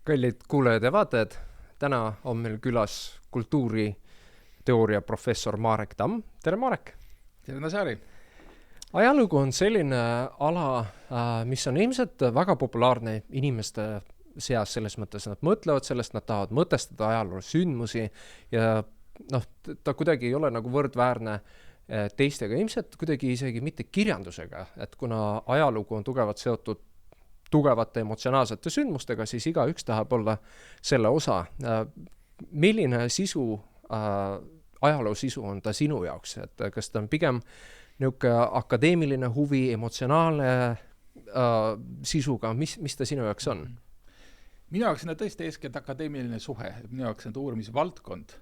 Kallid kuulajad ja vaatajad, täna on meil külas kultuuriteooria professor Marek Tamm. Tere, Marek! Tere, Nasari! Ajalugu on selline ala, mis on ilmselt väga populaarne inimeste seas selles mõttes, nad mõtlevad sellest, nad tahavad mõtestada ajaloo sündmusi ja ta kuidagi ei ole nagu võrdväärne teistega, ilmselt kuidagi isegi mitte kirjandusega, et kuna ajalugu on tugevalt seotud tugevate emotsionaalsete sündmustega, siis igaüks tahab olla selle osa. Milline sisu, ajaloo sisu on ta sinu jaoks? Et kas ta on pigem niuke akadeemiline huvi, emotsionaalne sisuga? Mis ta sinu jaoks on? Minu jaoks on tõesti eeskätt akadeemiline suhe. Minu jaoks on uurimisvaldkond.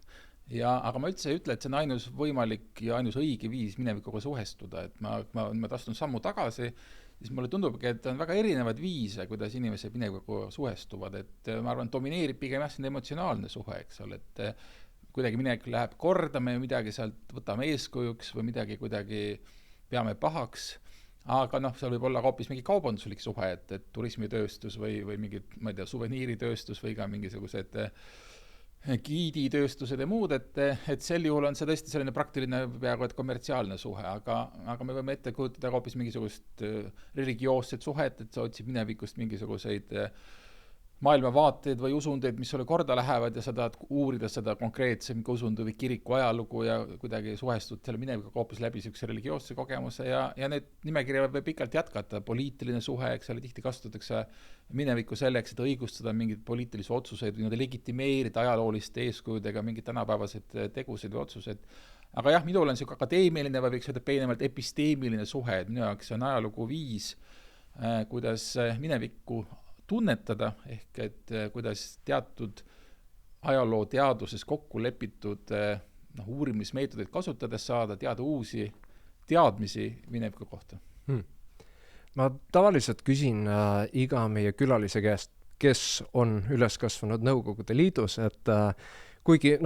Aga ma üldse ei ütle, et see on ainus võimalik ja ainus õige viis minevikuga suhestuda. Et ma tastun sammu tagasi, siis mulle tundubki, et on väga erinevad viise, kuidas inimesed minevikuga suhestuvad. Et ma arvan, domineerib pigem emotsionaalne suhe, eks ole. Et kuidagi minevik läheb korda, me midagi sealt võtame eeskujuks või midagi kuidagi peame pahaks. Aga seal võib olla hoopis mingi kaubanduslik suhe, et turismitööstus või mingid, ma ei tea, suveniiritööstus või ka mingisugused giiditööstused ja muud, et sel juhul on see tõesti selline praktiline peaaegu et kommertsiaalne suhe, aga me võime ette kujutada hoopis mingisugust religioosset suhet, et sa otsid minevikust mingisuguseid maailmavaateid või usundeid, mis sulle korda lähevad ja sa tahad uurida seda konkreetse mingi usundu või kiriku ajalugu ja kuidagi suhestud selle minevikuga hoopis läbi sellise religioosse kogemuse ja need nimekirja võib pikalt jätkata. Poliitiline suhe, eks ole, tihti kasutatakse minevikku selleks, et õigustada mingeid poliitilisi otsuseid või legitimeerida ajalooliste eeskujudega mingid tänapäevased tegusid või otsused. Aga jah, minul on selline akadeemiline või võiks öelda peenemalt episteemiline suhe, et minu jaoks on ajalugu viis, kuidas minevikku tunnetada, ehk et kuidas teatud ajaloo teaduses kokku lepitud uurimismeetodeid kasutades saada teada uusi teadmisi mineviku kohta. Ma tavaliselt küsin iga meie külalise käest, kes on üles kasvanud Nõukogude Liidus, et kuigi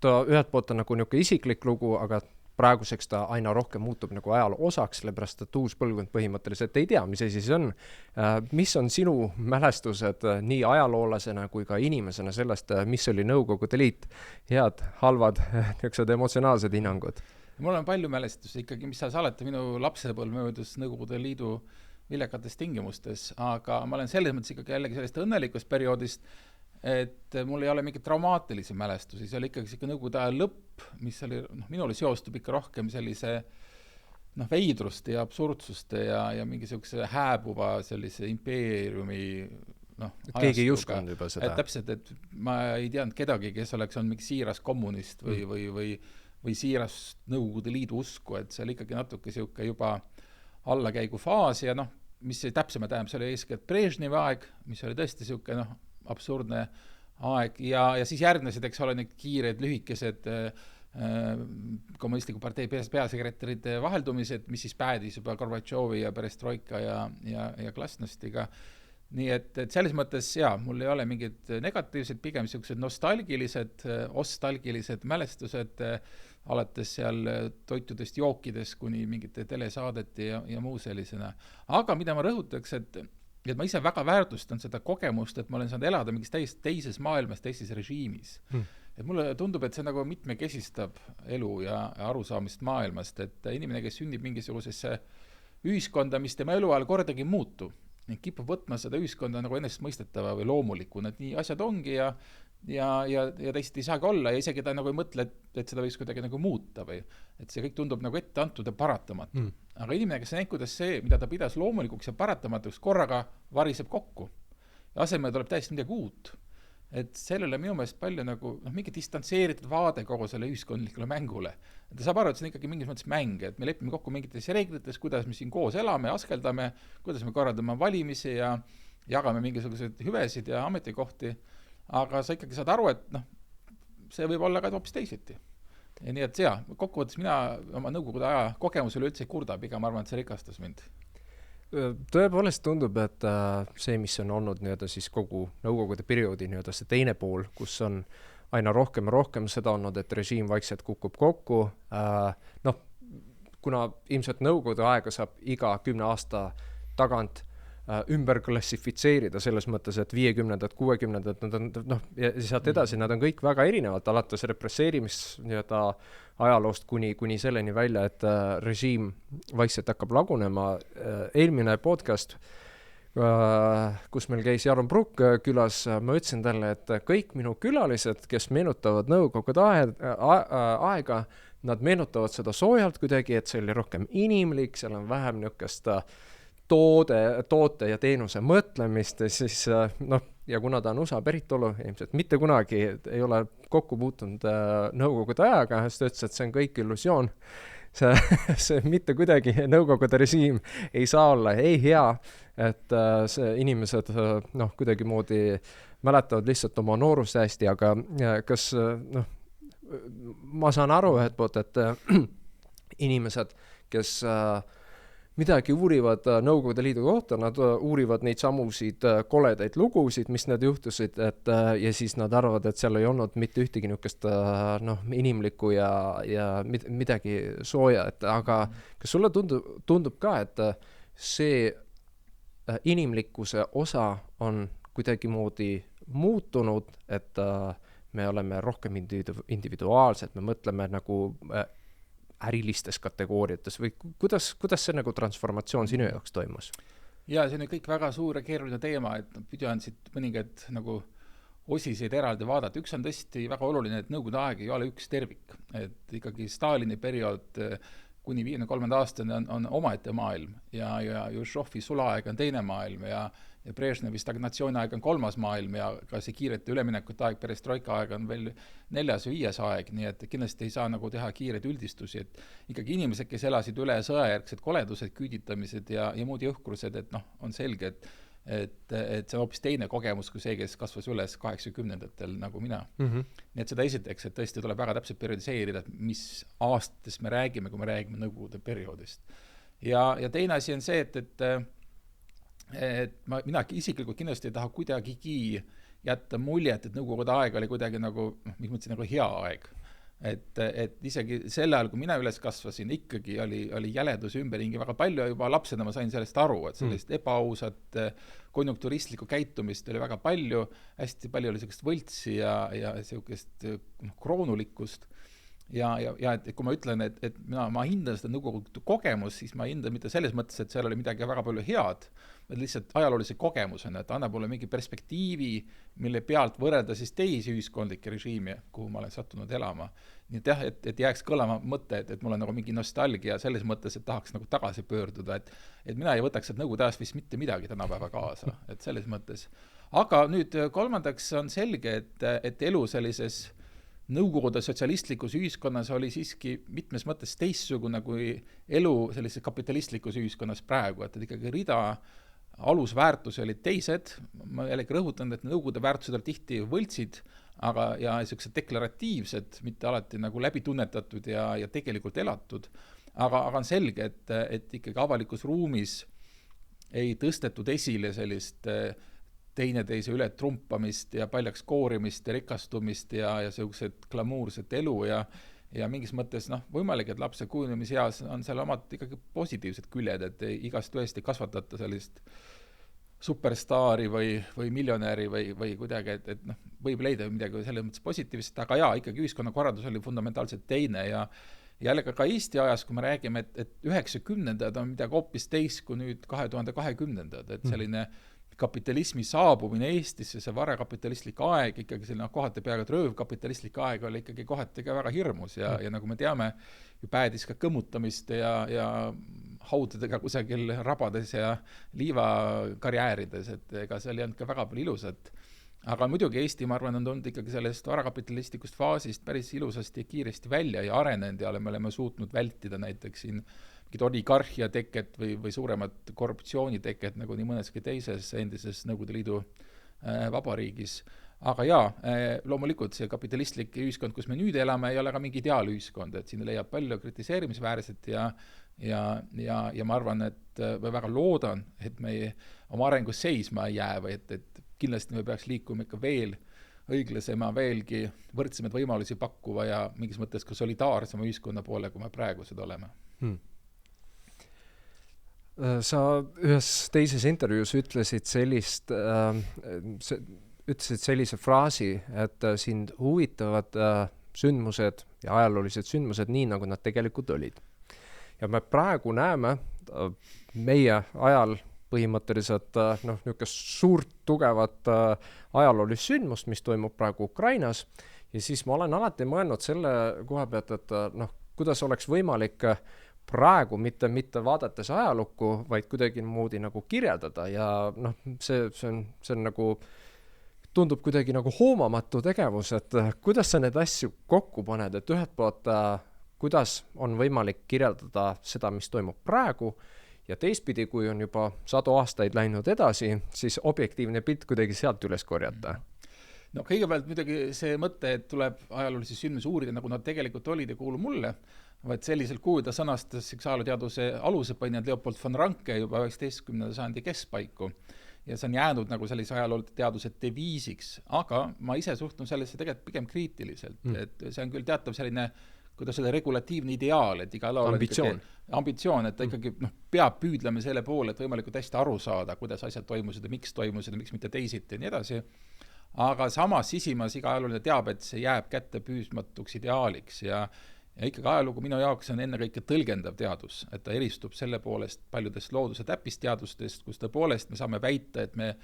ta ühelt poolt on nagu niuke isiklik lugu, aga praeguseks ta aina rohkem muutub nagu ajaloo osaks, sellepärast et uus põlvkond põhimõtteliselt ei tea, mis asi see on. Mis on sinu mälestused nii ajaloolasena kui ka inimesena sellest, mis oli Nõukogude Liit? Head, halvad, niisugused emotsionaalsed hinnangud? Mul on palju mälestusi ikkagi, mis sa saleta minu lapsepõlv möödus Nõukogude Liidu viljakates tingimustes, aga ma olen selles mõttes ikkagi jällegi sellest õnnelikust perioodist, et mul ei ole mingit traumaatilisi mälestusi, see oli ikkagi Nõukogude aja lõpp, mis oli, minule seostub ikka rohkem sellise veidruste ja absurdsuste ja mingisuguse hääbuva sellise impeeriumi keegi ei uskunud juba seda. Täpselt, et ma ei teadnud kedagi, kes oleks olnud mingi siiras kommunist või siiras Nõukogude Liidu usku, et see oli ikkagi natuke siuke juba allakäigu faas ja mis see täpsema tähendab, see oli eeskätt Brežnevi aeg, mis oli tõesti siuke absurdne aeg ja siis järgnesid, eks ole, need kiired, lühikesed kommunistliku partei peasekretäride vaheldumised, mis siis päädis juba Gorbatšovi ja Perestroika ja Glasnostiga. Nii et selles mõttes, mul ei ole mingid negatiivsed, pigem sellised nostalgilised mälestused, alates seal toitudest, jookidest kuni mingite telesaadeti ja muu sellisena. Aga mida ma rõhutaks, et ma ise väga väärtustan seda kogemust, et ma olen saanud elada mingis teises maailmas, teises režiimis. Et mulle tundub, et see nagu mitmekesistab elu ja arusaamist maailmast, et inimene, kes sünnib mingisugusesse ühiskonda, mis tema eluajal kordagi muutu, kipub võtma seda ühiskonda nagu enesestmõistetava või loomuliku, et nii asjad ongi ja teised ei saagi olla ja isegi ta nagu ei mõtle, et seda võiks kuidagi nagu muuta või et see kõik tundub nagu ette antud ja paratamatu. Aga inimene, kes näeb, kuidas see, mida ta pidas loomulikuks ja paratamatuks, korraga variseb kokku ja asemel tuleb täiesti midagi uut. Et sellele minu meelest palju nagu mingi distantseeritud vaade kogu selle ühiskondlikule mängule. Ta saab aru, et see on ikkagi mingis mõttes mäng, et me lepime kokku mingites reeglites, kuidas me siin koos elame, askeldame, kuidas me korraldame valimisi ja jagame mingisuguseid hüvesid ja ametikohti. Aga sa ikkagi saad aru, et see võib olla ka hoopis teisiti. Ja nii et kokkuvõttes mina oma Nõukogude aja kogemusele üldse ei kurda, pigem arvan, et see rikastas mind. Tõepoolest tundub, et see, mis on olnud siis kogu Nõukogude perioodi see teine pool, kus on aina rohkem ja rohkem seda olnud, et režiim vaikselt kukub kokku. Kuna ilmselt Nõukogude aega saab iga 10 aasta tagant ümber klassifitseerida selles mõttes, et 50-ndad, 60-ndad, nad on, noh, ja sealt edasi, nad on kõik väga erinevalt, alates represseerimis nii-öelda ajaloost kuni selleni välja, et režiim vaikselt hakkab lagunema. Eelmine podcast, kus meil käis Jaron Bruk külas, ma ütlesin talle, et kõik minu külalised, kes meenutavad nõukogude aega, nad meenutavad seda soojalt kuidagi, et see oli rohkem inimlik, seal on vähem niisugust toote ja teenuse mõtlemist, ja siis noh, ja kuna ta on USA päritolu, ilmselt mitte kunagi ei ole kokku puutunud nõukogude ajaga, siis ta ütles, et see on kõik illusioon. See mitte kuidagi nõukogude režiim ei saa olla ei hea, et see inimesed noh, kuidagi moodi mäletavad lihtsalt oma noorust hästi, aga kas noh, ma saan aru ühelt poolt, et inimesed, kes midagi uurivad Nõukogude Liidu kohta, nad uurivad neid samusid koledaid lugusid, mis nad juhtusid, ja siis nad arvavad, et seal ei olnud mitte ühtegi niisugust noh, inimlikku ja midagi sooja, aga kas sulle tundub ka, et see inimlikkuse osa on kuidagimoodi muutunud, et me oleme rohkem individuaalsed, me mõtleme nagu ärilistes kategooriates või kuidas see nagu transformatsioon sinu jaoks toimus? Ja see on kõik väga suur ja keeruline teema, et püüan siit mõningad nagu osiseid eraldi vaadata. Üks on tõesti väga oluline, et nõukogude aeg ei ole üks tervik. Et ikkagi Stalini periood kuni 53. aastani on omaette maailm ja Jušovi sulaaeg on teine maailm ja Brežnevi stagnatsiooni aeg on kolmas maailm ja ka see kiirete üleminekute aeg, perestroika aeg on veel 4. ja 5. aeg, nii et kindlasti ei saa nagu teha kiireid üldistusi, et ikkagi inimesed, kes elasid üle sõjajärgsed koledused, küüditamised ja muud jõhkrused, et noh, on selge, et see on hoopis teine kogemus kui see, kes kasvas üles 80-ndatel nagu mina. Nii et seda esiteks, et tõesti tuleb väga täpselt periodiseerida, mis aastatest me räägime, kui me räägime nõukogude perioodist. Ja teine asi on see, et mina isiklikult kindlasti ei taha kuidagigi jätta muljet, et nõukogude aeg oli kuidagi nagu, mis mõtlesin, nagu hea aeg. Et isegi sel ajal, kui mina üles kasvasin, ikkagi oli jäledus ümberringi väga palju ja juba lapsena ma sain sellest aru, et sellist ebaausat konjunkturistlikku käitumist oli väga palju, hästi palju oli sellist võltsi ja sellist kroonulikkust. Ja et kui ma ütlen, et ma hindan seda nõukogude kogemus, siis ma hindan mitte selles mõttes, et seal oli midagi väga palju head, vaid lihtsalt ajaloolise kogemusena, et annab mulle mingi perspektiivi, mille pealt võrrelda siis teisi ühiskondlikke režiimi, kuhu ma olen sattunud elama. Nii et jah, et jääks kõlama mõte, et mul on nagu mingi nostalgia selles mõttes, et tahaks nagu tagasi pöörduda, et mina ei võtaks, et nõukogude ajast vist mitte midagi tänapäeva kaasa, et selles mõttes. Aga nüüd kolmandaks on selge, et elu sellises nõukogude sotsialistlikus ühiskonnas oli siiski mitmes mõttes teistsugune kui elu sellises kapitalistlikus ühiskonnas praegu, et ikkagi rida alusväärtusi olid teised, ma jällegi rõhutan, et nõukogude väärtused olid tihti võltsid, ja sellised deklaratiivsed, mitte alati nagu läbi tunnetatud ja tegelikult elatud, aga on selge, et ikkagi avalikus ruumis ei tõstetud esile sellist teineteise üle trumpamist ja paljaks koorimist ja rikastumist ja sellised glamuurset elu ja mingis mõttes võimalik, et lapse kujunemisheas on seal omad ikkagi positiivsed küljed, et igast tõesti kasvatata sellist superstaari või miljonäri või kuidagi, et võib leida midagi selles mõttes positiivset, aga ikkagi ühiskonnakorraldus oli fundamentaalselt teine ja jällegi ka Eesti ajas, kui me räägime, et 90-ndad on midagi hoopis teist kui nüüd 2020-ndad, et selline kapitalismi saabumine Eestisse, see varakapitalistlik aeg, ikkagi selline kohati peaaegu röövkapitalistlik aeg oli ikkagi kohati ka väga hirmus ja nagu me teame, ju päädis ka kõmmutamist ja haudadega kusagil rabades ja liivakarjäärides, et ega seal ei olnud ka väga palju ilusat. Aga muidugi Eesti, ma arvan, on tulnud ikkagi sellest varakapitalistlikust faasist päris ilusasti ja kiiresti välja ja arenenud ja me oleme suutnud vältida näiteks siin oligarhia teket või suuremat korruptsiooni teket nagu nii mõneski teises endises Nõukogude Liidu vabariigis. Aga loomulikult see kapitalistlik ühiskond, kus me nüüd elame, ei ole ka mingi ideaalühiskond, et siin leiab palju kritiseerimisväärset ja ma arvan, et ma väga loodan, et me oma arengus seisma ei jää või et kindlasti me peaks liikuma ikka veel õiglasema, veelgi võrdsemaid võimalusi pakkuva ja mingis mõttes ka solidaarsema ühiskonna poole, kui me praegu seda oleme. Sa ühes teises intervjuus ütlesid ütlesid sellise fraasi, et sind huvitavad sündmused ja ajaloolised sündmused nii, nagu nad tegelikult olid. Ja me praegu näeme meie ajal põhimõtteliselt niisugust suurt, tugevat ajaloolist sündmust, mis toimub praegu Ukrainas, ja siis ma olen alati mõelnud selle koha pealt, et kuidas oleks võimalik praegu mitte vaadates ajalukku, vaid kuidagi moodi nagu kirjeldada ja see on nagu tundub kuidagi nagu hoomamatu tegevus, et kuidas sa need asju kokku paned, et ühelt poolt kuidas on võimalik kirjeldada seda, mis toimub praegu, ja teistpidi, kui on juba 100 aastaid läinud edasi, siis objektiivne pilt kuidagi sealt üles korjata. No kõigepealt muidugi see mõte, et tuleb ajaloolisi sündmusi uurida, nagu nad tegelikult olid ja kuulu mulle, vaid sellisel kujul ta sõnastas seksuaalteaduse alusepõinjad Leopold von Ranke juba 19. sajandi keskpaiku. Ja see on jäänud nagu sellise ajalooteaduse deviisiks, aga ma ise suhtun sellesse tegelikult pigem kriitiliselt, et see on küll teatav selline, kuidas selle regulatiivne ideaal, et iga ambitsioon, et ta ikkagi peab püüdlema selle poole, et võimalikult hästi aru saada, kuidas asjad toimusid ja miks mitte teisiti ja nii edasi. Aga samas sisimas iga ajalooline teab, et see jääb kätte püüsmatuks ideaaliks ja ikkagi ajalugu minu jaoks on ennekõike tõlgendav teadus, et ta eristub selle poolest paljudest looduse täppisteadustest, kus tõepoolest me saame väita, et me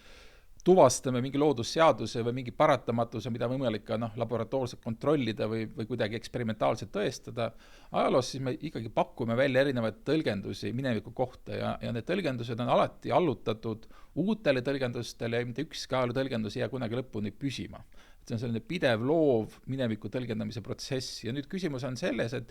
tuvastame mingi loodusseaduse või mingi paratamatuse, mida võimalik ka laboratoorselt kontrollida või kuidagi eksperimentaalselt tõestada. Ajaloos siis me ikkagi pakume välja erinevaid tõlgendusi mineviku kohta ja need tõlgendused on alati allutatud uutele tõlgendustele ja mitte ükski ajaloo tõlgendus ei jää kunagi lõpuni püsima. See on selline pidev loov mineviku tõlgendamise protsess ja nüüd küsimus on selles, et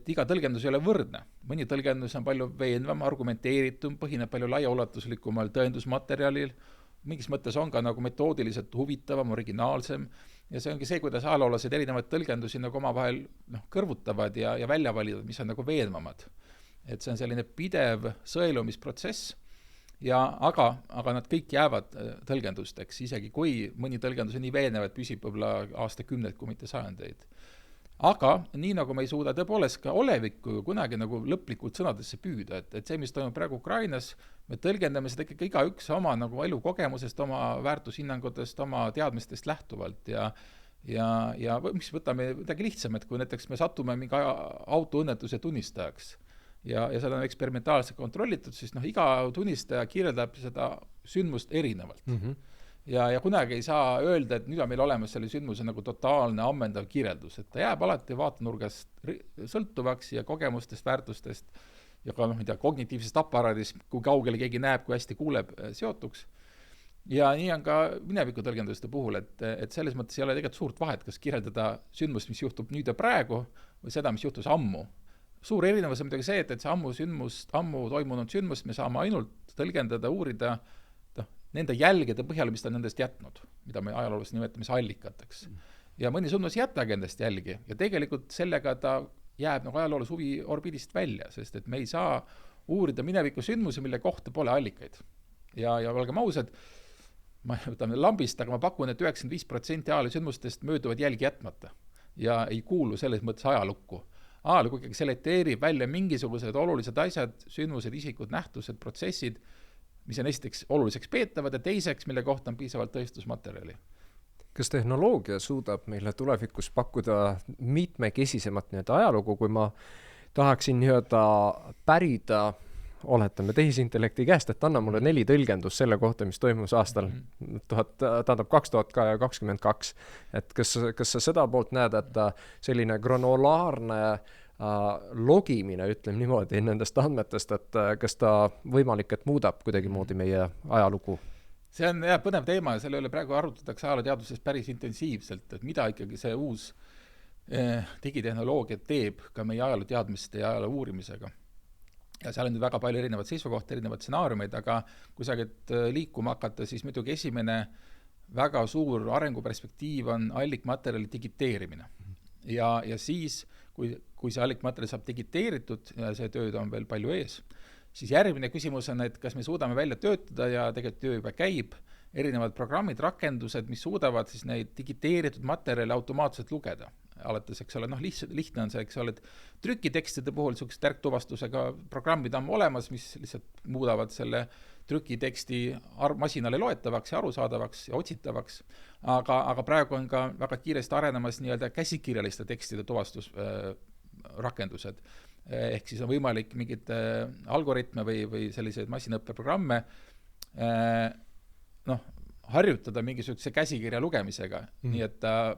iga tõlgendus ei ole võrdne. Mõni tõlgendus on palju veenvam, argumenteeritum, põhineb palju laiaulatuslikumal tõendusmaterjalil, mingis mõttes on ka nagu metoodiliselt huvitavam, originaalsem ja see ongi see, kuidas ajaloolased erinevaid tõlgendusi nagu omavahel kõrvutavad ja välja valivad, mis on nagu veenvamad. Et see on selline pidev sõelumisprotsess, aga nad kõik jäävad tõlgendusteks, isegi kui mõni tõlgendus on nii veenev, et püsib võib-olla aastakümneid, kui mitte sajandeid. Aga nii nagu me ei suuda tõepoolest ka olevikku kunagi nagu lõplikult sõnadesse püüda, et see, mis toimub praegu Ukrainas, me tõlgendame seda ikkagi igaüks oma nagu elukogemusest, oma väärtushinnangutest, oma teadmistest lähtuvalt ja mis võtame midagi lihtsam, et kui näiteks me satume mingi autoõnnetuse tunnistajaks ja seda on eksperimentaalselt kontrollitud, siis iga tunnistaja kirjeldab seda sündmust erinevalt. Ja kunagi ei saa öelda, et nüüd on meil olemas selle sündmuse nagu totaalne ammendav kirjeldus, et ta jääb alati vaatenurgast sõltuvaks ja kogemustest, väärtustest ja ka kognitiivsest aparaadist, kui kaugele keegi näeb, kui hästi kuuleb, seotuks. Ja nii on ka mineviku tõlgenduste puhul, et selles mõttes ei ole tegelikult suurt vahet, kas kirjeldada sündmust, mis juhtub nüüd ja praegu või seda, mis juhtus ammu. Suur erinevus on midagi see, et see ammu toimunud sündmust me saame ainult tõlgendada, uurida nende jälgede põhjal, mis ta nendest jätnud, mida me ajaloos nimetame allikateks. Ja mõni sündmus jätagi endast jälgi ja tegelikult sellega ta jääb nagu ajaloolise huvi orbiidist välja, sest et me ei saa uurida mineviku sündmusi, mille kohta pole allikaid. Ja olgem ausad, ma võtame lambist, aga ma pakun, et 95% ajaloo sündmustest mööduvad jälgi jätmata ja ei kuulu selles mõttes ajalukku. Ajalugu ikkagi selekteerib välja mingisugused olulised asjad, sündmused, isikud, nähtused, protsessid, mis on esiteks oluliseks peetavad ja teiseks, mille kohta on piisavalt tõestusmaterjali. Kas tehnoloogia suudab meile tulevikus pakkuda mitmekesisemat ajalugu, kui ma tahaksin pärida, oletame tehisintellekti käest, et anna mulle 4 tõlgendust selle kohta, mis toimus aastal 2022. Et kas sa seda poolt näed, et selline granulaarne logimine, ütleme niimoodi, nendest andmetest, et kas ta võimalik, et muudab kuidagi moodi meie ajalugu? See on põnev teema ja selle üle praegu arutatakse ajalooteaduses päris intensiivselt, et mida ikkagi see uus digitehnoloogia teeb ka meie ajalooteadmiste ja ajaloo uurimisega. Ja seal on väga palju erinevad seisukohti, erinevad stsenaariumeid, aga kui sa liikuma hakata, siis muidugi esimene väga suur arenguperspektiiv on allikmaterjali digiteerimine. Ja siis, kui see allikmaterjal saab digiteeritud ja see tööd on veel palju ees, siis järgmine küsimus on, et kas me suudame välja töötada ja tegelikult töö juba käib, erinevad programmid, rakendused, mis suudavad siis neid digiteeritud materjali automaatselt lugeda. alates, eks ole, lihtne on see, eks ole, et trükitekstide puhul niisugused tärktuvastusega programmid on olemas, mis lihtsalt muudavad selle trükiteksti masinale loetavaks ja arusaadavaks ja otsitavaks, aga praegu on ka väga kiiresti arenemas nii-öelda käsikirjaliste tekstide tuvastusrakendused. Ehk siis on võimalik mingid algoritme või selliseid masinaõppeprogramme harjutada mingisuguse käsikirja lugemisega, nii et ta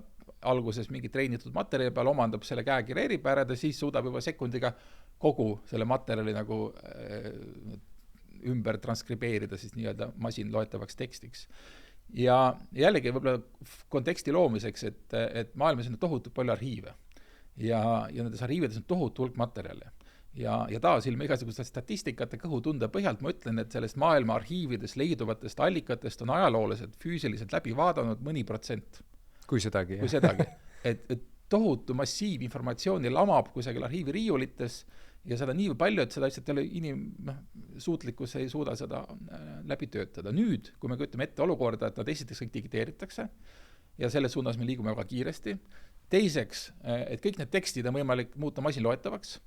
alguses mingi treenitud materjali peal omandab selle käekirja eripärad ja siis suudab juba sekundiga kogu selle materjali nagu ümber transkribeerida siis nii-öelda masin loetavaks tekstiks. Ja jällegi võib-olla konteksti loomiseks, et maailmas on tohutu palju arhiive ja nendes arhiivides on tohutu hulk materjali. Ja taas ilma igasugused statistikate kõhutunde põhjalt ma ütlen, et sellest maailma arhiivides leiduvatest allikatest on ajaloolased füüsiliselt läbi vaadanud mõni protsent. Kui sedagi. Et tohutu massiiv informatsiooni lamab kusagil arhiivi riiulites ja seda nii palju, et seda lihtsalt suutlikkus ei suuda seda läbi töötada. Nüüd, kui me kujutame ette olukorda, et nad esiteks kõik digiteeritakse ja selles suunas me liigume väga kiiresti. Teiseks, et kõik need tekstid on võimalik muuta masinloetavaks.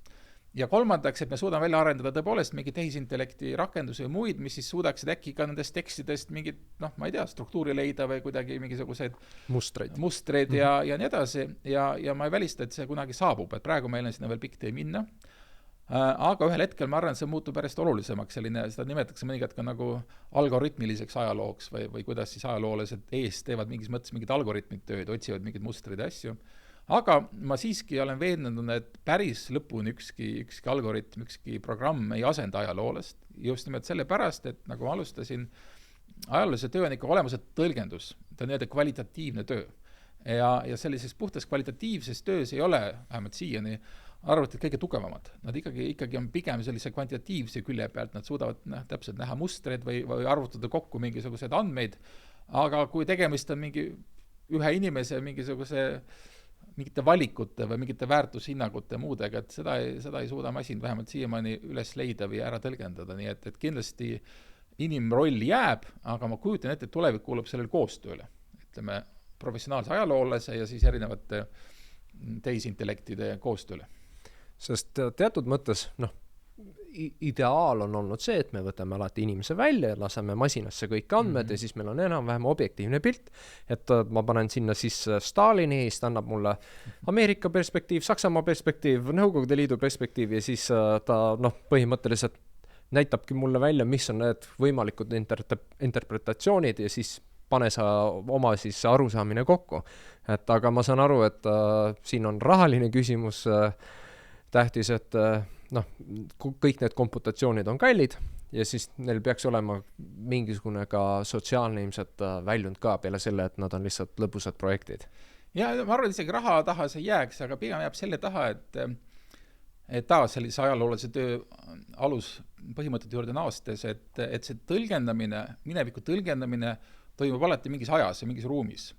Ja kolmandaks, et me suudame välja arendada tõepoolest mingi tehisintellekti rakendusi või muid, mis siis suudaksid äkki ka nendest tekstidest mingit, ma ei tea, struktuuri leida või kuidagi mingisugused mustreid ja nii edasi. Ja ma ei välista, et see kunagi saabub, et praegu meil on sinna veel pikk tee minna. Aga ühel hetkel ma arvan, et see muutub järjest olulisemaks, seda nimetatakse mõnikord ka nagu algoritmiliseks ajalooks või kuidas siis ajaloolased ees teevad mingis mõttes mingid algoritmid tööd, otsivad mingid mustrid ja asju. Aga ma siiski olen veendunud, et päris lõpuni ükski algoritm, ükski programm ei asenda ajaloolast. Just nimelt sellepärast, et nagu ma alustasin, ajaloolase töö on ikka olemuselt tõlgendus. Ta on nii-öelda kvalitatiivne töö. Ja sellises puhtas kvalitatiivses töös ei ole, vähemalt siiani, arvatid kõige tugevamad. Nad ikkagi on pigem sellise kvantitatiivse külje pealt, nad suudavad täpselt näha mustreid või arvutada kokku mingisuguseid andmeid, aga kui tegemist on mingi ühe inimese mingite valikute või mingite väärtushinnagute ja muudega, et seda ei suuda masin vähemalt siiamaani üles leida või ära tõlgendada, nii et kindlasti inimroll jääb, aga ma kujutan ette, et tulevik kuulub sellele koostööle, ütleme professionaalse ajaloolase ja siis erinevate tehisintellektide koostööle. Sest teatud mõttes, ideaal on olnud see, et me võtame alati inimese välja ja laseme masinasse kõik andmed ja siis meil on enam-vähem objektiivne pilt, et ma panen sinna siis Stalini, siis ta annab mulle Ameerika perspektiiv, Saksamaa perspektiiv, Nõukogude Liidu perspektiiv ja siis ta põhimõtteliselt näitabki mulle välja, mis on need võimalikud interpretatsioonid ja siis pane sa oma siis arusaamine kokku. Et aga ma saan aru, et siin on rahaline küsimus tähtis, et kõik need komputatsioonid on kallid ja siis neil peaks olema mingisugune ka sotsiaalne ilmselt väljund ka peale selle, et nad on lihtsalt lõbusad projektid. Ja ma arvan, et isegi raha taha see jääks, aga pigem jääb selle taha, et taas sellise ajaloolase töö alus põhimõtete juurde naastes, et see tõlgendamine, mineviku tõlgendamine toimub alati mingis ajas ja mingis ruumis.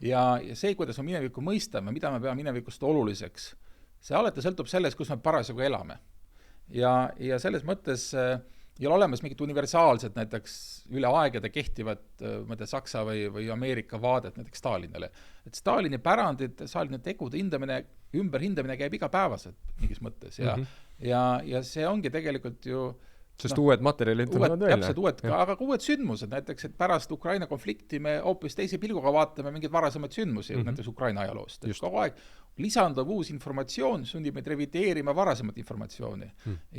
Ja see, kuidas me minevikku mõistame, mida me peame minevikust oluliseks, see alati sõltub sellest, kus me parasjagu elame. Ja selles mõttes ei ole olemas mingit universaalset näiteks üle aegade kehtivat Saksa või Ameerika vaadet näiteks Stalinile. Et Stalini pärandid, Stalini tegude ümberhindamine käib igapäevaselt mingis mõttes ja see ongi tegelikult ju sest uued materjalid tulevad välja. Aga uued sündmused, näiteks, et pärast Ukraina konflikti me hoopis teise pilguga vaatame mingeid varasemaid sündmusi, näiteks Ukraina ajaloost. Kogu aeg lisandub uus informatsioon, sundib meid revideerima varasemat informatsiooni.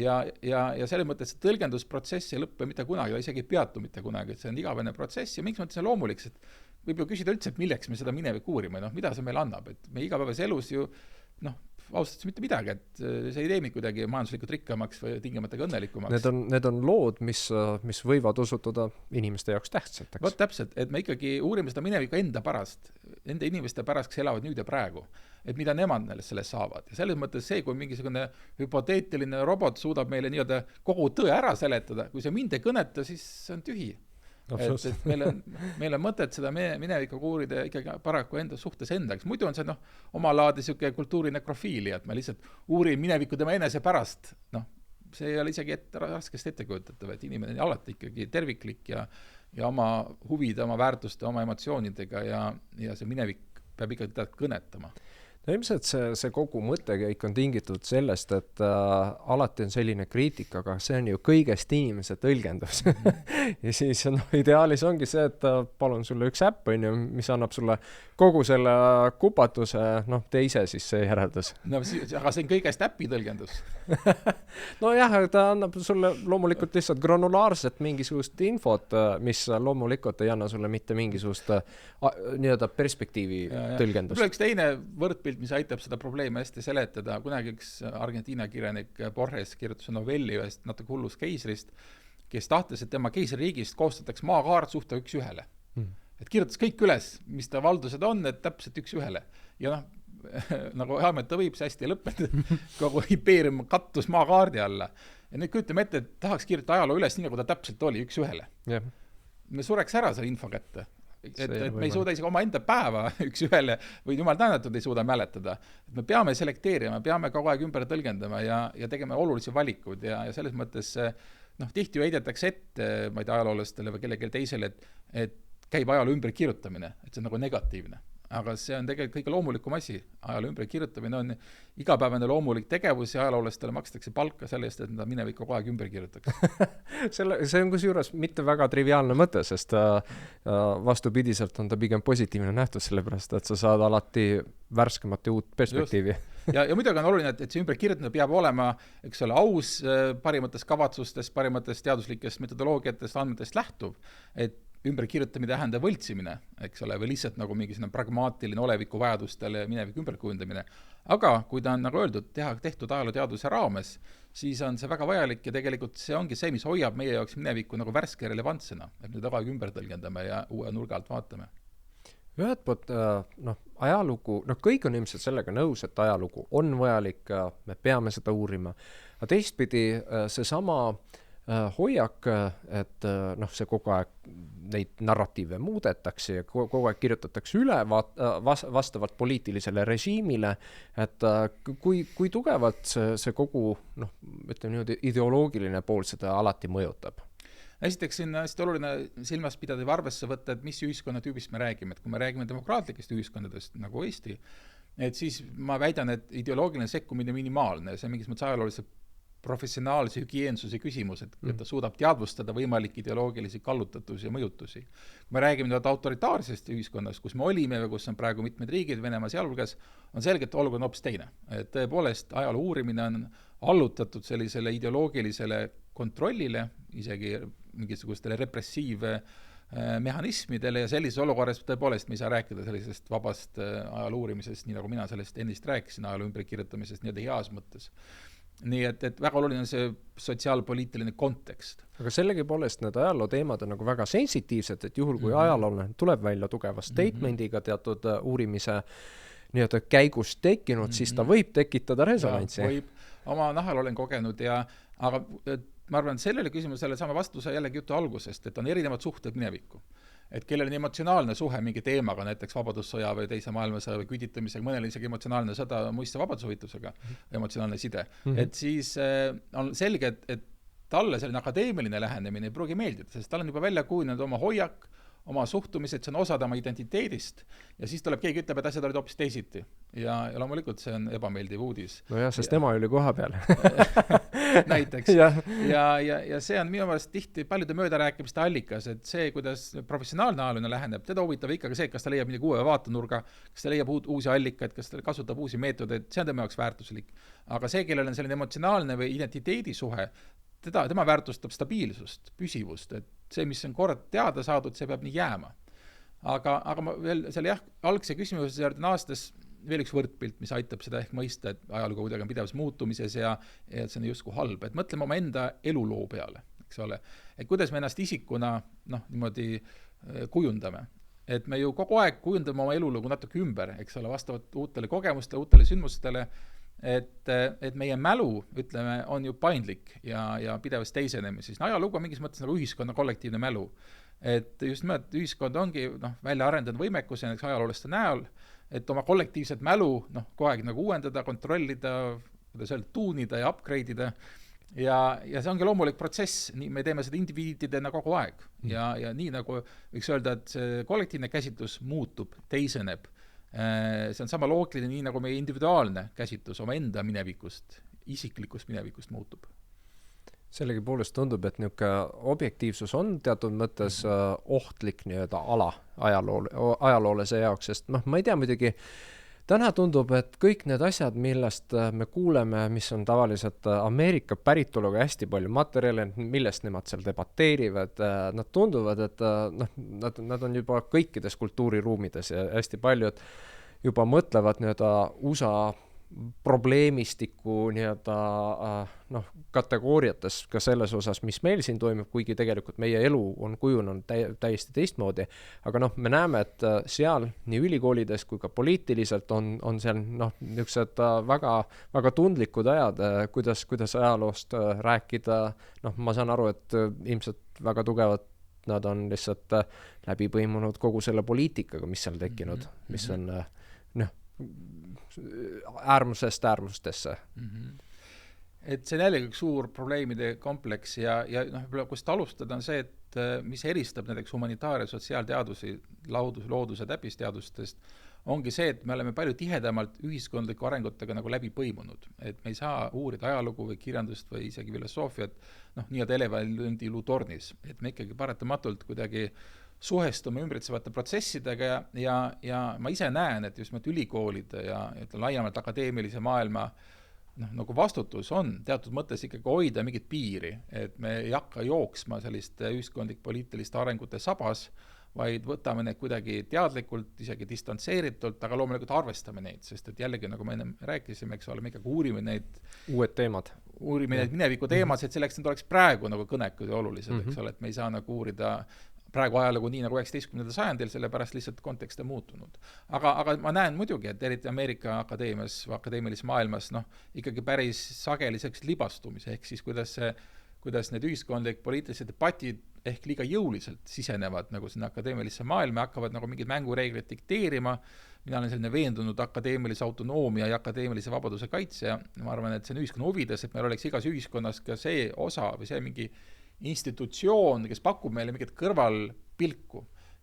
Ja selles mõttes tõlgendusprotsess ei lõppe mitte kunagi, isegi ei peatu mitte kunagi, et see on igavene protsess ja miks mõttes on loomulik, et võib ju küsida üldse, et milleks me seda minevikku uurime, mida see meile annab, et me igapäevas elus ju ausalt mitte midagi, et see ei tee meid kuidagi majanduslikult rikkamaks või tingimata õnnelikumaks. Need on lood, mis võivad osutuda inimeste jaoks tähtsateks. Vot täpselt, et me ikkagi uurime seda minevikku enda pärast, enda inimeste pärast, kes elavad nüüd ja praegu, et mida nemad sellest saavad. Ja selles mõttes see, kui mingisugune hüpoteetiline robot suudab meile nii-öelda kogu tõe ära seletada, kui see mind ei kõneta, siis see on tühi. Et meil on mõtet seda minevikku uurida ikkagi paraku enda suhtes endaks. Muidu on see omalaadi siuke kultuurinekrofiili, et me lihtsalt uurin minevikku tema enese pärast. See ei ole isegi raskesti ettekujutatav, et inimene on alati ikkagi terviklik ja oma huvide, oma väärtuste, oma emotsioonidega ja see minevik peab ikkagi teda kõnetama. no ilmselt see kogu mõttekäik on tingitud sellest, et alati on selline kriitika, aga see on ju kõigest inimese tõlgendus. Ja siis ideaalis ongi see, et palun sulle üks äpp, mis annab sulle kogu selle kupatuse, teise siis see järeldus. No, aga see on kõigest äppi tõlgendus. No jah, ta annab sulle loomulikult lihtsalt granulaarset mingisugust infot, mis loomulikult ei anna sulle mitte mingisugust nii-öelda perspektiivi tõlgendust. Üks teine võrdpilt, mis aitab seda probleemi hästi seletada. Kunagi üks Argentiina kirjanik Borges kirjutas novelli ühest natuke hullust keisrist, kes tahtis, et tema keisririigist koostataks maakaart suhte üks ühele. Et kirjutas kõik üles, mis ta valdused on, et täpselt üks ühele. Ja nagu Haamet võib, see hästi lõppenud, kogu impeerium kattus maakaardi alla. Ja nüüd kujutame ette, et tahaks kirjutada ajaloo üles nii, nagu ta täpselt oli, üks ühele. Yeah. Me sureks ära selle info kätte. Et me ei suuda isegi oma enda päeva üks ühele või jumal tänatud ei suuda mäletada. Et me peame selekteerima, peame kogu aeg ümber tõlgendama ja tegema olulisi valikud ja selles mõttes tihti ju heidetakse ette, ma ei tea, ajaloolastele või kellelegi teisele, et käib ajaloo ümber kirjutamine, et see on nagu negatiivne. Aga see on tegelikult kõige loomulikum asi. Ajaloo ümber kirjutamine on igapäevane loomulik tegevus ja ajaloolastele makstakse palka selle eest, et nad minevikku kogu aeg ümber kirjutaks. See on kusjuures mitte väga triviaalne mõte, sest vastupidiselt on ta pigem positiivne nähtus, sellepärast, et sa saad alati värskemat ja uut perspektiivi. Ja muidugi on oluline, et see ümberkirjutamine peab olema, eks ole, aus parimatest kavatsustest, parimatest teaduslikest metodoloogiatest, andmetest lähtuv, et ümberkirjutamine tähendab võltsimine, eks ole, või lihtsalt nagu mingisugune pragmaatiline oleviku vajadustele mineviku ümberkujundamine. Aga kui ta on, nagu öeldud, tehtud ajalooteaduse raames, siis on see väga vajalik ja tegelikult see ongi see, mis hoiab meie jaoks minevikku nagu värske ja relevantsena, et me taga ümber tõlgendame ja uue nurga alt vaatame. Ühed poolt, ajalugu, kõik on ilmselt sellega nõus, et ajalugu on vajalik, me peame seda uurima. Aga teistpidi see sama hoiak, et see kogu aeg neid narratiive muudetakse ja kogu aeg kirjutatakse üle vastavalt poliitilisele režiimile, et kui tugevalt see kogu ideoloogiline pool seda alati mõjutab? Esiteks siin hästi oluline silmas pidada või arvesse võtta, et mis ühiskonnatüübist me räägime. Et kui me räägime demokraatlikest ühiskonnadest nagu Eesti, et siis ma väidan, et ideoloogiline sekkumine minimaalne. See on mingis mõttes ajaloolise professionaalse hügiensuse küsimus, et ta suudab teadvustada võimalik ideoloogilisi kallutatusi ja mõjutusi. Kui me räägime autoritaarsest ühiskonnast, kus me olime või kus on praegu mitmed riigid, Venemaa sealhulgas, on selgelt olukord hoopis teine. Et tõepoolest ajaloo uurimine on allutatud sellisele ideoloogilisele kontrollile, isegi mingisugustele repressiive mehhanismidele ja sellises olukorras tõepoolest me ei saa rääkida sellisest vabast ajaloo uurimisest, nii nagu mina sellest ennist rääkisin, ajaloo ümberkirjutamisest nii-öelda heas mõttes. Nii et väga oluline on see sotsiaalpoliitiline kontekst. Aga sellegi poolest need ajaloo teemad on nagu väga sensitiivsed, et juhul kui ajaloolane tuleb välja tugeva statemendiga teatud uurimise nii-öelda käigus tekkinud, siis ta võib tekitada resonantsi. Võib. Oma nahal olen kogenud aga ma arvan, et sellele küsimusele saame vastuse jällegi jutu algusest, et on erinevad suhted minevikku. Et kellel on emotsionaalne suhe mingi teemaga, näiteks vabadussõja või teise maailmasõja või küüditamisega, mõnel isegi emotsionaalne sõda muiste vabadushuvitusega, emotsionaalne side. Et siis on selge, et talle selline akadeemiline lähenemine ei pruugi meeldida, sest tal on juba välja kujunenud oma hoiak, oma suhtumised, see on osa tema identiteedist ja siis tuleb keegi ütleb, et asjad olid hoopis teisiti. Ja loomulikult see on ebameeldiv uudis. No jah, sest tema oli koha peal. Näiteks. ja see on minu meelest tihti paljude möödarääkimiste allikas, et see, kuidas professionaalne ajalooline läheneb, teda huvitab ikkagi see, kas ta leiab midagi uue vaatenurga, kas ta leiab uusi allikaid, kas ta kasutab uusi meetodeid, see on tema jaoks väärtuslik. Aga see, kellel on selline emotsionaalne või identiteedisuhe, tema väärtustab stabiilsust, püsivust, et see, mis on kord teada saadud, see peab nii jääma. Aga ma veel selle algse küsimuse juurde aastas veel üks võrdpilt, mis aitab seda ehk mõista, et ajalugu kuidagi on pidevas muutumises ja see on justkui halb. Et mõtleme oma enda eluloo peale, eks ole. Et kuidas me ennast isikuna niimoodi kujundame. Et me ju kogu aeg kujundame oma elulugu natuke ümber, eks ole, vastavalt uutele kogemustele, uutele sündmustele, et meie mälu, ütleme, on ju paindlik ja pidevas teisenemises. Ajalugu on mingis mõttes nagu ühiskonna kollektiivne mälu. Et just nimelt ühiskond ongi välja arendanud võimekuse näiteks ajalooliste näol, et oma kollektiivset mälu kogu aeg nagu uuendada, kontrollida, tuunida ja upgrade'ida. Ja see ongi loomulik protsess, me teeme seda indiviididena kogu aeg. Ja nii nagu võiks öelda, et see kollektiivne käsitlus muutub, teiseneb. See on sama loogiline, nii nagu meie individuaalne käsitlus oma enda minevikust, isiklikust minevikust muutub. Sellegipoolest tundub, et niisugune objektiivsus on teatud mõttes ohtlik nii-öelda ala ajaloolase jaoks, sest ma ei tea muidugi, täna tundub, et kõik need asjad, millest me kuuleme, mis on tavaliselt Ameerika päritoluga hästi palju materjale, millest nemad seal debateerivad, nad tunduvad, et nad on juba kõikides kultuuriruumides ja hästi paljud juba mõtlevad nii-öelda USA probleemistiku nii-öelda kategooriates ka selles osas, mis meil siin toimub, kuigi tegelikult meie elu on kujunenud täiesti teistmoodi. Aga me näeme, et seal nii ülikoolides kui ka poliitiliselt on seal niisugused väga, väga tundlikud ajad, kuidas ajaloost rääkida. Ma saan aru, et ilmselt väga tugevad nad on lihtsalt läbi põimunud kogu selle poliitikaga, mis seal tekkinud, mis on äärmusest äärmustesse. Et see on jällegi üks suur probleemide kompleks ja kust alustada on see, et mis eristab näiteks humanitaar- ja sotsiaalteadusi looduse täppisteadustest, ongi see, et me oleme palju tihedamalt ühiskondliku arengutega nagu läbi põimunud. Et me ei saa uurida ajalugu või kirjandust või isegi filosoofiat nii-öelda elevandi luutornis. Et me ikkagi paratamatult kuidagi suhestume ümbritsevate protsessidega ja ma ise näen, et just ülikoolide ja laiemalt akadeemilise maailma nagu vastutus on teatud mõttes ikkagi hoida mingit piiri, et me ei hakka jooksma selliste ühiskondlik-poliitiliste arengute sabas, vaid võtame neid kuidagi teadlikult, isegi distantseeritult, aga loomulikult arvestame neid, sest et jällegi, nagu me enne rääkisime, eks ole, me ikkagi uurime neid uued teemad. Uurime neid mineviku teemasid, selleks need oleks praegu nagu kõnekud ja olulised, eks ole, et me ei saa nagu uurida praegu ajalugu nii nagu 19. sajandil, sellepärast lihtsalt kontekst on muutunud. Aga ma näen muidugi, et eriti Ameerika akadeemias või akadeemilises maailmas ikkagi päris sageliseks libastumise, ehk siis kuidas need ühiskondlik poliitilised debatid ehk liiga jõuliselt sisenevad nagu sinna akadeemilisse maailma, hakkavad nagu mingid mängureeglid dikteerima. Mina olen selline veendunud akadeemilise autonoomia ja akadeemilise vabaduse kaitsja. Ma arvan, et see on ühiskonna huvides, et meil oleks igas ühiskonnas ka see osa või see mingi institutsioon, kes pakub meile mingit kõrvalpilku,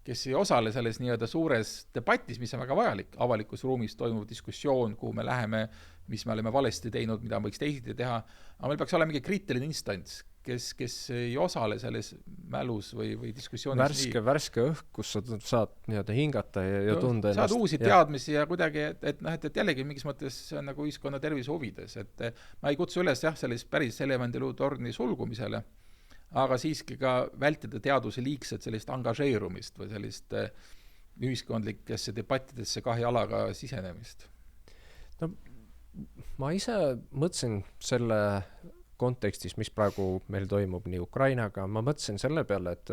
kes ei osale selles nii-öelda suures debatis, mis on väga vajalik, avalikus ruumis toimuv diskussioon, kuhu me läheme, mis me oleme valesti teinud, mida võiks teisiti teha, aga meil peaks olema mingi kriitiline instants, kes ei osale selles mälus või diskussioonis. Värske õhk, kus sa saad nii-öelda hingata ja tunda ennast. Saad uusi teadmisi ja kuidagi, et jällegi mingis mõttes see on nagu ühiskonna tervise huvides, et ma ei kutsu üles sellist päris elevandiluutorni sulgumisele, aga siiski ka vältida teaduse liigset sellist angažeerumist või sellist ühiskondlikesse debattidesse kahe jalaga sisenemist. Ma ise mõtlesin selle kontekstis, mis praegu meil toimub nii Ukrainaga, ma mõtlesin selle peale, et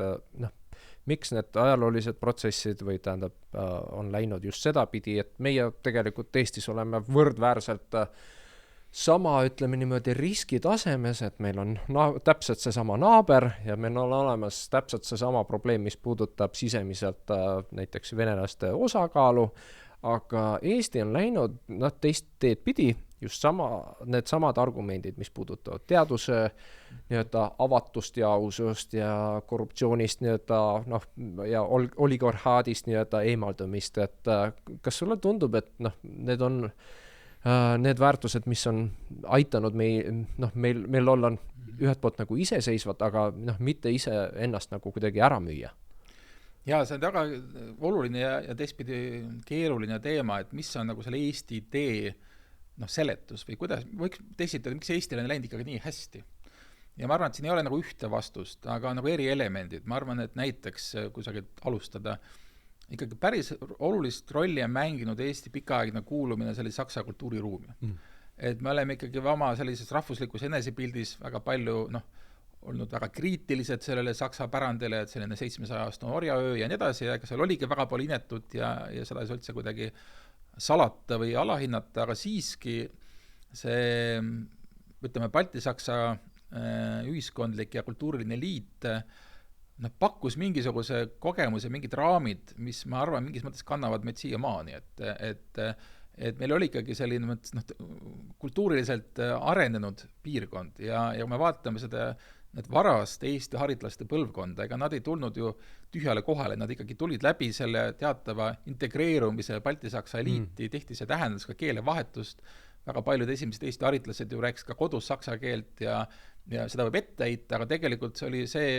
miks need ajaloolised protsessid või tähendab on läinud just sedapidi, et meie tegelikult Eestis oleme võrdväärselt sama, ütleme niimoodi, riskitasemes, et meil on täpselt seesama naaber ja meil on olemas täpselt seesama probleem, mis puudutab sisemiselt näiteks venelaste osakaalu, aga Eesti on läinud teist teed pidi, just need samad argumendid, mis puudutavad teaduse nii-öelda avatust ja ausust ja korruptsioonist nii-öelda ja oligarhaadist nii-öelda eemaldumist, et kas sulle tundub, et need on need väärtused, mis on aitanud meil olla ühelt poolt nagu iseseisvat, aga mitte ise ennast nagu kuidagi ära müüa? Ja see on väga oluline ja teistpidi keeruline teema, et mis on nagu selle Eesti idee seletus või kuidas, võiks teisitada, miks Eestil on läinud ikkagi nii hästi. Ja ma arvan, et siin ei ole nagu ühte vastust, aga nagu eri elemendid. Ma arvan, et näiteks kusagilt alustada, ikkagi päris olulist rolli on mänginud Eesti pikaaegne kuulumine sellise saksa kultuuriruumi. Et me oleme ikkagi oma sellises rahvuslikus enesepildis väga palju olnud väga kriitilised sellele saksa pärandile, et selline 700-aastane orjaöö ja nii edasi, aga seal oligi väga palju inetut ja seda ei saa üldse kuidagi salata või alahinnata, aga siiski see, ütleme, Balti-Saksa ühiskondlik ja kultuuriline liit pakkus mingisuguse kogemuse, mingid raamid, mis ma arvan mingis mõttes kannavad meid siiamaani, et meil oli ikkagi selline kultuuriliselt arenenud piirkond ja me vaatame seda need varast Eesti haritlaste põlvkonda, ega nad ei tulnud ju tühjale kohale, nad ikkagi tulid läbi selle teatava integreerumise Balti-Saksa eliiti, tihti see tähendas ka keelevahetust, väga paljud esimesed Eesti haritlased ju rääkis ka kodus saksa keelt ja seda võib ette heita, aga tegelikult see oli see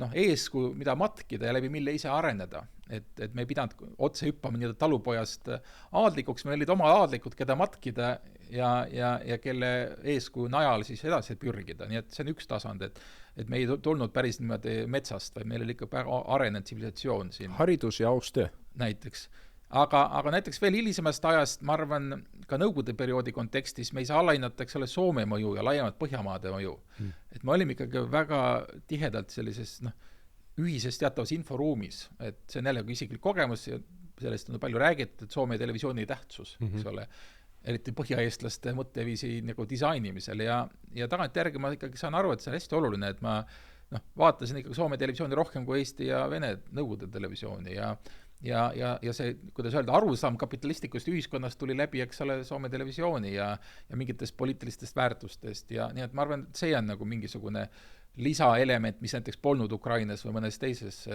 eeskuju, mida matkida ja läbi mille ise areneda. Et me ei pidanud otse hüppama nii talupojast aadlikuks, meil olid oma aadlikud, keda matkida ja kelle eeskuju najal siis edasi pürgida. Nii et see on üks tasand, et me ei tulnud päris niimoodi metsast, vaid meil oli ikka väga arenenud tsivilisatsioon siin. Haridus ja austöö. Näiteks. Aga näiteks veel hilisemast ajast, ma arvan, ka nõukogude perioodi kontekstis me ei saa alahinnata Soome mõju ja laiemalt Põhjamaade mõju. Et me olime ikkagi väga tihedalt sellises ühises teatavas inforuumis, et see on jälle isiklik kogemus ja sellest on palju räägitud, et Soome televisiooni tähtsus, eks ole, eriti põhjaeestlaste mõtteviisi nagu disainimisel ja tagantjärgi ma ikkagi saan aru, et see on hästi oluline, et ma vaatasin ikkagi Soome televisiooni rohkem kui Eesti ja Vene nõukogude televisiooni ja see, kuidas öelda, arusaam kapitalistlikust ühiskonnast tuli läbi, eks ole, Soome televisiooni ja mingitest poliitilistest väärtustest ja nii et ma arvan, et see on nagu mingisugune lisaelement, mis näiteks polnud Ukrainas või mõnes teises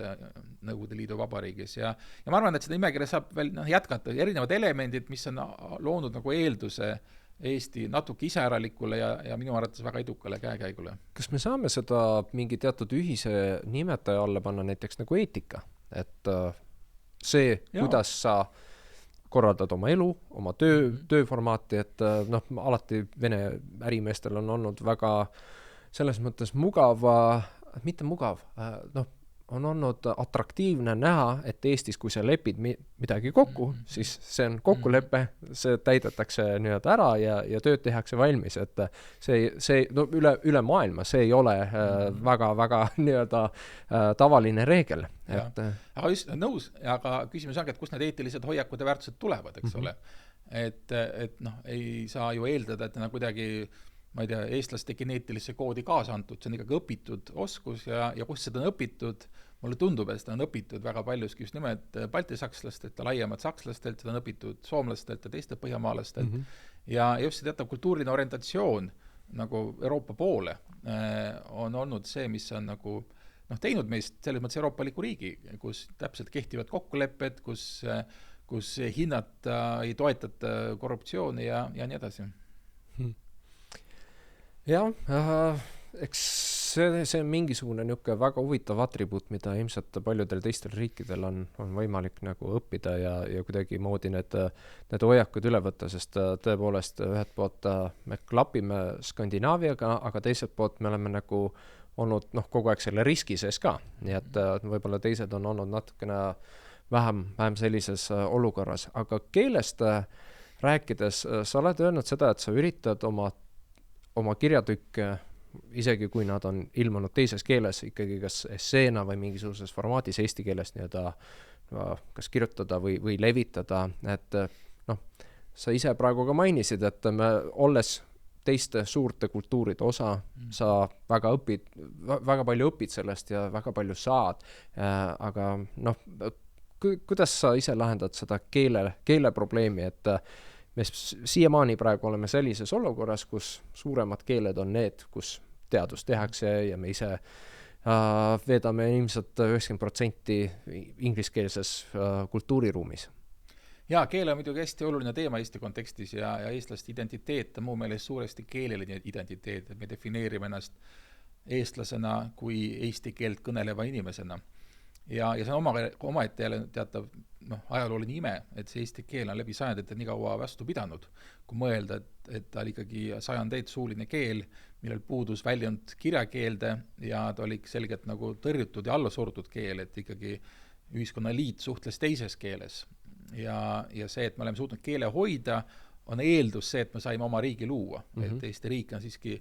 Nõukogude Liidu vabariigis ja ma arvan, et seda nimekirja saab veel jätkata, erinevad elemendid, mis on loonud nagu eelduse Eesti natuke iseäralikule ja minu arvates väga edukale käekäigule. Kas me saame seda mingi teatud ühise nimetaja alla panna näiteks nagu eetika, et see, kuidas sa korraldad oma elu, oma tööformaati, et alati Vene ärimeestel on olnud väga selles mõttes mitte mugav, on olnud atraktiivne näha, et Eestis, kui sa lepid midagi kokku, siis see on kokkulepe, see täidetakse nii-öelda ära ja tööd tehakse valmis, et see üle maailma, see ei ole väga nii-öelda tavaline reegel. Aga just nõus, aga küsimus on, et kust need eetilised hoiakud ja väärtused tulevad, eks ole. Et ei saa ju eeldada, et kuidagi ma ei tea, eestlaste geneetilisse koodi kaasa antud, see on ikkagi õpitud oskus ja kus seda on õpitud, mulle tundub, et seda on õpitud väga paljuski just nimelt baltisakslastelt ja laiemalt sakslastelt, seda on õpitud soomlastelt ja teistelt põhjamaalastelt ja just see teatav kultuuriline orientatsioon nagu Euroopa poole on olnud see, mis on nagu teinud meist selles mõttes euroopaliku riigi, kus täpselt kehtivad kokkulepped, kus hinnata ei toetata korruptsiooni ja nii edasi. Jah, eks see on mingisugune niisugune väga huvitav atribuut, mida ilmselt paljudel teistel riikidel on võimalik nagu õppida ja kuidagi moodi need hoiakud üle võtta, sest tõepoolest ühed poolt me klapime Skandinaaviaga, aga teiselt poolt me oleme nagu olnud kogu aeg selle riski sees ka, nii et võib-olla teised on olnud natukene vähem sellises olukorras, aga keelest rääkides, sa oled öelnud seda, et sa üritad oma kirjatükke, isegi kui nad on ilmunud teises keeles, ikkagi kas esseena või mingisuguses formaadis eesti keeles kas kirjutada või levitada, et sa ise praegu ka mainisid, et me olles teiste suurte kultuuride osa, sa väga palju õpid sellest ja väga palju saad, aga kuidas sa ise lahendad seda keele probleemi, et me siiamaani praegu oleme sellises olukorras, kus suuremad keeled on need, kus teadust tehakse ja me ise veedame ilmselt 90% ingliskeelses kultuuriruumis. Ja keel on muidugi hästi oluline teema Eesti kontekstis ja eestlaste identiteet on muu meelest suuresti keeleline identiteet, et me defineerime ennast eestlasena kui eesti keelt kõneleva inimesena. Ja see on omaette jälle teatav ajalooline ime, et see eesti keel on läbi sajandite nii kaua vastu pidanud, kui mõelda, et ta oli ikkagi sajandeid suuline keel, millel puudus väljund kirjakeelde ja ta oli selgelt nagu tõrjutud ja allasurtud keel, et ikkagi ühiskonna liit suhtles teises keeles. Ja see, et me oleme suutnud keele hoida, on eeldus see, et me saime oma riigi luua. Et Eesti riik on siiski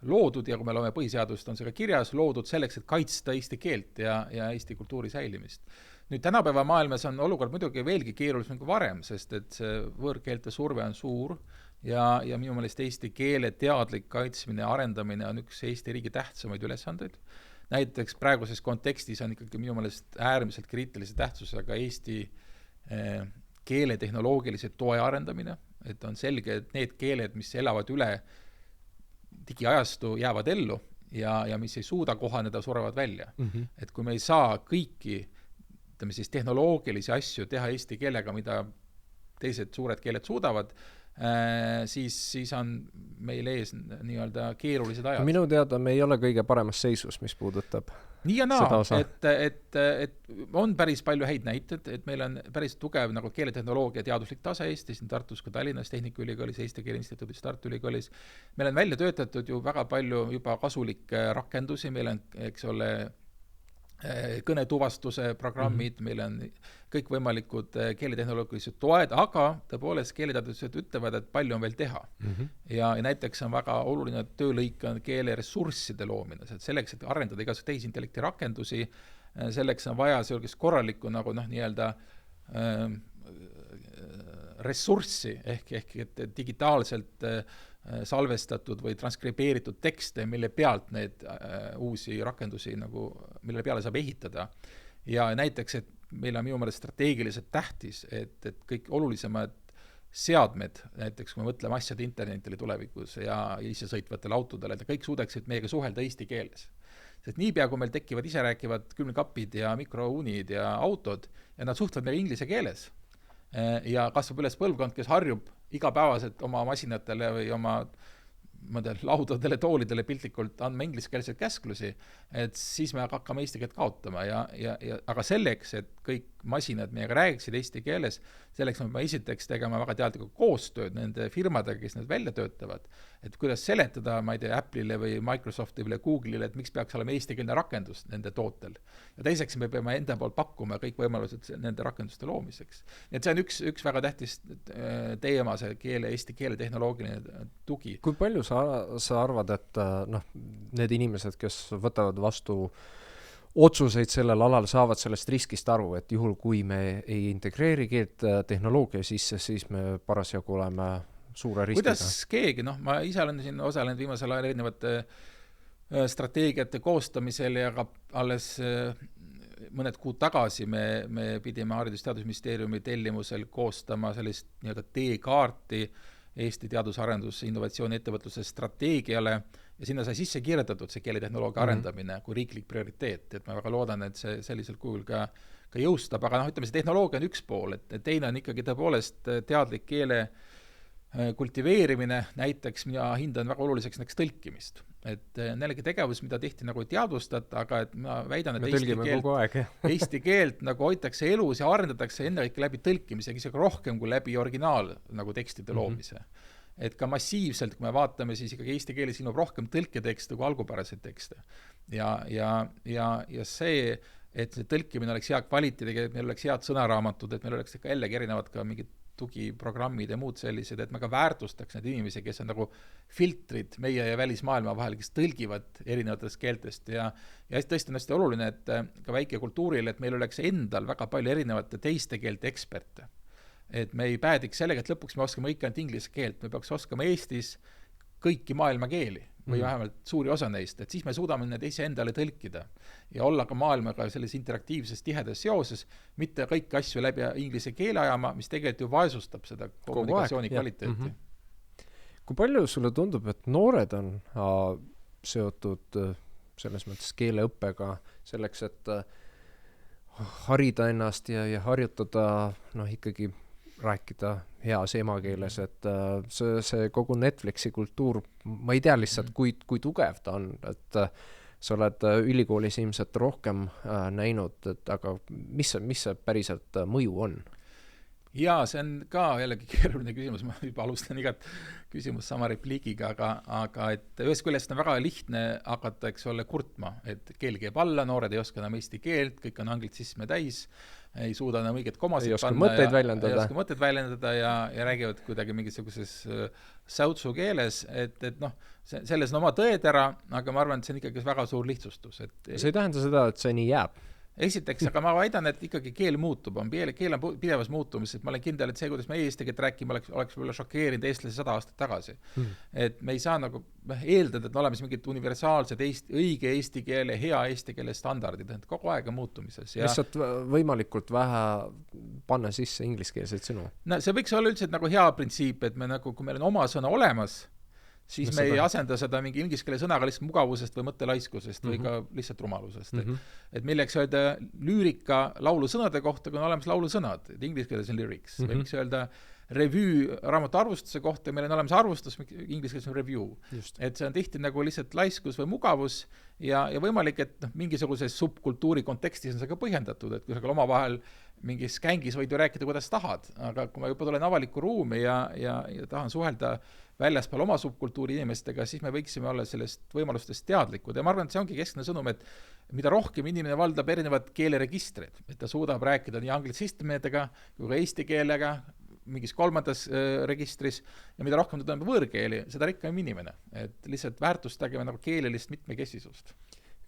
loodud ja kui me loome põhiseadust, on see ka kirjas, loodud selleks, et kaitsta eesti keelt ja eesti kultuuri säilimist. Nüüd tänapäeva maailmas on olukord muidugi veelgi keerulisem kui varem, sest et see võõrkeelte surve on suur ja minu meelest eesti keele teadlik kaitsmine ja arendamine on üks Eesti riigi tähtsamaid ülesandeid. Näiteks praeguses kontekstis on ikkagi minu meelest äärmiselt kriitilise tähtsusega Eesti keele tehnoloogilise toe arendamine, et on selge, et need keeled, mis elavad üle digiajastu, jäävad ellu ja mis ei suuda kohaneda, surevad välja. Et kui me ei saa kõiki, ütleme siis tehnoloogilisi asju teha eesti keelega, mida teised suured keeled suudavad, siis on meil ees nii-öelda keerulised ajad. Minu teada me ei ole kõige paremas seisus, mis puudutab nii ja naa, et on päris palju häid näited, et meil on päris tugev nagu keeletehnoloogia teaduslik tase Eestis, nii Tartus kui Tallinnas, Tehnikaülikoolis, Eesti Keele Instituudis, Tartu Ülikoolis. Meil on välja töötatud ju väga palju juba kasulikke rakendusi, meil on, eks ole, kõnetuvastuse programmid, meil on kõikvõimalikud keeletehnoloogilised toed, aga tõepoolest keeleteadused ütlevad, et palju on veel teha. Ja näiteks on väga oluline töölõik on keeleressursside loomine, et selleks, et arendada igasuguse tehisintellekti rakendusi, selleks on vaja sellist korralikku nagu nii-öelda ressurssi ehk et digitaalselt salvestatud või transkribeeritud tekste, mille pealt need uusi rakendusi nagu, mille peale saab ehitada. Ja näiteks, et meil on minu meelest strateegiliselt tähtis, et kõik olulisemad seadmed, näiteks kui me mõtleme asjade internetile tulevikus ja isesõitvatele autodele, et kõik suudaksid meiega suhelda eesti keeles. Sest niipea, kui meil tekivad iserääkivad külmkapid ja mikrouunid ja autod ja nad suhtlevad meile inglise keeles ja kasvab üles põlvkond, kes harjub igapäevaselt oma masinatele või oma laudadele, toolidele piltlikult andma ingliskeelseid käsklusi, et siis me hakkame eesti keelt kaotama aga selleks, et kõik masinad meiega räägiksid eesti keeles, selleks me esiteks tegema väga teadlikku koostööd nende firmadega, kes need välja töötavad, et kuidas seletada, ma ei tea, Apple'ile või Microsoftile või Google'ile, et miks peaks olema eestikeelne rakendus nende tootel. Ja teiseks me peame enda poolt pakkuma kõik võimalused nende rakenduste loomiseks. Et see on üks väga tähtis teema, see eesti keele tehnoloogiline tugi. Kui palju sa arvad, et need inimesed, kes võtavad vastu otsuseid sellel alal, saavad sellest riskist aru, et juhul kui me ei integreeri keelt tehnoloogia sisse, siis me parasjagu oleme suure riskiga? Kuidas keegi, ma ise olen siin osalenud viimasel ajal erinevate strateegiate koostamisel ja ka alles mõned kuud tagasi me pidime Haridus- ja Teadusministeeriumi tellimusel koostama sellist nii-öelda teekaarti Eesti teadusarendus, innovatsiooni ettevõtluse strateegiale ja sinna sai sisse kirjutatud see keeletehnoloogia arendamine kui riiklik prioriteet, et ma väga loodan, et see sellisel kujul ka jõustab, aga ütleme, see tehnoloogia on üks pool, et teine on ikkagi tõepoolest teadlik keele kultiveerimine, näiteks mina hindan väga oluliseks näiteks tõlkimist. Et neelegi tegevus, mida tihti nagu ei teadvustata, aga et ma väidan, et eesti keelt nagu hoitakse elus ja arendatakse ennekõike läbi tõlkimise, isegi rohkem kui läbi originaal nagu tekstide loomise. Et ka massiivselt, kui me vaatame, siis ikkagi eesti keeles ilmub rohkem tõlketekste kui algupäraseid tekste. Ja see, et see tõlkimine oleks hea kvaliteediga, et meil oleks head sõnaraamatud, et meil oleks ikka jällegi erinevad ka mingid tugiprogrammid ja muud sellised, et me ka väärtustaks need inimesi, kes on nagu filtrid meie ja välismaailma vahel, kes tõlgivad erinevatest keeltest ja tõesti on hästi oluline, et ka väike kultuuril, et meil oleks endal väga palju erinevate teiste keelte eksperte. Et me ei päädiks sellega, et lõpuks me oskame ikka ainult inglise keelt, me peaks oskama Eestis kõiki maailma keeli või vähemalt suuri osa neist, et siis me suudame need ise endale tõlkida ja olla ka maailmaga selles interaktiivses tihedas seoses, mitte kõiki asju läbi inglise keele ajama, mis tegelikult ju vaesustab seda kommunikatsiooni kvaliteeti. Kui palju sulle tundub, et noored on seotud selles mõttes keeleõppega selleks, et harida ennast ja harjutada ikkagi rääkida heas emakeeles, et see kogu Netflixi kultuur, ma ei tea lihtsalt, kui tugev ta on, et sa oled ülikoolis ilmselt rohkem näinud, aga mis see päriselt mõju on? Jaa, see on ka jällegi keeruline küsimus, ma juba alustan igat küsimus sama repliigiga, aga et ühest küljest on väga lihtne hakata, eks ole, kurtma, et keel käib alla, noored ei oska enam eesti keelt, kõik on anglitsisme täis, ei suuda enam õiget komasid panna ei oska mõtteid väljendada ja räägivad kuidagi mingisuguses säutsu keeles, et selles on oma tõetera, aga ma arvan, et see on ikkagi väga suur lihtsustus. See ei tähenda seda, et see nii jääb. Esiteks, aga ma väidan, et ikkagi keel muutub, keel on pidevas muutumises, ma olen kindel, et see, kuidas me eesti keelt rääkima, oleks võib-olla šokeerinud eestlasi 100 aastat tagasi. Et me ei saa nagu eeldada, et me oleme mingid universaalsed õige eesti keele, hea eesti keele standardid, et kogu aeg on muutumises. Lihtsalt võimalikult vähe panna sisse ingliskeelseid sõnu. No see võiks olla üldse nagu hea printsiip, et me nagu, kui meil on oma sõna olemas, siis me ei asenda seda mingi inglise keele sõnaga lihtsalt mugavusest või mõttelaiskusest või ka lihtsalt rumalusest. Et milleks öelda lüürika laulu sõnade kohta, kui on olemas laulu sõnad, et inglise keeles on lyrics, või miks öelda review raamatu arvustuse kohta, meil on olemas arvustus, inglise keeles on review. Et see on tihti nagu lihtsalt laiskus või mugavus ja võimalik, et mingisuguses subkultuuri kontekstis on see ka põhjendatud, et kui sa oma vahel mingis kängis võid ju rääkida, kuidas tahad, aga kui ma juba tulen avalikku ruumi ja tahan suhelda väljaspool oma subkultuuri inimestega, siis me võiksime olla sellest võimalustest teadlikud ja ma arvan, et see ongi keskne sõnum, et mida rohkem inimene valdab erinevad keeleregistrid, et ta suudab rääkida nii anglitsistmedega kui ka eesti keelega mingis kolmandas registris ja mida rohkem ta tõmbab võõrkeeli, seda rikkam inimene, et lihtsalt väärtustagime nagu keelelist mitmekesisust.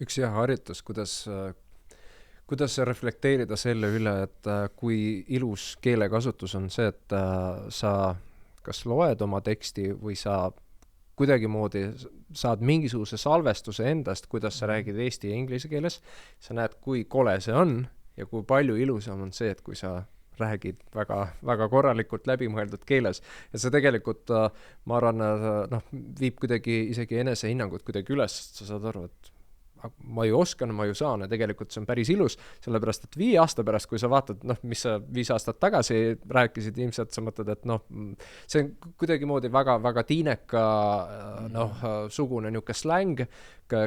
Üks hea harjutus, kuidas reflekteerida selle üle, et kui ilus keelekasutus on see, et sa kas loed oma teksti või sa kuidagimoodi saad mingisuguse salvestuse endast, kuidas sa räägid eesti ja inglise keeles, sa näed, kui kole see on ja kui palju ilusam on see, et kui sa räägid väga, väga korralikult läbimõeldud keeles. Ja see tegelikult, ma arvan, viib kuidagi isegi enesehinnangut kuidagi üles, sa saad aru, et ma ju oskan, ma ju saan ja tegelikult see on päris ilus, sellepärast, et 5 aasta pärast, kui sa vaatad, mis sa 5 aastat tagasi rääkisid, ilmselt sa mõtled, et see on kuidagimoodi väga, väga tiineka sugune niisugune släng,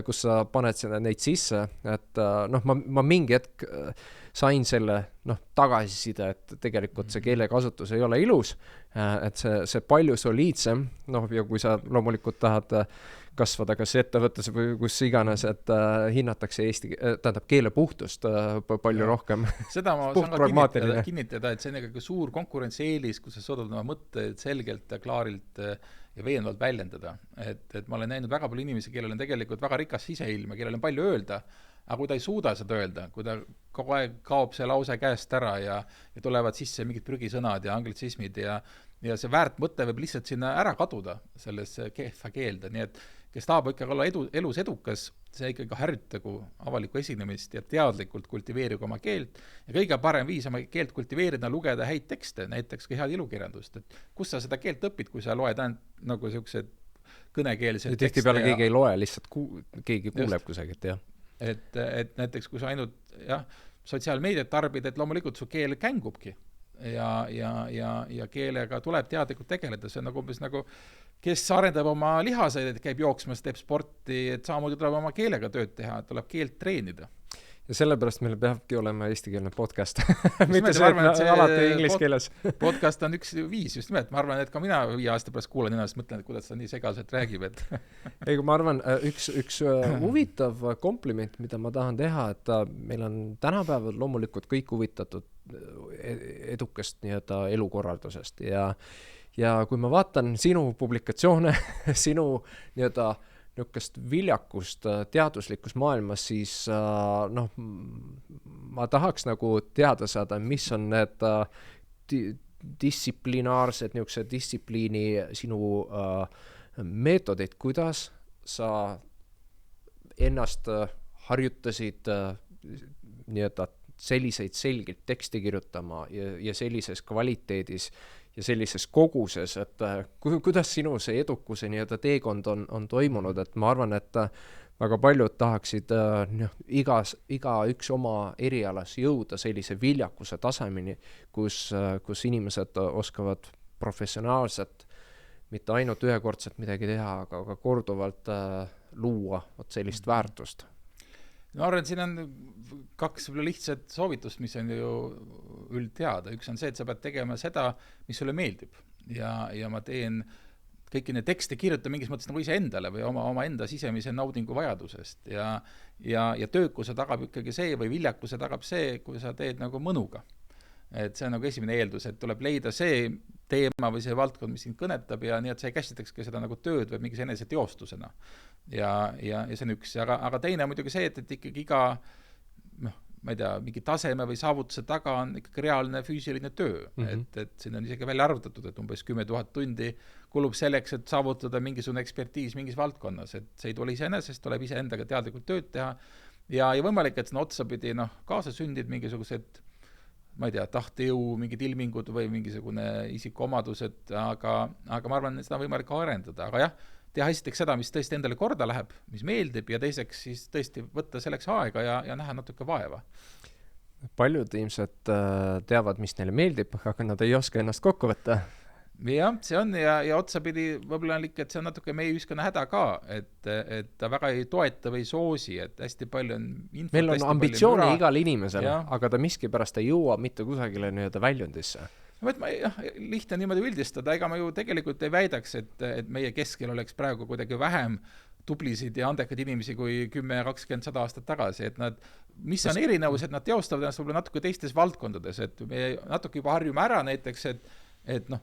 kus sa paned neid sisse, et ma mingi hetk sain selle tagasiside, et tegelikult see keelekasutus ei ole ilus, et see palju soliidsem, ja kui sa loomulikult tahad kasvada kas ettevõttes või kus iganes, et hinnatakse keele puhtust palju rohkem. Seda ma saan ka kinnitada, et see on ikkagi suur konkurentsieelis, kus sa suudad oma mõtteid selgelt ja klaarilt ja veenvalt väljendada. Et ma olen näinud väga palju inimesi, kellel on tegelikult väga rikas siseilm ja kellel on palju öelda, aga kui ta ei suuda seda öelda, kui ta kogu aeg kaob see lause käest ära ja tulevad sisse mingid prügisõnad ja anglitsismid ja see väärt mõte võib lihtsalt sinna ära kaduda selles kehva keelde, nii et kes tahab ikkagi olla elus edukas, see ikkagi harjutagu avalikku esinemist ja teadlikult kultiveerigu oma keelt ja kõige parem viis oma keelt kultiveerida, lugeda häid tekste, näiteks ka head ilukirjandust, et kus sa seda keelt õpid, kui sa loed ainult nagu sellised kõnekeelsed tekste. Tihtipeale keegi ei loe, lihtsalt keegi kuuleb kusagilt, jah. Et näiteks kui sa ainult sotsiaalmeediat tarbid, et loomulikult su keel kängubki ja keelega tuleb teadlikult tegeleda, see on nagu umbes nagu kes arendab oma lihaseid, et käib jooksmas, teeb sporti, et samamoodi tuleb oma keelega tööd teha, tuleb keelt treenida. Ja sellepärast meil peabki olema eestikeelne podcast. Mitte see, et alati inglise keeles. Podcast on üks viis, just nimelt. Ma arvan, et ka mina 5 aasta pärast kuulen ennast, mõtlen, et kuidas ta nii segaselt räägib. Ei, ma arvan, üks huvitav kompliment, mida ma tahan teha, et meil on tänapäeval loomulikult kõik huvitatud edukast nii-öelda elukorraldusest ja kui ma vaatan sinu publikatsioone, sinu nii-öelda niisugust viljakust teaduslikus maailmas, siis ma tahaks nagu teada saada, mis on need distsiplinaarsed niisuguse distsipliini sinu meetodid, kuidas sa ennast harjutasid nii-öelda selliseid selgelt teksti kirjutama ja sellises kvaliteedis ja sellises koguses, et kuidas sinu see edukuse nii-öelda teekond on toimunud, et ma arvan, et väga paljud tahaksid iga üks oma erialas jõuda sellise viljakuse tasemeni, kus inimesed oskavad professionaalselt, mitte ainult ühekordselt midagi teha, aga korduvalt luua sellist väärtust. Ma arvan, et siin on 2 lihtsat soovitust, mis on ju üldteada. Üks on see, et sa pead tegema seda, mis sulle meeldib. Ja ma teen kõiki need tekste kirjuta mingis mõttes nagu ise endale või oma enda sisemise naudingu vajadusest. Ja töökuse tagab ikkagi see või viljakuse tagab see, kui sa teed nagu mõnuga. Et see on nagu esimene eeldus, et tuleb leida see teema või see valdkond, mis sind kõnetab ja nii, et sa ei käsitaks seda nagu tööd või mingis enese teostusena. Ja see on üks. Aga teine on muidugi see, et ikkagi iga ma ei tea, mingi taseme või saavutuse taga on ikkagi reaalne füüsiline töö. Et siin on isegi välja arvutatud, et umbes 10 000 tundi kulub selleks, et saavutada mingisugune ekspertiis mingis valdkonnas. Et see ei tule iseenesest, tuleb ise endaga teadlikult tööd teha. Ja võimalik, et sinna otsapidi kaasa sündid mingisugused ma ei tea, tahtejõu, mingid ilmingud või mingisugune isikuomadused, aga ma arvan, et seda on võimalik arendada. Aga jah, teha esiteks seda, mis tõesti endale korda läheb, mis meeldib ja teiseks siis tõesti võtta selleks aega ja näha natuke vaeva. Paljud ilmselt teavad, mis neile meeldib, aga nad ei oska ennast kokku võtta. Jah, see on ja otsapidi võib-olla on ikka, et see on natuke meie ühiskonna häda ka, et ta väga ei toeta või soosi, et hästi palju on infot. Meil on ambitsiooni igal inimesel, aga ta miskipärast ei jõua mitte kusagile nii-öelda väljundisse. Lihtne niimoodi üldistada, ega ma ju tegelikult ei väidaks, et meie keskel oleks praegu kuidagi vähem tublisid ja andekaid inimesi kui 10, 20, 100 aastat tagasi, et nad, mis on erinevus, et nad teostavad ennast võib-olla natuke teistes valdkondades, et me natuke juba harjume ära näiteks, et noh,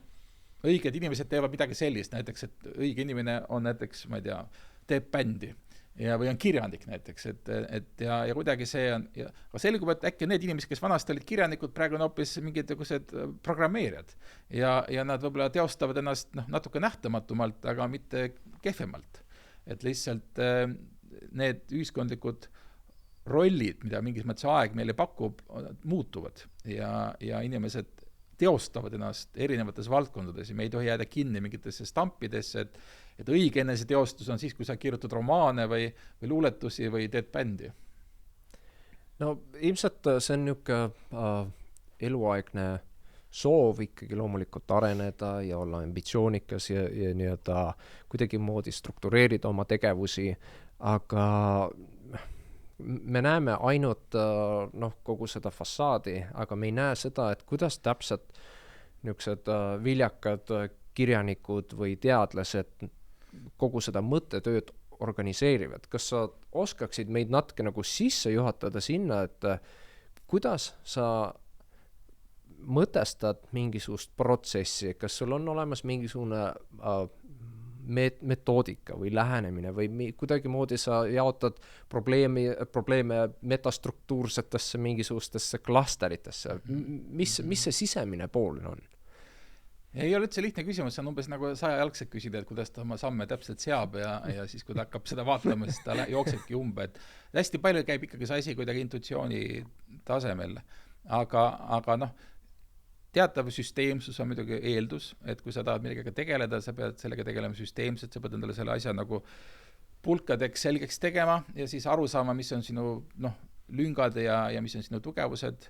õiged inimesed teevad midagi sellist, näiteks, et õige inimene on näiteks, ma ei tea, teeb bändi või on kirjanik näiteks, ja kuidagi see on, aga selgub, et äkki need inimesed, kes vanasti olid kirjanikud, praegu on hoopis mingid programmeerijad ja nad võib-olla teostavad ennast natuke nähtamatumalt, aga mitte kehvemalt. Et lihtsalt need ühiskondlikud rollid, mida mingis mõttes aeg meile pakub, muutuvad ja inimesed teostavad ennast erinevates valdkondades ja me ei tohi jääda kinni mingitesse stampidesse, et õige enese teostus on siis, kui sa kirjutad romaane või luuletusi või teed bändi. No ilmselt see on niisugune eluaegne soov ikkagi loomulikult areneda ja olla ambitsioonikas ja nii-öelda kuidagi moodi struktureerida oma tegevusi, aga me näeme ainult kogu seda fassaadi, aga me ei näe seda, et kuidas täpselt niisugused viljakad kirjanikud või teadlased kogu seda mõttetööd organiseerivad. Kas sa oskaksid meid natuke nagu sisse juhatada sinna, et kuidas sa mõtestad mingisugust protsessi, kas sul on olemas mingisugune metoodika või lähenemine või kuidagi moodi sa jaotad probleeme metastruktuursetesse mingisugustesse klasteritesse. Mis see sisemine pool on? Ei ole üldse lihtne küsimus, see on umbes nagu 100-jalgselt küsida, et kuidas ta oma samme täpselt seab ja siis, kui ta hakkab seda vaatama, siis ta jooksebki umbe. Et hästi palju käib ikkagi see asi kuidagi intuitsiooni tasemel, aga teatav süsteemsus on muidugi eeldus, et kui sa tahad millega tegeleda, sa pead sellega tegelema süsteemselt, sa pead endale selle asja nagu pulkadeks selgeks tegema ja siis aru saama, mis on sinu lüngad ja mis on sinu tugevused.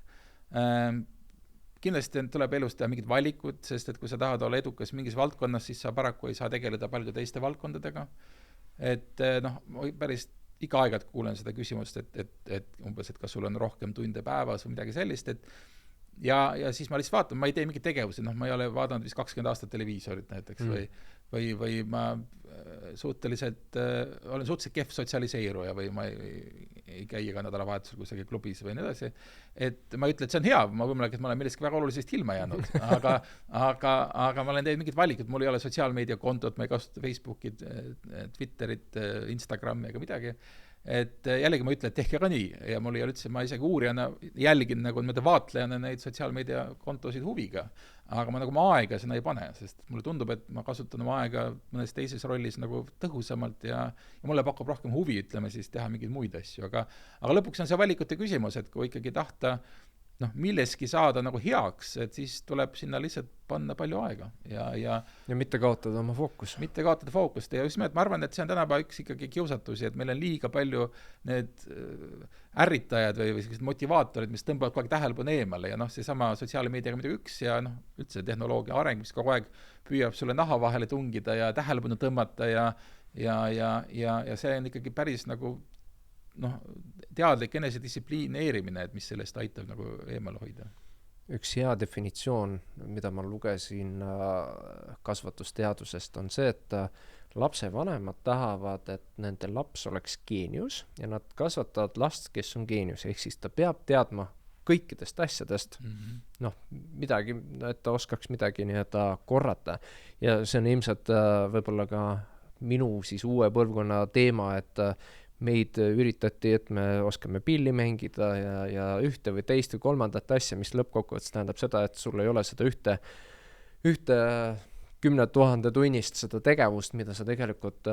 Kindlasti tuleb elus teha mingid valikud, sest et kui sa tahad olla edukas mingis valdkonnas, siis sa paraku ei saa tegeleda paljude teiste valdkondadega. Et päris iga aegad kuulen seda küsimust, et umbes, et kas sul on rohkem tunde päevas või midagi sellist, ja siis ma lihtsalt vaatan, ma ei tee mingeid tegevusi, ma ei ole vaadanud vist 20 aastat televiisorit näiteks või ma olen suhteliselt kehv sotsialiseeruja või ma ei käi iga nädalavahetusel kusagil klubis või nii edasi. Et ma ei ütle, et see on hea, ma võimalik, et ma olen millestki väga olulisest ilma jäänud, aga ma olen teinud mingid valikud, mul ei ole sotsiaalmeediakontot, ma ei kasuta Facebooki, Twitterit, Instagrami ega midagi. Et jällegi ma ütlen, et tehke ka nii ja mul ei ole üldse, ma isegi uurijana jälgin nagu vaatlejana neid sotsiaalmeediakontosid huviga, aga ma nagu aega sinna ei pane, sest mulle tundub, et ma kasutan oma aega mõnes teises rollis nagu tõhusamalt ja mulle pakub rohkem huvi, ütleme siis, teha mingeid muid asju, aga lõpuks on see valikute küsimus, et kui ikkagi tahta milleski saada nagu heaks, et siis tuleb sinna lihtsalt panna palju aega ja mitte kaotada oma fookust. Mitte kaotada fookust ja just ma arvan, et see on tänapäeva üks ikkagi kiusatusi, et meil on liiga palju need ärritajad või motivaatorid, mis tõmbavad kogu aeg tähelepanu eemale ja see sama sotsiaalmeediaga midagi üks ja üldse tehnoloogia areng, mis kogu aeg püüab sulle naha vahele tungida ja tähelepanu tõmmata ja see on ikkagi päris nagu teadlik enesedistsiplineerimine, et mis sellest aitab nagu eemale hoida. Üks hea definitsioon, mida ma lugesin kasvatusteadusest, on see, et lapsevanemad tahavad, et nende laps oleks geenius ja nad kasvatavad last, kes on geenius, ehk siis ta peab teadma kõikidest asjadest, midagi, et ta oskaks midagi nii-öelda korrata. Ja see on ilmselt võib-olla ka minu siis uue põlvkonna teema, et meid üritati, et me oskame pilli mängida ja ühte või teist või kolmandat asja, mis lõppkokkuvõttes tähendab seda, et sul ei ole seda ühte 10 000 tunnist seda tegevust, mida sa tegelikult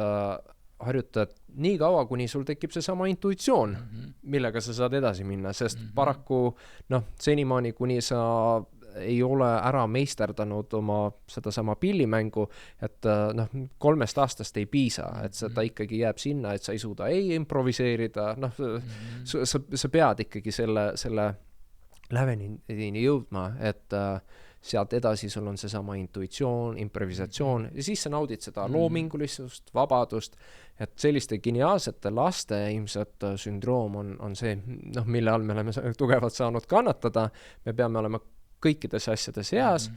harjutad nii kaua, kuni sul tekib see sama intuitsioon, millega sa saad edasi minna, sest paraku senimaani, kuni sa ei ole ära meisterdanud oma sedasama pillimängu, et 3 aastast ei piisa, et ta ikkagi jääb sinna, et sa ei suuda ei improviseerida, sa pead ikkagi selle lävenini jõudma, et sealt edasi sul on seesama intuitsioon, improvisatsioon ja siis sa naudid seda loomingulisust, vabadust, et selliste geniaalsete laste ilmselt sündroom on see, mille all me oleme tugevalt saanud kannatada, me peame olema kõikides asjades heas,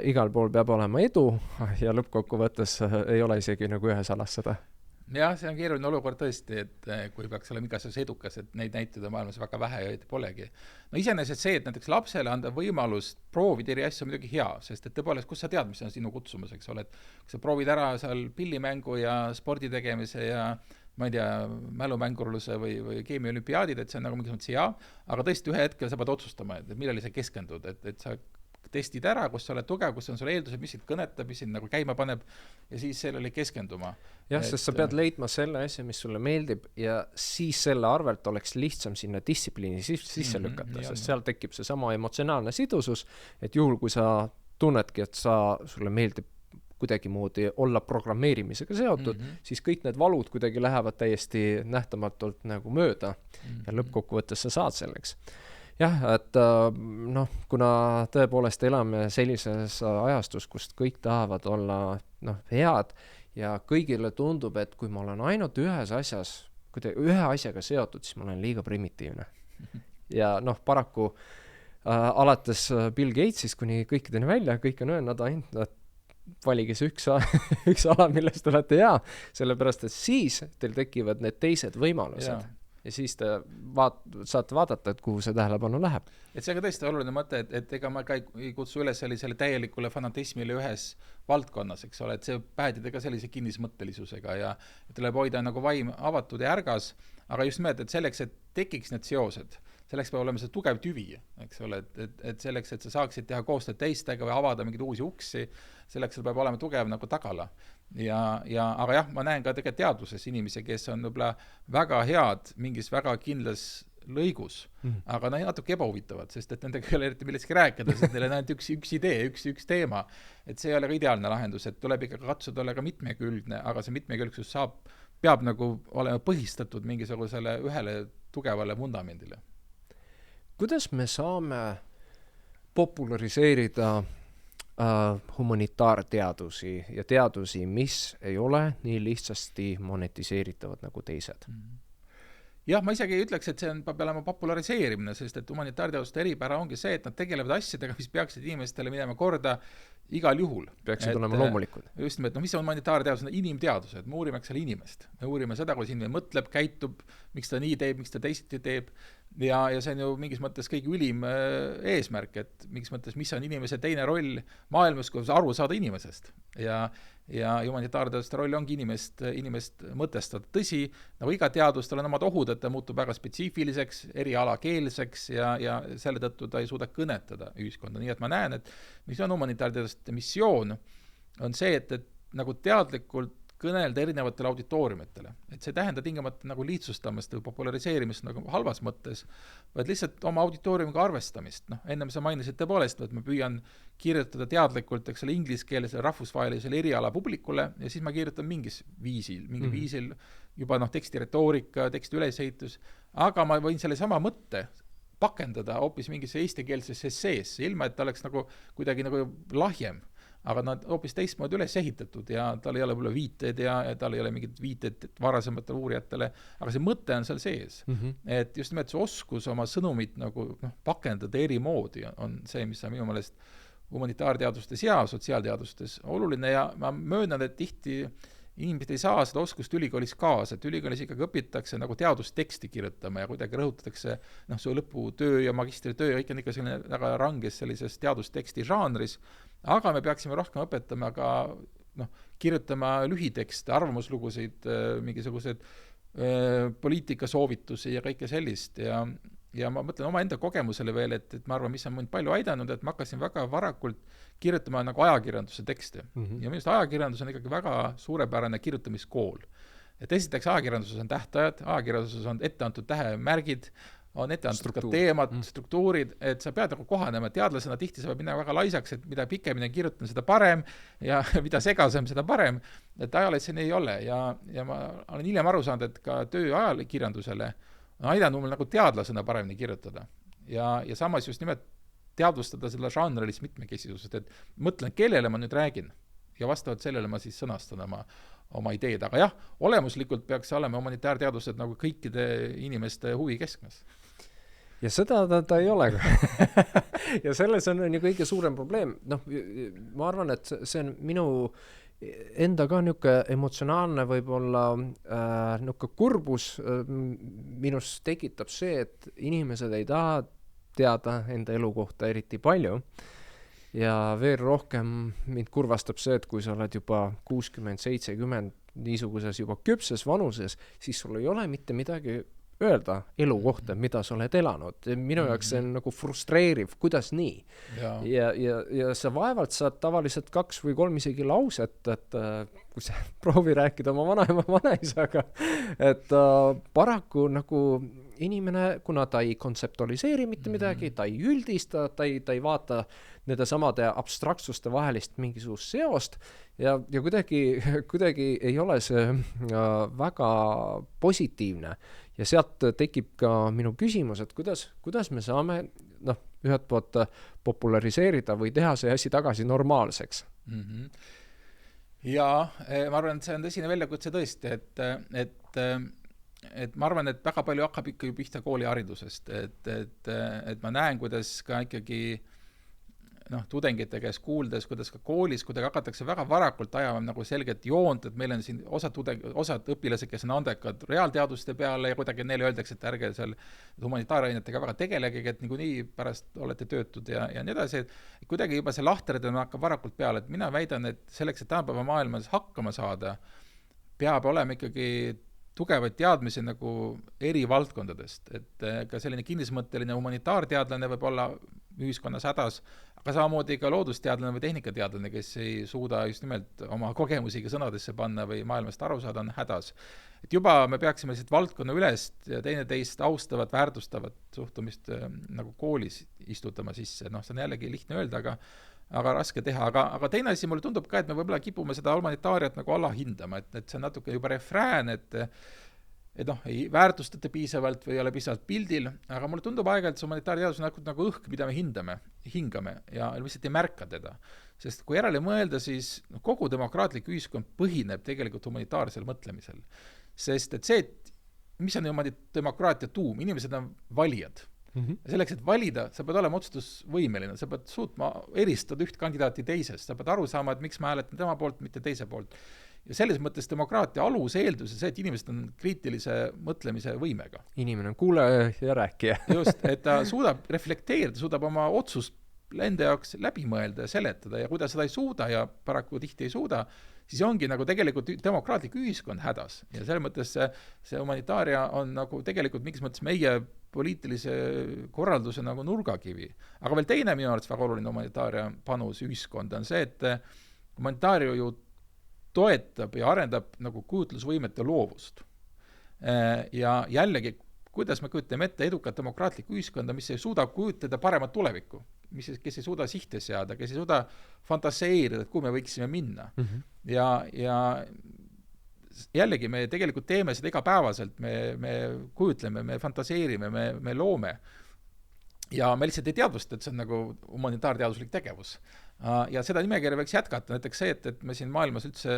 igal pool peab olema edu ja lõppkokkuvõttes ei ole isegi nagu ühes alas seda. Jah, see on keeruline olukord tõesti, et kui peaks olema igas edukas, et neid näituda maailmas väga vähe ja polegi. No iseenesest see, et näiteks lapsele anda võimalus proovida eri asju on muidugi hea, sest et tõepoolest, kus sa tead, mis on sinu kutsumus, eks ole, et kui sa proovid ära seal pillimängu ja spordi tegemise ja ma ei tea, mälumängurluse või keemiaolümpiaadid, et see on nagu mingis mõttes hea, aga tõesti ühe hetkel sa pead otsustama, et millele sa keskendud, et sa testid ära, kus sa oled tugev, kus on sul eeldused, mis sind kõnetab, mis sind nagu käima paneb ja siis sellele keskenduma. Jah, sest sa pead leidma selle asja, mis sulle meeldib ja siis selle arvelt oleks lihtsam sinna distsipliini sisse lükata, sest seal tekib see sama emotsionaalne sidusus, et juhul kui sa tunnedki, et sulle meeldib kuidagimoodi olla programmeerimisega seotud, siis kõik need valud kuidagi lähevad täiesti nähtamatult nagu mööda ja lõppkokkuvõttes sa saad selleks. Jah, et kuna tõepoolest elame sellises ajastus, kust kõik tahavad olla head ja kõigile tundub, et kui ma olen ainult ühe asjaga seotud, siis ma olen liiga primitiivne. Ja paraku alates Bill Gatesist kuni kõikideni välja, kõik on öelnud ainult, valige see üks ala, millest olete hea, sellepärast, et siis teil tekivad need teised võimalused. Ja siis te saate vaadata, et kuhu see tähelepanu läheb. Et see on ka tõesti oluline mõte, et ega ma ka ei kutsu üles sellisele täielikule fanatismile ühes valdkonnas, eks ole, et see päädida ka sellise kinnismõttelisusega ja tuleb hoida nagu vaim avatud ja ärgas, aga just nimelt, et selleks, et tekiks need seosed, selleks peab olema see tugev tüvi, eks ole, et selleks, et sa saaksid teha koostööd teistega või avada mingeid uusi uksi, selleks peab olema tugev nagu tagala. Aga jah, ma näen ka tegelikult teadvuses inimesi, kes on võib-olla väga head mingis väga kindlas lõigus, aga natuke ebahuvitavad, sest et nendega ei ole eriti millestki rääkida, sest neil on ainult üks idee, üks teema, et see ei ole ka ideaalne lahendus, et tuleb ikka katsuda olla ka mitmekülgne, aga see mitmekülgsus peab nagu olema põhistatud mingisugusele ühele tugevale vundamendile. Kuidas me saame populariseerida humanitaarteadusi ja teadusi, mis ei ole nii lihtsasti monetiseeritavad nagu teised? Jah, ma isegi ei ütleks, et see peab olema populariseerimine, sest et humanitaarteaduste eripära ongi see, et nad tegelevad asjadega, mis peaksid inimestele minema korda igal juhul. Peaksid olema loomulikud. Just nimelt, mis on humanitaarteadus? Inimteadused. Me uurime inimest. Me uurime seda, kuidas inimene mõtleb, käitub, miks ta nii teeb, miks ta teisiti teeb. Ja see on ju mingis mõttes kõige ülim eesmärk, et mingis mõttes, mis on inimese teine roll maailmas, kuidas aru saada inimesest. Ja humanitaarteaduste roll ongi inimest mõtestada. Tõsi, nagu iga teadus, tal on omad ohud, et ta muutub väga spetsiifiliseks, erialakeelseks ja selle tõttu ta ei suuda kõnetada ühiskonda. Nii et ma näen, et mis on humanitaarteaduste missioon, on see, et nagu teadlikult kõnelda erinevatele auditooriumitele. Et see tähendab tingimata nagu lihtsustamist või populariseerimist nagu halvas mõttes, vaid lihtsalt oma auditooriumiga arvestamist. Ennem sa mainisid tõepoolest, et ma püüan kirjutada teadlikult ingliskeelsele rahvusvahelisele eriala publikule ja siis ma kirjutan mingil viisil juba teksti retoorika, teksti ülesehitus, aga ma võin selle sama mõtte pakendada hoopis mingisse eestikeelsesse esseesse, ilma et ta oleks nagu kuidagi nagu lahjem. Aga nad hoopis teistmoodi üles ehitatud ja tal ei ole võib-olla viited ja tal ei ole mingid viited varasematele uurijatele, aga see mõte on seal sees. Et just nimelt see oskus oma sõnumit nagu pakendada eri moodi on see, mis on minu meelest humanitaarteadustes ja sotsiaalteadustes oluline ja ma möönan, et tihti inimesed ei saa seda oskust ülikoolis kaasa, et ülikoolis ikkagi õpitakse nagu teadusteksti kirjutama ja kuidagi rõhutatakse su lõputöö ja magistritöö ja kõik on ikka selline väga ranges sellises teadusteksti žanris, aga me peaksime rohkem õpetama ka kirjutama lühitekste, arvamuslugusid, mingisugused poliitikasoovitusi ja kõike sellist ja ma mõtlen oma enda kogemusele veel, et ma arvan, mis on mind palju aidanud, et ma hakkasin väga varakult kirjutama nagu ajakirjanduse tekste. Ja minust ajakirjandus on ikkagi väga suurepärane kirjutamiskool. Et esiteks ajakirjanduses on tähtajad, ajakirjanduses on ette antud tähemärgid, on ette antud ka teemad, struktuurid, et sa pead nagu kohanema, teadlasena tihti sa pead minna väga laisaks, et mida pikemini kirjutan, seda parem ja mida segasem, seda parem, et ajalehes see ei ole ja ma olen hiljem aru saanud, et ka töö ajakirjandusele on aidanud mul nagu teadlasena paremini kirjutada ja samas just nimelt teadvustada selle žanrilist mitmekesisust, et mõtlen, kellele ma nüüd räägin ja vastavalt sellele ma siis sõnastan oma ideed, aga jah, olemuslikult peaks olema humanitaarteadused nagu kõikide inimeste huvi keskmes. Ja seda ta ei ole. Ja selles on ju kõige suurem probleem. Noh, ma arvan, et see on minu enda ka niuke emotsionaalne võib-olla niuke kurbus minus tekitab see, et inimesed ei taha teada enda elu kohta eriti palju. Ja veel rohkem mind kurvastab see, et kui sa oled juba 60-70 niisuguses juba küpses vanuses, siis sul ei ole mitte midagi öelda elu kohta, mida sa oled elanud. Minu jaoks see on nagu frustreeriv, kuidas nii. Ja sa vaevalt saad tavaliselt 2 või 3 isegi lauset, et kui sa proovi rääkida oma vanaema vanaisaga, et paraku nagu inimene, kuna ta ei kontseptualiseeri mitte midagi, ta ei üldista, ta ei vaata nende samade abstraktsuste vahelist mingisugust seost ja kuidagi ei ole see väga positiivne. Ja sealt tekib ka minu küsimus, et kuidas me saame ühed poolt populariseerida või teha see asi tagasi normaalseks? Ja ma arvan, et see on tõsine väljakutse tõesti, et ma arvan, et väga palju hakkab ikkagi pihta kooliharidusest, et ma näen, kuidas ka ikkagi tudengite käes kuuldes, kuidas ka koolis, kuidagi hakatakse väga varakult ajama nagu selget joont, et meil on siin osad õpilased, kes on andekad reaalteaduste peale ja kuidagi neile öeldakse, et ärge seal humanitaarainetega väga tegelegi, et nii pärast olete töötud ja nii edasi, et kuidagi juba see lahterdamine hakkab varakult peale, et mina väidan, et selleks, et tänapäeva maailmas hakkama saada, peab olema ikkagi tugevaid teadmisi nagu eri valdkondadest, et ka selline kinnismõtteline humanitaarteadlane võib olla ühiskonnas hädas, aga samamoodi ka loodusteadlane või tehnikateadlane, kes ei suuda just nimelt oma kogemusiga sõnadesse panna või maailmast aru saada, on hädas. Et juba me peaksime lihtsalt valdkonna ülest ja teineteist austavat, väärtustavat suhtumist nagu koolis istutama sisse. See on jällegi lihtne öelda, aga raske teha. Aga teine asi, mulle tundub ka, et me võib-olla kipume seda humanitaariat nagu alahindama, et see on natuke juba refrään, et ei väärtustate piisavalt või ei ole piisavalt pildil, aga mulle tundub aeg-ajalt see humanitaarteadus on nagu õhk, mida me hingame ja lihtsalt ei märka teda. Sest kui järele mõelda, siis kogu demokraatlik ühiskond põhineb tegelikult humanitaarsel mõtlemisel. Sest et see, et mis on demokraatia tuum, inimesed on valijad. Ja selleks, et valida, sa pead olema otsustusvõimeline, sa pead suutma eristada üht kandidaati teisest, sa pead aru saama, et miks ma hääletan tema poolt, mitte teise poolt. Ja selles mõttes demokraatia alus eeldus see, et inimesed on kriitilise mõtlemise võimega. Inimene on kuulaja ja rääkija. Just, et ta suudab reflekteerida, suudab oma otsust enda jaoks läbi mõelda ja seletada ja kui ta seda ei suuda ja paraku tihti ei suuda, siis ongi nagu tegelikult demokraatlik ühiskond hädas. Ja selles mõttes see humanitaaria on nagu tegelikult mingis mõttes meie poliitilise korralduse nagu nurgakivi. Aga veel teine minu arvates väga oluline humanitaaria panus ühiskonda on see, et humanitaaria ju toetab ja arendab nagu kujutlusvõimete loovust. Ja jällegi, kuidas me kujutame ette edukat demokraatlikku ühiskonda, mis ei suuda kujutada paremat tulevikku, kes ei suuda sihte seada, kes ei suuda fantaseerida, et kuhu me võiksime minna. Ja jällegi, me tegelikult teeme seda igapäevaselt, me kujutleme, me fantaseerime, me loome. Ja me lihtsalt ei teadvusta, et see on nagu humanitaarteaduslik tegevus. Ja seda nimekirja võiks jätkata, näiteks see, et me siin maailmas üldse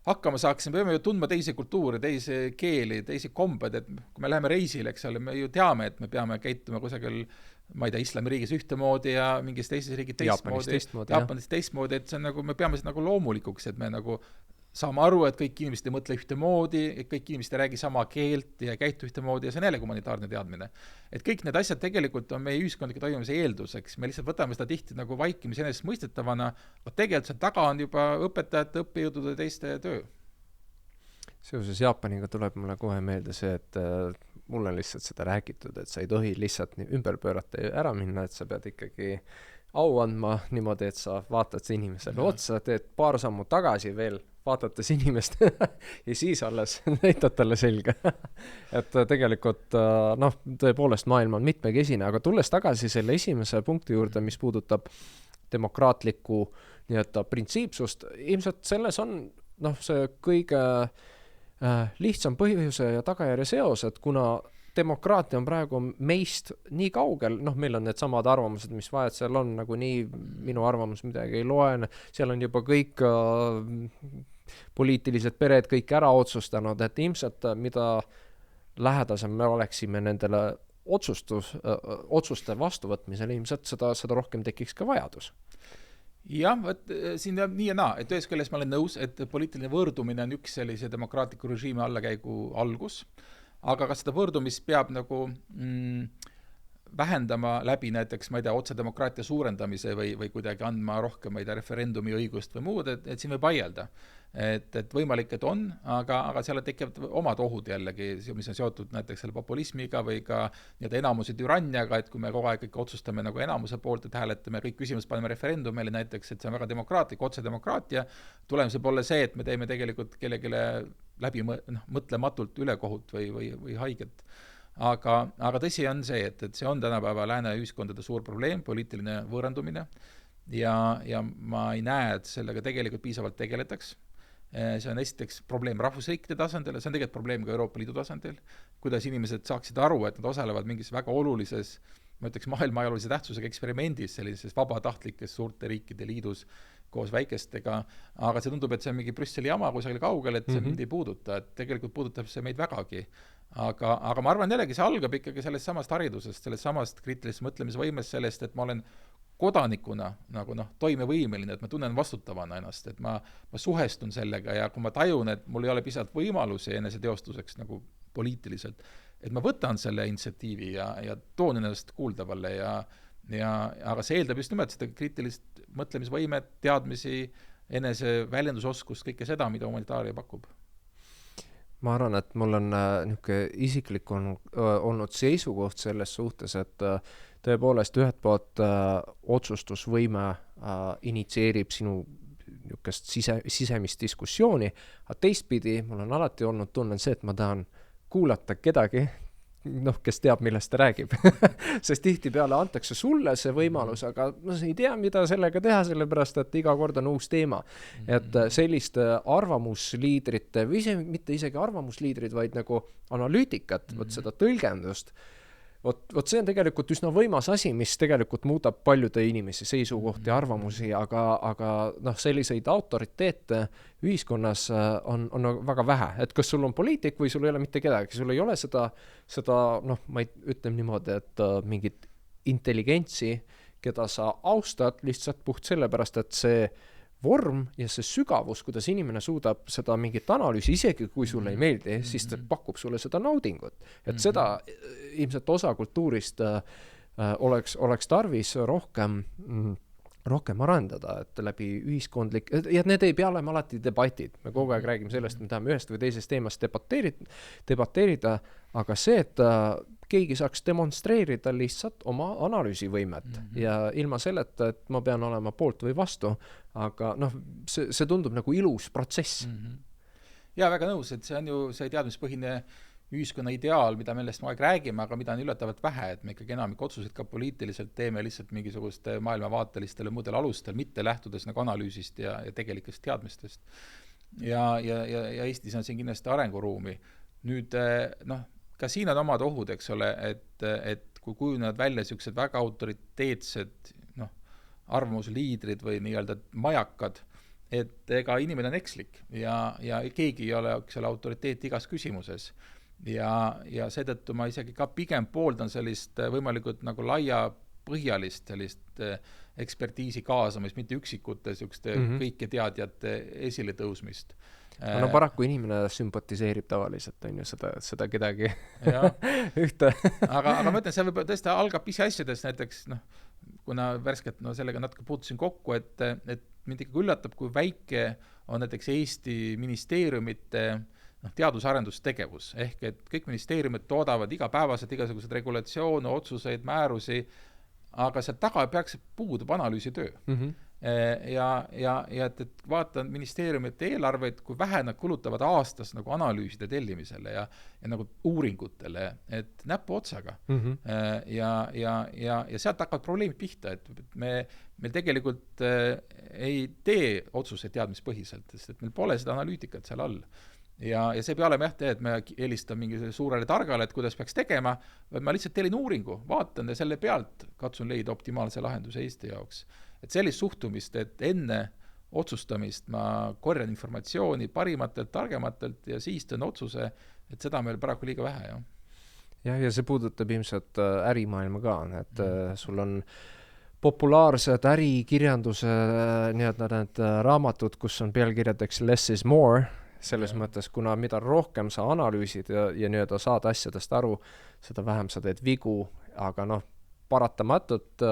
hakkama saaksime, peame ju tundma teisi kultuure, teisi keeli, teisi kombed, et kui me läheme reisile, eks ole, me ju teame, et me peame käituma kusagil, ma ei tea, Islamiriigis ühtemoodi ja mingis teises riigis Jaapanis teistmoodi, et see on nagu, me peame seda nagu loomulikuks, et me nagu saame aru, et kõik inimesed ei mõtle ühtemoodi, et kõik inimesed ei räägi sama keelt ja käitu ühtemoodi ja see on jälle humanitaarne teadmine. Et kõik need asjad tegelikult on meie ühiskondliku toimimise eelduseks, me lihtsalt võtame seda tihti nagu vaikimise enesest mõistetavana, aga tegelikult see taga on juba õpetajate, õppejõudude ja teiste töö. Seoses Jaapaniga tuleb mulle kohe meelde see, et mulle on lihtsalt seda räägitud, et sa ei tohi lihtsalt ümber pöörata ja ära minna, et sa pead ikkagi au andma niimoodi, et sa vaatad inimesele otsa, teed paar sammu tagasi veel, vaadates inimest ja siis alles näitad talle selga. Et tegelikult tõepoolest maailm on mitmekesine, aga tulles tagasi selle esimese punkti juurde, mis puudutab demokraatlikku nii-öelda printsiipsust, ilmselt selles on see kõige lihtsam põhjuse ja tagajärje seos, et kuna demokraatia on praegu meist nii kaugel, meil on need samad arvamused, mis vahet seal on, nagu nii minu arvamus midagi ei loe, seal on juba kõik poliitilised pered kõik ära otsustanud, et ilmselt mida lähedasem me oleksime nendele otsuste vastuvõtmisele, ilmselt seda rohkem tekiks ka vajadus. Jah, siin on nii ja naa, et ühes küljest ma olen nõus, et poliitiline võõrdumine on üks sellise demokraatliku režiimi allakäigu algus, aga kas seda võõrdumist peab nagu vähendama läbi näiteks, ma ei tea, otsedemokraatia suurendamise või kuidagi andma rohkem, ma ei tea, referendumi õigust või muud, et siin võib vaielda. Et võimalik, et on, aga seal tekivad omad ohud jällegi, mis on seotud näiteks selle populismiga või ka nii-öelda enamuse türanniaga, et kui me kogu aeg ikka otsustame nagu enamuse poolt, et hääletame kõik küsimus, paneme referendumile näiteks, et see on väga demokraatlik, otsedemokraatia, tulemus võib olla see, et me teeme tegelikult kellegile läbi mõtlematult ülekohut või haiget. Aga tõsi on see, et see on tänapäeva lääne ühiskondade suur probleem, poliitiline võõrandumine ja ma ei näe, et sellega tegelikult piisavalt tegeletaks. See on esiteks probleem rahvusriikide tasandil, see on tegelikult probleem ka Euroopa Liidu tasandil, kuidas inimesed saaksid aru, et nad osalevad mingis väga olulises, ma ütleks maailmaajaloolise tähtsusega eksperimendis, sellises vabatahtlikes suurte riikide liidus koos väikestega, aga see tundub, et see on mingi Brüsseli jama kusagil kaugel, et see mind ei puuduta, et tegelikult puudutab see meid vägagi. Aga ma arvan jällegi, see algab ikkagi sellest samast haridusest, sellest samast kriitilisest mõtlemisvõimest, sellest, et ma olen kodanikuna nagu toimevõimeline, et ma tunnen vastutavana ennast, et ma suhestun sellega ja kui ma tajun, et mul ei ole piisavalt võimalusi eneseteostuseks nagu poliitiliselt, et ma võtan selle initsiatiivi ja toon ennast kuuldavale aga see eeldab just nimelt seda kriitilist mõtlemisvõimet, teadmisi, enese väljendusoskust, kõike seda, mida humanitaaria pakub. Ma arvan, et mul on isiklik olnud seisukoht selles suhtes, et tõepoolest ühed poolt otsustusvõime initsieerib sinu niisugust sisemist diskussiooni, aga teistpidi mul on alati olnud tunnen see, et ma tahan kuulata kedagi, kes teab, millest ta räägib. Sest tihtipeale antakse sulle see võimalus, aga ma ei tea, mida sellega teha, sellepärast, et iga kord on uus teema. Et selliste arvamusliidrite, või mitte isegi arvamusliidrid, vaid nagu analüütikat, seda tõlgendust, Vot see on tegelikult üsna võimas asi, mis tegelikult muudab paljude inimesi seisukohti ja arvamusi, aga selliseid autoriteete ühiskonnas on väga vähe. Et kas sul on poliitik või sul ei ole mitte kedagi, sul ei ole seda ma ütlen niimoodi, et mingit intelligentsi, keda sa austad lihtsalt puht sellepärast, et see vorm ja see sügavus, kuidas inimene suudab seda mingit analüüsi, isegi kui sulle ei meeldi, siis ta pakub sulle seda naudingut. Et seda ilmselt osa kultuurist oleks tarvis rohkem arendada, et läbi ühiskondlik, ja need ei pea olema alati debatid. Me kogu aeg räägime sellest, me tahame ühest või teisest teemast debateerida, aga see, et keegi saaks demonstreerida lihtsalt oma analüüsivõimet ja ilma selleta, et ma pean olema poolt või vastu, aga see tundub nagu ilus protsess. Ja väga nõus, et see on ju see teadmispõhine ühiskonna ideaal, mida millest me aeg räägime, aga mida on üllatavalt vähe, et me ikkagi enamik otsuseid ka poliitiliselt teeme lihtsalt mingisuguste maailmavaatelistel ja muudel alustel, mitte lähtudes nagu analüüsist ja tegelikest teadmistest. Ja Eestis on siin kindlasti arenguruumi. Nüüd, ka siin on omad ohud, eks ole, et kui kujunevad välja sellised väga autoriteetsed arvamusliidrid või nii-öelda majakad, et ega inimene on ekslik ja keegi ei ole selle autoriteet igas küsimuses. Ja seetõttu ma isegi ka pigem pooldan sellist võimalikult nagu laiapõhjalist sellist ekspertiisi kaasamist, mitte üksikute kõike teadjate esile tõusmist. Paraku inimene sümpatiseerib tavaliselt, on ju, seda kedagi ühte. aga ma ütlen, see võib tõesti algab pisiasjadest näiteks, kuna värskelt sellega natuke puutusin kokku, et mind ikka üllatab, kui väike on näiteks Eesti ministeeriumite teadusarendustegevus. Ehk et kõik ministeeriumid toodavad igapäevaselt igasugused regulatsioone, otsuseid, määrusi, aga sealt taga peaks puudub analüüsitöö. ja et vaatan ministeeriumite eelarveid, kui vähe nad kulutavad aastas nagu analüüside tellimisele ja nagu uuringutele, et näppu otsaga. Ja sealt hakkavad probleemid pihta, et meil tegelikult ei tee otsuse teadmispõhiselt, sest et meil pole seda analüütikat seal all. Ja see peab olema et me eelistan mingi suurele targale, et kuidas peaks tegema, vaid ma lihtsalt tellin uuringu, vaatan ja selle pealt katsun leida optimaalse lahenduse Eesti jaoks. Et sellist suhtumist, et enne otsustamist ma korjan informatsiooni parimatelt, targematelt ja siis teen otsuse, et seda meil paraku liiga vähe. Ja see puudutab ilmselt ärimaailma ka, et sul on populaarsed ärikirjanduse need raamatud, kus on pealkirjadeks less is more, selles mõttes, kuna mida rohkem sa analüüsid ja saad asjadest aru, seda vähem sa teed vigu, aga paratamatult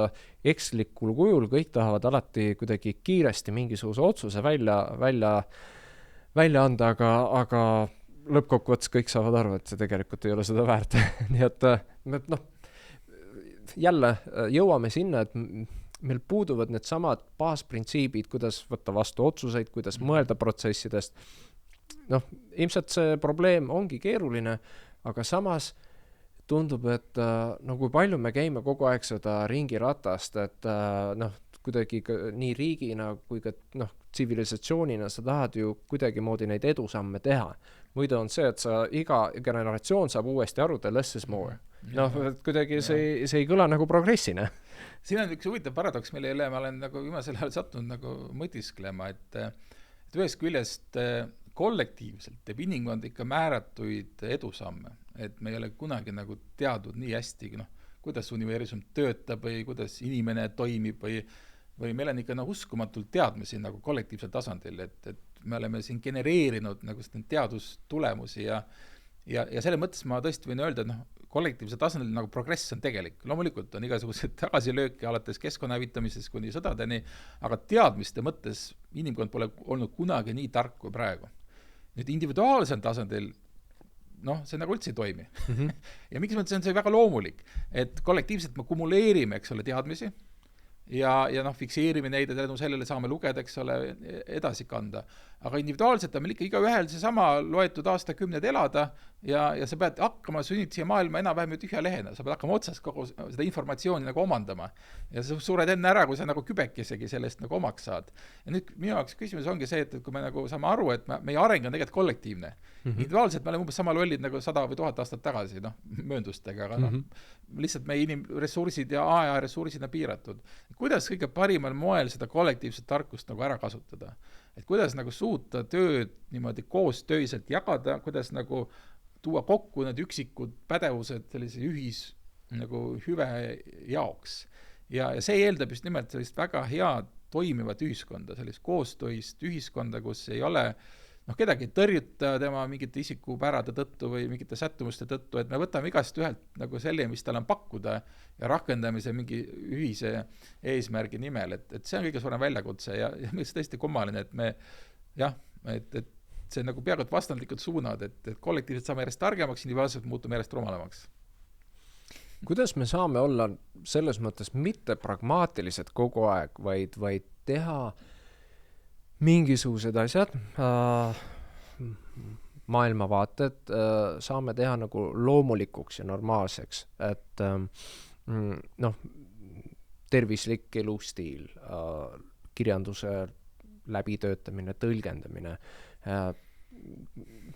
ekslikul kujul kõik tahavad alati kuidagi kiiresti mingisuguse otsuse välja anda, aga lõppkokkuvõttes kõik saavad aru, et see tegelikult ei ole seda väärt. Nii et jälle jõuame sinna, et meil puuduvad need samad baasprintsiibid, kuidas võtta vastu otsuseid, kuidas mõelda protsessidest. Ilmselt see probleem ongi keeruline, aga samas tundub, et kui palju me käime kogu aeg seda ringiratast, et kuidagi nii riigina kui ka tsivilisatsioonina sa tahad ju kuidagi moodi neid edusamme teha. Muidu on see, et iga generatsioon saab uuesti aru, et less is more. Kuidagi see ei kõla nagu progressina. Siin on üks huvitav paradoks, mille üle ma olen nagu viimasel ajal sattunud nagu mõtisklema, et ühest küljest kollektiivselt teeb inimkond ikka määratuid edusamme, et me ei ole kunagi nagu teadnud nii hästi, kuidas universum töötab või kuidas inimene toimib või meil on ikka uskumatult teadmisi nagu kollektiivsel tasandil, et me oleme siin genereerinud nagu teadustulemusi ja selle mõttes ma tõesti võin öelda, et kollektiivsel tasandil nagu progress on tegelik. Loomulikult on igasugused tagasilööke alates keskkonnahävitamisest kuni sõdadeni, aga teadmiste mõttes inimkond pole olnud kunagi nii tark kui praegu. Nüüd individuaalsel tasandil see nagu üldse ei toimi. Ja mingis mõttes on see väga loomulik, et kollektiivselt me kumuleerime, eks ole, teadmisi ja fikseerime neid ja sellele saame lugeda, eks ole, edasi kanda. Aga individuaalselt on meil ikka igaühel seesama loetud aastakümned elada ja sa pead hakkama sünnid siia maailma enam-vähem tühja lehena. Sa pead hakkama otsast kogu seda informatsiooni nagu omandama. Ja sa sured enne ära, kui sa nagu kübekesegi sellest nagu omaks saad. Ja nüüd minu jaoks küsimus ongi see, et kui me nagu saame aru, et meie areng on tegelikult kollektiivne. Individuaalselt me oleme umbes sama lollid nagu 100 või 1000 aastat tagasi, mööndustega, aga lihtsalt meie inimressursid ja ressursid on piiratud. Kuidas kõige parimal moel seda kollektiivset tarkust nagu ära kasutada? Et kuidas nagu suuta tööd niimoodi koostöiselt jagada, kuidas nagu tuua kokku need üksikud pädevused sellise nagu hüve jaoks. Ja see eeldab just nimelt sellist väga head toimivat ühiskonda, sellist koostöist ühiskonda, kus ei ole kedagi tõrjuta tema mingite isikupärade tõttu või mingite sättumuste tõttu, et me võtame igast ühelt nagu selle, mis tal on pakkuda ja rakendame see mingi ühise eesmärgi nimel, et see on kõige suurem väljakutse ja mis tõesti kummaline, et me et see nagu peaaegu vastandlikud suunad, et kollektiivselt saame järjest targemaks, individuaalselt muutume järjest rumalamaks. Kuidas me saame olla selles mõttes mitte pragmaatilised kogu aeg, vaid teha mingisugused asjad, maailmavaated saame teha nagu loomulikuks ja normaalseks, et tervislik elustiil, kirjanduse läbitöötamine, tõlgendamine.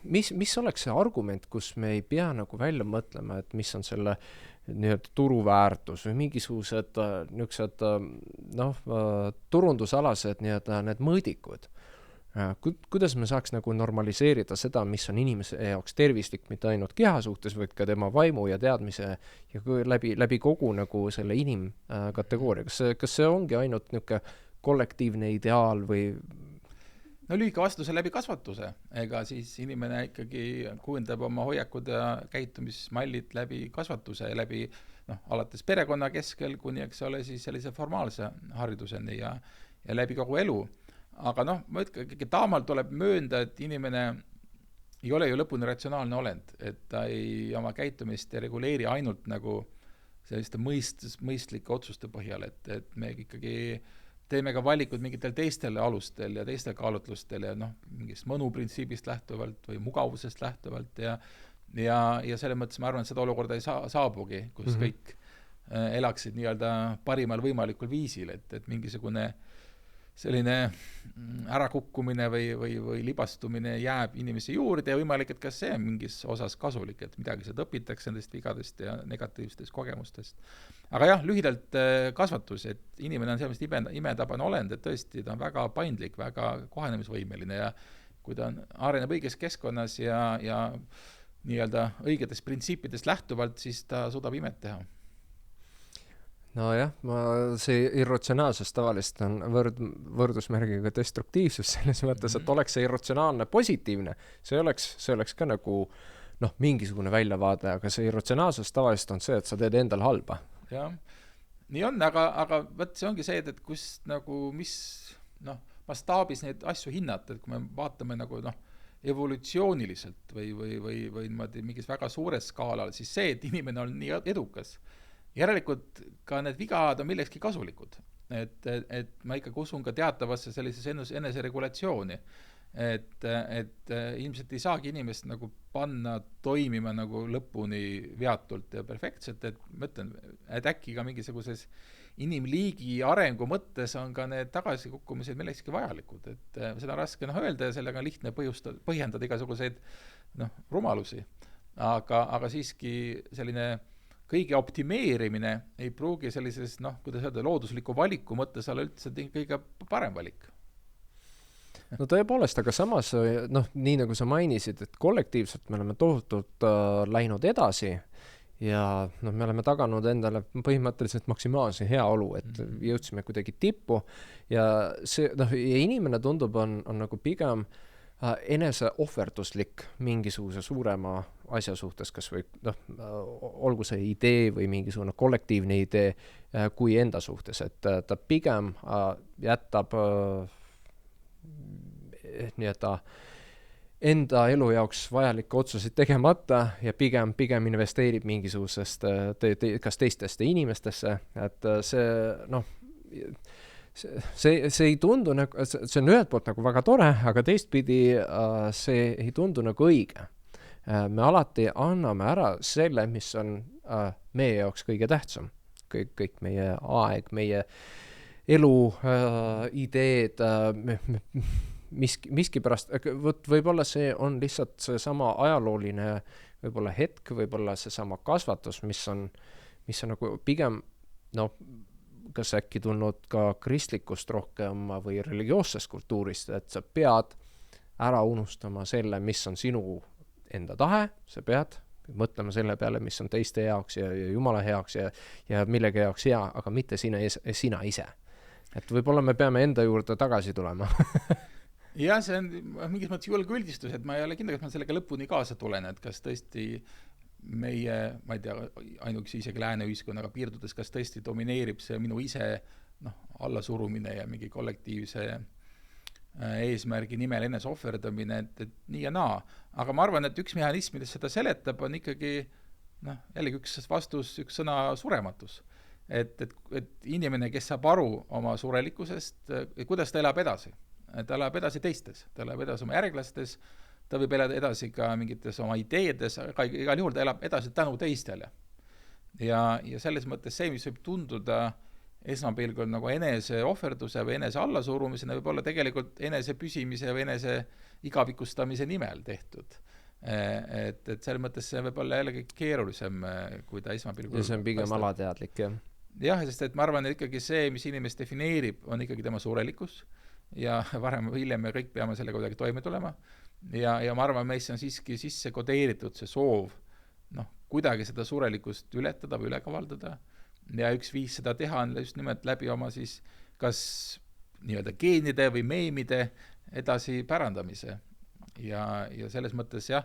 Mis oleks see argument, kus me ei pea nagu välja mõtlema, et mis on selle turuväärtus või mingisugused turundusalased need mõõdikud. Kuidas me saaks nagu normaliseerida seda, mis on inimese jaoks tervislik, mitte ainult keha suhtes, vaid ka tema vaimu ja teadmise ja läbi kogu nagu selle inimkategooria. Kas see ongi ainult niisugune kollektiivne ideaal või lühike vastuse läbi kasvatuse, ega siis inimene ikkagi kujundab oma hoiakud ja käitumismallid läbi kasvatuse ja läbi alates perekonna keskel kuni, eks ole, siis sellise formaalse hariduseni ja läbi kogu elu. Aga ma ikkagi taamal tuleb möönda, et inimene ei ole ju lõpuni ratsionaalne olend, et ta ei oma käitumist ei reguleeri ainult nagu selliste mõistlike otsuste põhjal, et me ikkagi teeme ka valikud mingitel teistel alustel ja teistel kaalutlustel ja noh, mingist mõnuprintsiibist lähtuvalt või mugavusest lähtuvalt ja selles mõttes ma arvan, et seda olukorda ei saabugi, kus kõik elaksid nii-öelda parimal võimalikul viisil, et mingisugune selline ärakukkumine või libastumine jääb inimese juurde ja võimalik, et ka see on mingis osas kasulik, et midagi sealt õpitakse nendest vigadest ja negatiivsetest kogemustest. Aga jah, lühidalt kasvatus, et inimene on sellest imetabane olend, et tõesti ta on väga paindlik, väga kohanemisvõimeline ja kui ta areneb õiges keskkonnas ja nii-öelda õigetest printsiipidest lähtuvalt, siis ta suudab imet teha. Nojah, see irratsionaalsus tavaliselt on võrdusmärgiga destruktiivsus selles mõttes, et oleks see irratsionaalne positiivne, see oleks ka nagu mingisugune väljavaade, aga see irratsionaalsus tavaliselt on see, et sa teed endal halba. Jah, nii on, aga võt see ongi see, et kus nagu mis mastaabis neid asju hinnata, et kui me vaatame nagu evolutsiooniliselt või mingis väga suures skaalal, siis see, et inimene on nii edukas, järelikult ka need vigad on millekski kasulikud. Et ma ikkagi usun ka teatavasse sellises eneseregulatsiooni, et ilmselt ei saagi inimest nagu panna toimima nagu lõpuni veatult ja perfektselt, et ma ütlen, et äkki ka mingisuguses inimliigi arengu mõttes on ka need tagasikukkumised millekski vajalikud, et seda on raske öelda ja sellega on lihtne põhjendada igasuguseid rumalusi, aga siiski selline kõige optimeerimine ei pruugi sellises, kuidas öelda, loodusliku valiku mõttes olla üldse kõige parem valik. No tõepoolest, aga samas, nii nagu sa mainisid, et kollektiivselt me oleme tohutult läinud edasi ja me oleme taganud endale põhimõtteliselt maksimaalse heaolu, et jõudsime kuidagi tippu ja see, ja inimene tundub on nagu pigem eneseohverduslik mingisuguse suurema asja suhtes, kas või olgu see idee või mingisugune kollektiivne idee kui enda suhtes, et ta pigem jätab enda elu jaoks vajalikke otsuseid tegemata ja pigem investeerib mingisugusest kas teistesse inimestesse, et see ei tundu nagu, see on ühelt poolt nagu väga tore, aga teistpidi see ei tundu nagu õige. Me alati anname ära selle, mis on meie jaoks kõige tähtsam. Kõik meie aeg, meie elu, ideed, miski pärast, võib-olla see on lihtsalt see sama ajalooline võib-olla hetk, võib-olla see sama kasvatus, mis on nagu pigem, kas äkki tulnud ka kristlikust rohkem või religioossest kultuurist, et sa pead ära unustama selle, mis on sinu enda tahe, sa pead mõtlema selle peale, mis on teiste jaoks ja Jumala heaks ja millegi jaoks hea, aga mitte sina ise. Et võib-olla me peame enda juurde tagasi tulema. Ja see on mingis mõttes julgeüldistus, et ma ei ole kindel, et ma sellega lõpuni kaasa tulen, et kas tõesti meie, ma ei tea, ainuüksi isegi lääne ühiskonnaga piirdudes, kas tõesti domineerib see minu ise allasurumine ja mingi kollektiivse eesmärgi nimel enese ohverdamine, et nii ja naa. Aga ma arvan, et üks mehhanism, mis seda seletab, on ikkagi jällegi üks vastus, üks sõna surematus. Et inimene, kes saab aru oma surelikkusest, kuidas ta elab edasi. Ta elab edasi teistes, ta elab edasi oma järglastes, ta võib elada edasi ka mingites oma ideedes, aga igal juhul ta elab edasi tänu teistele. Ja selles mõttes see, mis võib tunduda esmapilgul nagu enese ohverduse või enese allasurumisena, võib olla tegelikult enese püsimise või enese igavikustamise nimel tehtud. Et selles mõttes see võib olla jällegi keerulisem, kui ta esmapilgul... Ja see on pigem alateadlik, jah? Jah, sest et ma arvan, et ikkagi see, mis inimest defineerib, on ikkagi tema suurelikkus ja varem või hiljem me kõik peame selle kuidagi toime tulema. Ja ma arvan, meisse on siiski sisse kodeeritud see soov kuidagi seda suurelikkust ületada või üle kavaldada. Ja üks viis seda teha on just nimelt läbi oma siis kas nii-öelda geenide või meemide edasi pärandamise. Ja selles mõttes jah,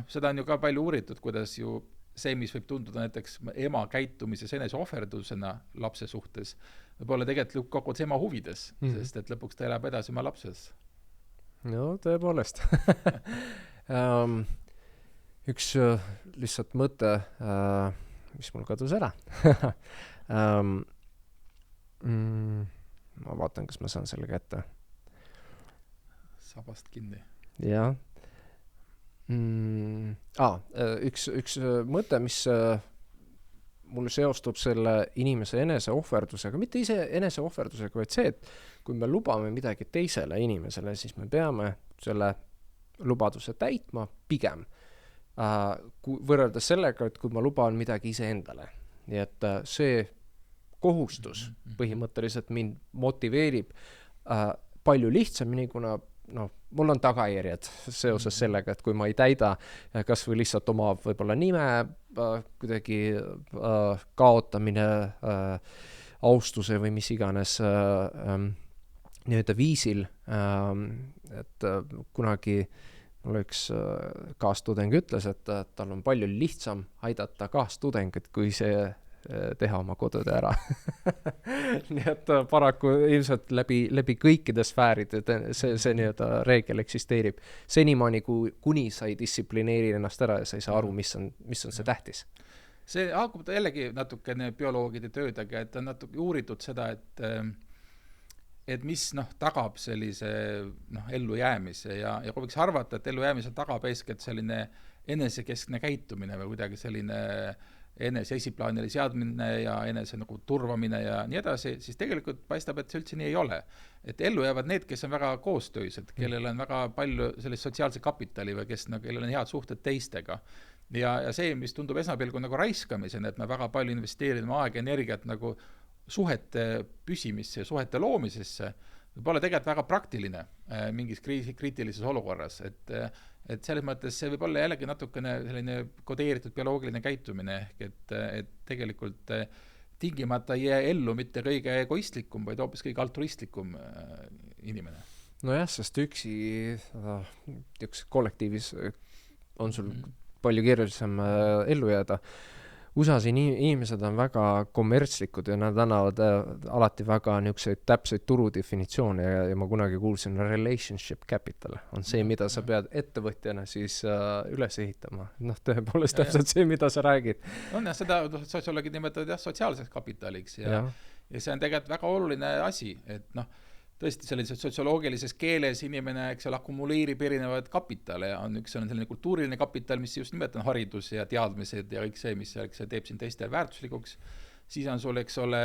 seda on ju ka palju uuritud, kuidas ju see, mis võib tunduda näiteks ema käitumises enese ohverdusena lapse suhtes, võib olla tegelikult kogu ema huvides, sest et lõpuks ta elab edasi oma lapses. No tõepoolest. Üks lihtsalt mõte, mis mul kadus ära. ma vaatan, kas ma saan selle kätte. Sabast kinni. Jah. Üks mõte, mis mulle seostub selle inimese eneseohverdusega, mitte ise eneseohverdusega, vaid see, et kui me lubame midagi teisele inimesele, siis me peame selle lubaduse täitma pigem võrreldes sellega, et kui ma luban midagi iseendale. Nii et see kohustus põhimõtteliselt mind motiveerib palju lihtsamini, kuna mul on tagajärjed seoses sellega, et kui ma ei täida kas või lihtsalt oma võib-olla nime kuidagi kaotamine, austuse või mis iganes nii-öelda viisil, et kunagi mul üks kaastudeng ütles, et tal on palju lihtsam aidata kaastudengit, kui see teha oma kodude ära. Nii et paraku ilmselt läbi kõikide sfääride see nii-öelda reegel eksisteerib. Senimaani, kuni sa ei distsiplineeri ennast ära ja sa ei saa aru, mis on see tähtis. See haakub jällegi natukene bioloogide töödega, et on natuke uuritud seda, et mis tagab sellise ellujäämise ja kui võiks arvata, et ellujäämise tagab eeskätt selline enesekeskne käitumine või kuidagi selline enese esiplaanile seadmine ja enese nagu turvamine ja nii edasi, siis tegelikult paistab, et see üldse nii ei ole. Et ellu jäävad need, kes on väga koostöised, kellel on väga palju sellist sotsiaalse kapitali või kellel on head suhted teistega. Ja see, mis tundub esmapilgul nagu raiskamisena, et me väga palju investeerime aega, energiat nagu suhete püsimisse ja suhete loomisesse, võib olla tegelikult väga praktiline mingis kriitilises olukorras, et selles mõttes see võib olla jällegi natukene selline kodeeritud bioloogiline käitumine, et tegelikult tingimata ei jää ellu mitte kõige egoistlikum, vaid hoopis kõige altruistlikum inimene. Nojah, sest üksi kollektiivis on sul palju keerulisem ellu jääda. USA-s inimesed on väga kommertslikud ja nad annavad alati väga niisuguseid täpseid turudefinitsioone ja ma kunagi kuulsin relationship capital on see, mida sa pead ettevõtjana siis üles ehitama. Tõepoolest täpselt see, mida sa räägid. Seda sotsioloogid nimetavad sotsiaalseks kapitaliks ja see on tegelikult väga oluline asi, et tõesti sellises sotsioloogilises keeles inimene, eks ole, akumuleerib erinevaid kapitale ja on üks selline kultuuriline kapital, mis just nimelt on haridus ja teadmised ja kõik see, mis see teeb sind teistel väärtuslikuks. Siis on sul, eks ole,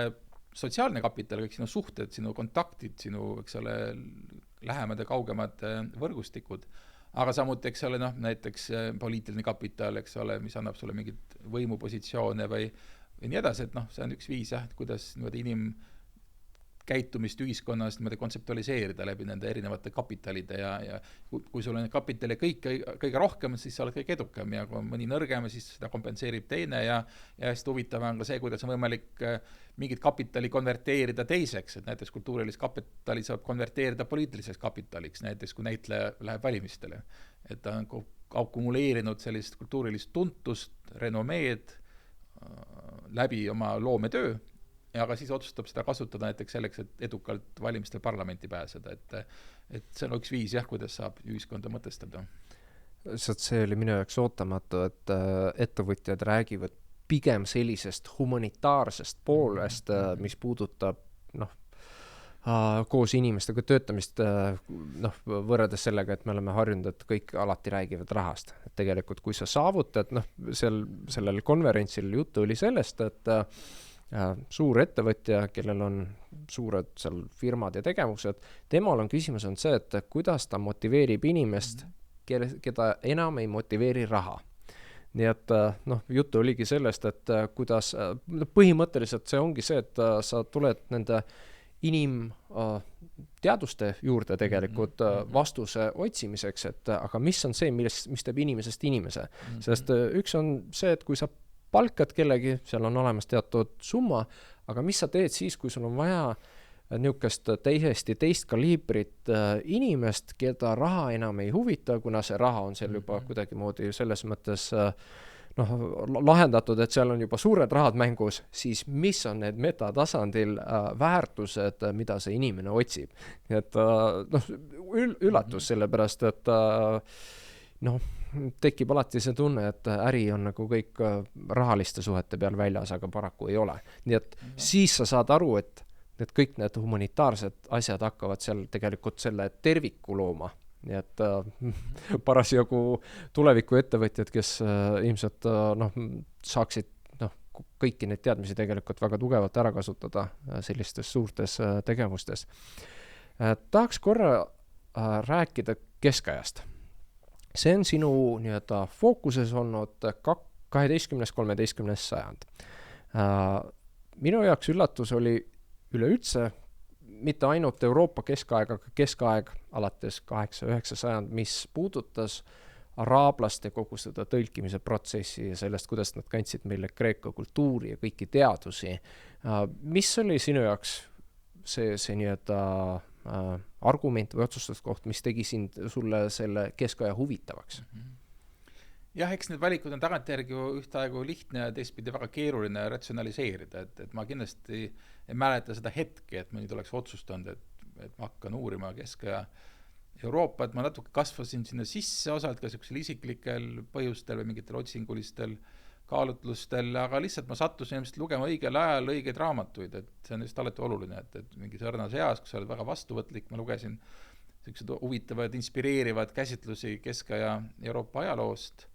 sotsiaalne kapital, kõik sinu suhted, sinu kontaktid, sinu, eks ole, lähemad ja kaugemad võrgustikud. Aga samuti, eks ole, näiteks poliitiline kapital, eks ole, mis annab sulle mingit võimupositsioone või nii edasi, et see on üks viis, kuidas käitumist ühiskonnas niimoodi kontseptualiseerida läbi nende erinevate kapitalide ja kui sul on kapitali kõige rohkem, siis sa oled kõige edukam ja kui on mõni nõrgem, siis seda kompenseerib teine ja hästi huvitav on ka see, kuidas on võimalik mingit kapitali konverteerida teiseks, et näiteks kultuurilist kapitali saab konverteerida poliitiliseks kapitaliks, näiteks kui näitleja läheb valimistele, et ta on akumuleerinud sellist kultuurilist tuntust, renomeed läbi oma loometöö, aga siis otsustab seda kasutada näiteks selleks, et edukalt valimistel parlamenti pääseda, et see on üks viis, kuidas saab ühiskonda mõtestada. See oli minu jaoks ootamatu, et ettevõtjad räägivad pigem sellisest humanitaarsest poolest, mis puudutab koos inimestega töötamist võrreldes sellega, et me oleme harjunud, et kõik alati räägivad rahast. Et tegelikult, kui sa saavutad, sellel konverentsil juttu oli sellest, et suur ettevõtja, kellel on suured seal firmad ja tegevused, temal on küsimus on see, et kuidas ta motiveerib inimest, keda enam ei motiveeri raha. Nii et juttu oligi sellest, et kuidas põhimõtteliselt see ongi see, et sa tuled nende teaduste juurde tegelikult vastuse otsimiseks, et aga mis on see, mis teeb inimesest inimese. Sest üks on see, et kui sa palkad kellegi, seal on olemas teatud summa, aga mis sa teed siis, kui sul on vaja niisugust teist kaliibrit inimest, keda raha enam ei huvita, kuna see raha on seal juba kuidagi moodi selles mõttes lahendatud, et seal on juba suured rahad mängus, siis mis on need metatasandil väärtused, mida see inimene otsib. Et üllatus sellepärast, et tekib alati see tunne, et äri on nagu kõik rahaliste suhete peal väljas, aga paraku ei ole. Nii et siis sa saad aru, et et kõik need humanitaarsed asjad hakkavad seal tegelikult selle terviku looma. Nii et parasjagu tuleviku ettevõtjad, kes ilmselt saaksid kõiki neid teadmisi tegelikult väga tugevalt ära kasutada sellistes suurtes tegevustes. Tahaks korra rääkida keskajast. See on sinu nii-öelda fookuses olnud 12.–13. sajand. Minu jaoks üllatus oli üleüldse mitte ainult Euroopa keskaeg, aga keskaeg alates 8.–9. sajand, mis puudutas araablaste kogu seda tõlkimise protsessi ja sellest, kuidas nad kandsid meile kreeka kultuuri ja kõiki teadusi. Mis oli sinu jaoks see nii-öelda argument või otsustuskoht, mis tegi sulle selle keskaja huvitavaks? Jah, eks need valikud on tagantjärgi ühtaegu lihtne ja teistpidi väga keeruline ratsionaliseerida, et ma kindlasti ei mäleta seda hetke, et ma nüüd oleks otsustanud, et ma hakkan uurima keskaja Euroopat, ma natuke kasvasin sinna sisse osalt ka sellisel isiklikel põhjustel või mingitel otsingulistel kaalutlustel, aga lihtsalt ma sattusin ilmselt lugema õigel ajal õigeid raamatuid, et see on just alati oluline, et mingi õrnas eas, kus sa oled väga vastuvõtlik, ma lugesin sellised huvitavad, inspireerivad käsitlusi keskaja Euroopa ajaloost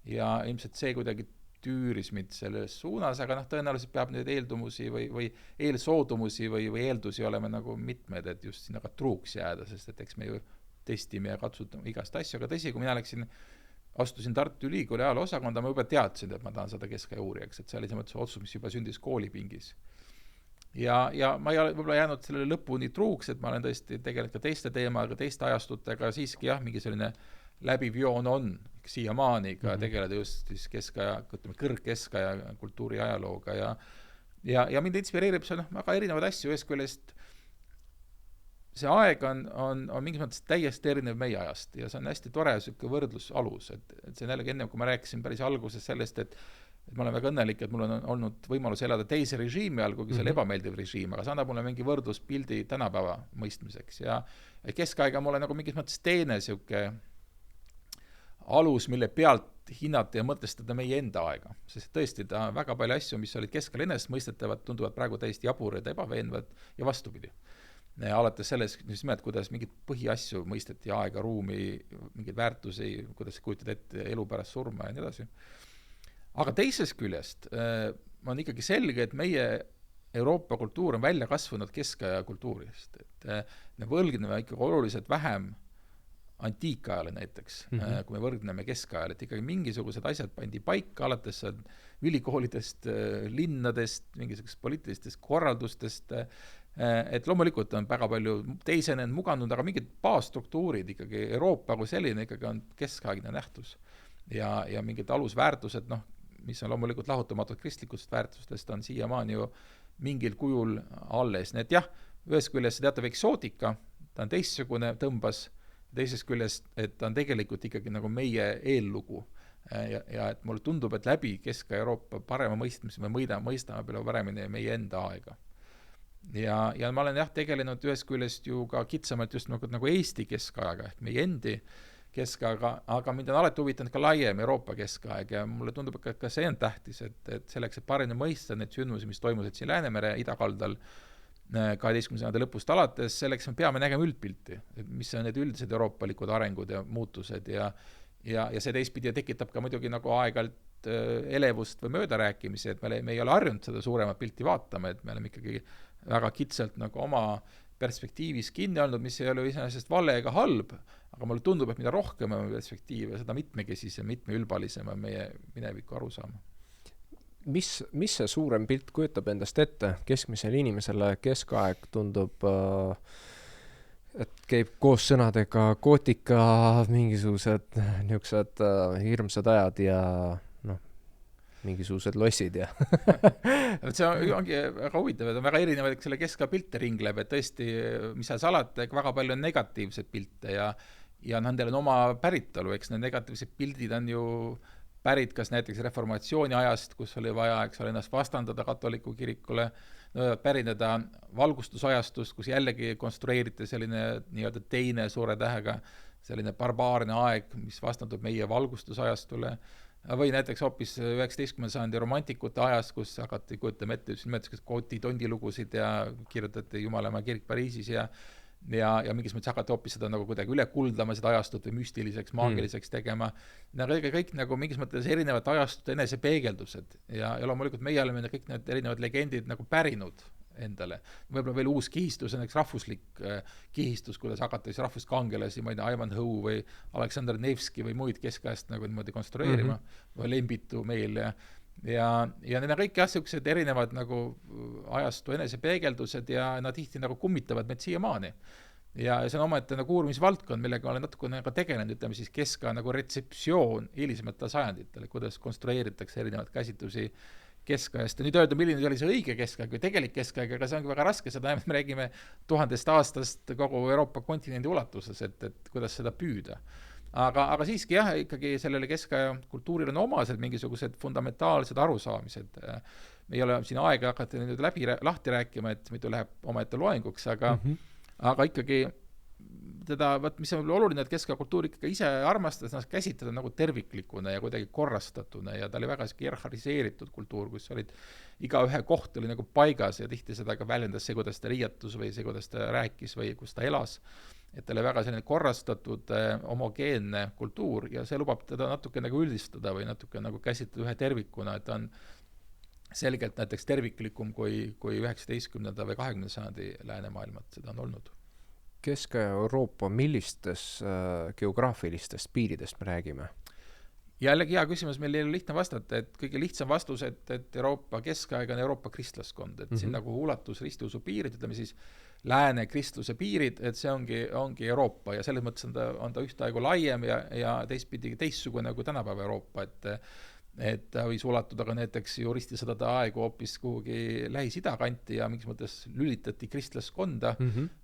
ja ilmselt see kuidagi tüüris mind selles suunas, aga tõenäoliselt peab neid eeldumusi või eelsoodumusi või eeldusi olema nagu mitmed, et just sinna ka truuks jääda, sest et eks me ju testime ja katsutame igast asju, aga tõsi, kui mina astusin Tartu Ülikooli ajaloosakonda, ma juba teadsin, et ma tahan saada keskaja uurijaks, et see oli see otsus, mis juba sündis koolipingis. Ja ma ei ole võib-olla jäänud sellele lõpuni truuks, et ma olen tõesti tegelikult ka teiste teemaga, teiste ajastutega, siiski jah, mingi selline läbiv joon on siiamaani ka tegeleda just siis keskaja, kõrgkeskaja kultuuri ajalooga ja mind inspireerib see väga erinevaid asju, ühest küljest see aeg on mingis mõttes täiesti erinev meie ajast ja see on hästi tore selline võrdlusalus, et see on jällegi enne, kui ma rääkisin päris alguses sellest, et ma olen väga õnnelik, et mul on olnud võimalus elada teise režiimi all, kuigi see on ebameeldiv režiim, aga see annab mulle mingi võrdluspildi tänapäeva mõistmiseks ja keskaega mulle nagu mingis mõttes teine selline alus, mille pealt hinnata ja mõtestada meie enda aega, sest tõesti ta on väga palju asju, mis olid keskel ennast mõistetavad, tunduvad praegu täiesti jaburad ja ebaveenvad ja vastupidi. Alates selles, kuidas mingid põhiasju mõisteti aega, ruumi, mingeid väärtusi, kuidas kujutad ette elu pärast surma ja nii edasi. Aga teisest küljest on ikkagi selge, et meie Euroopa kultuur on välja kasvanud keskaja kultuurist, et me võlgneme ikkagi oluliselt vähem antiikajale näiteks, kui me võrdneme keskajal, et ikkagi mingisugused asjad pandi paika, alates ülikoolidest, linnadest, mingisugusest poliitilistest korraldustest, et loomulikult on väga palju teisenenud, muganud, aga mingid baasstruktuurid ikkagi, Euroopa kui selline ikkagi on keskaegne nähtus ja mingid alusväärtused, mis on loomulikult lahutamatud kristlikust väärtustest, on siiamaani ju mingil kujul alles. Nii et jah, ühes küljest see teatav eksootika, ta on teistsugune tõmbas, teisest küljest, et ta on tegelikult ikkagi nagu meie eellugu ja et mulle tundub, et läbi Kesk-Euroopa parema mõistmise me mõistame palju paremini meie enda aega. Ja ma olen tegelenud ühest küljest ju ka kitsamalt just nagu Eesti keskajaga ehk meie endi keskajaga, aga mind on alati huvitanud ka laiem Euroopa keskaeg ja mulle tundub, et ka see on tähtis, et selleks, et paremini mõista need sündmusi, mis toimusid siin Läänemere idakaldal 12. sajandi lõpust alates, selleks me peame nägema üldpilti, mis on need üldised euroopalikud arengud ja muutused ja see teistpidi tekitab ka muidugi nagu aeg-ajalt elevust või möödarääkimisi, et me ei ole harjunud seda suuremat pilti vaatama, et me oleme ikkagi väga kitsalt nagu oma perspektiivis kinni olnud, mis ei ole iseenesest vale ega halb, aga mulle tundub, et mida rohkem on perspektiive, seda mitmekesisem, mitmeülbalisem on meie mineviku arusaama. Mis see suurem pilt kujutab endast ette? Keskmisele inimesele keskaeg tundub, et käib koos sõnadega kootika, mingisugused niisugused hirmsad ajad ja mingisugused lossid ja see ongi väga huvitav, et on väga erinevaid selle keskaja pilte ringleb, et tõesti, mis seal salata, väga palju on negatiivseid pilte ja nendel on oma päritolu, eks need negatiivsed pildid on ju pärit kas näiteks reformatsiooni ajast, kus oli vaja, ennast vastandada katoliku kirikule, pärineda valgustusajastust, kus jällegi konstrueeriti selline nii-öelda teine suure tähega, selline barbaarne aeg, mis vastandub meie valgustusajastule. või näiteks hoopis 19. sajandi romantikute ajast, kus hakati kujutama ette nimetuseks Coty tondilugusid ja kirjutati Jumalamaa kirik Pariisis ja mingis mõttes hakati hoopis seda nagu kuidagi üle kuldama, seda ajastut või müstiliseks, maagiliseks tegema. Kõik nagu mingis mõttes erinevad ajastute enesepeegeldused ja loomulikult meie oleme kõik need erinevad legendid nagu pärinud endale. Võib-olla veel uus kihistus, näiteks rahvuslik kihistus, kuidas hakata siis rahvuskangelasi, ma ei tea, Ivan Hõu või Aleksandr Nevski või muid keskajast nagu niimoodi konstrueerima, või Lembitu meil ja need on kõik sellised erinevad nagu ajastu enesepeegeldused ja nad tihti nagu kummitavad meid siiamaani. Ja see on omaette nagu uurimisvaldkond, millega olen natukene tegelenud, ütleme siis keskaja nagu retseptsioon hilisematel sajanditele, kuidas konstrueeritakse erinevad käsitlusi keskajast ja nüüd öelda, milline oli see õige keskaeg või tegelik keskaeg, aga see ongi väga raske, seda me räägime 1000 aastast kogu Euroopa kontinendi ulatuses, et kuidas seda püüda. Aga siiski jah, ikkagi sellele keskaja kultuurile on omased mingisugused fundamentaalsed arusaamised. Me ei ole siin aega hakata nüüd lahti rääkima, et mitu läheb omaette loenguks, aga ikkagi mis on oluline, et keskaja kultuur ikkagi ise armastas ennast käsitleda nagu terviklikuna ja kuidagi korrastatuna ja ta oli väga hierarhiseeritud kultuur, kus olid igaühe koht oli nagu paigas ja tihti seda ka väljendas see, kuidas ta riietus või see, kuidas ta rääkis või kus ta elas. Et ta oli väga selline korrastatud homogeenne kultuur ja see lubab teda natuke nagu üldistada või natuke nagu käsitleda ühe tervikuna, et ta on selgelt näiteks terviklikum kui 19. või 20. sajandi läänemaailmad, seda on olnud. Kesk- Euroopa, millistes geograafilistest piiridest me räägime? Jällegi hea küsimus, meil ei ole lihtne vastata, et kõige lihtsam vastus, et Euroopa keskaeg on Euroopa kristlaskond, et siin nagu ulatus ristiusu piirid, ütleme siis lääne kristluse piirid, et see ongi Euroopa ja selles mõttes on ta ühtaegu laiem ja teistpidi teistsugune kui tänapäeva Euroopa, et ta võis ulatuda ka näiteks juristisõdade aegu hoopis kuhugi Lähis-Ida kanti ja mingis mõttes lülitati kristlaskonda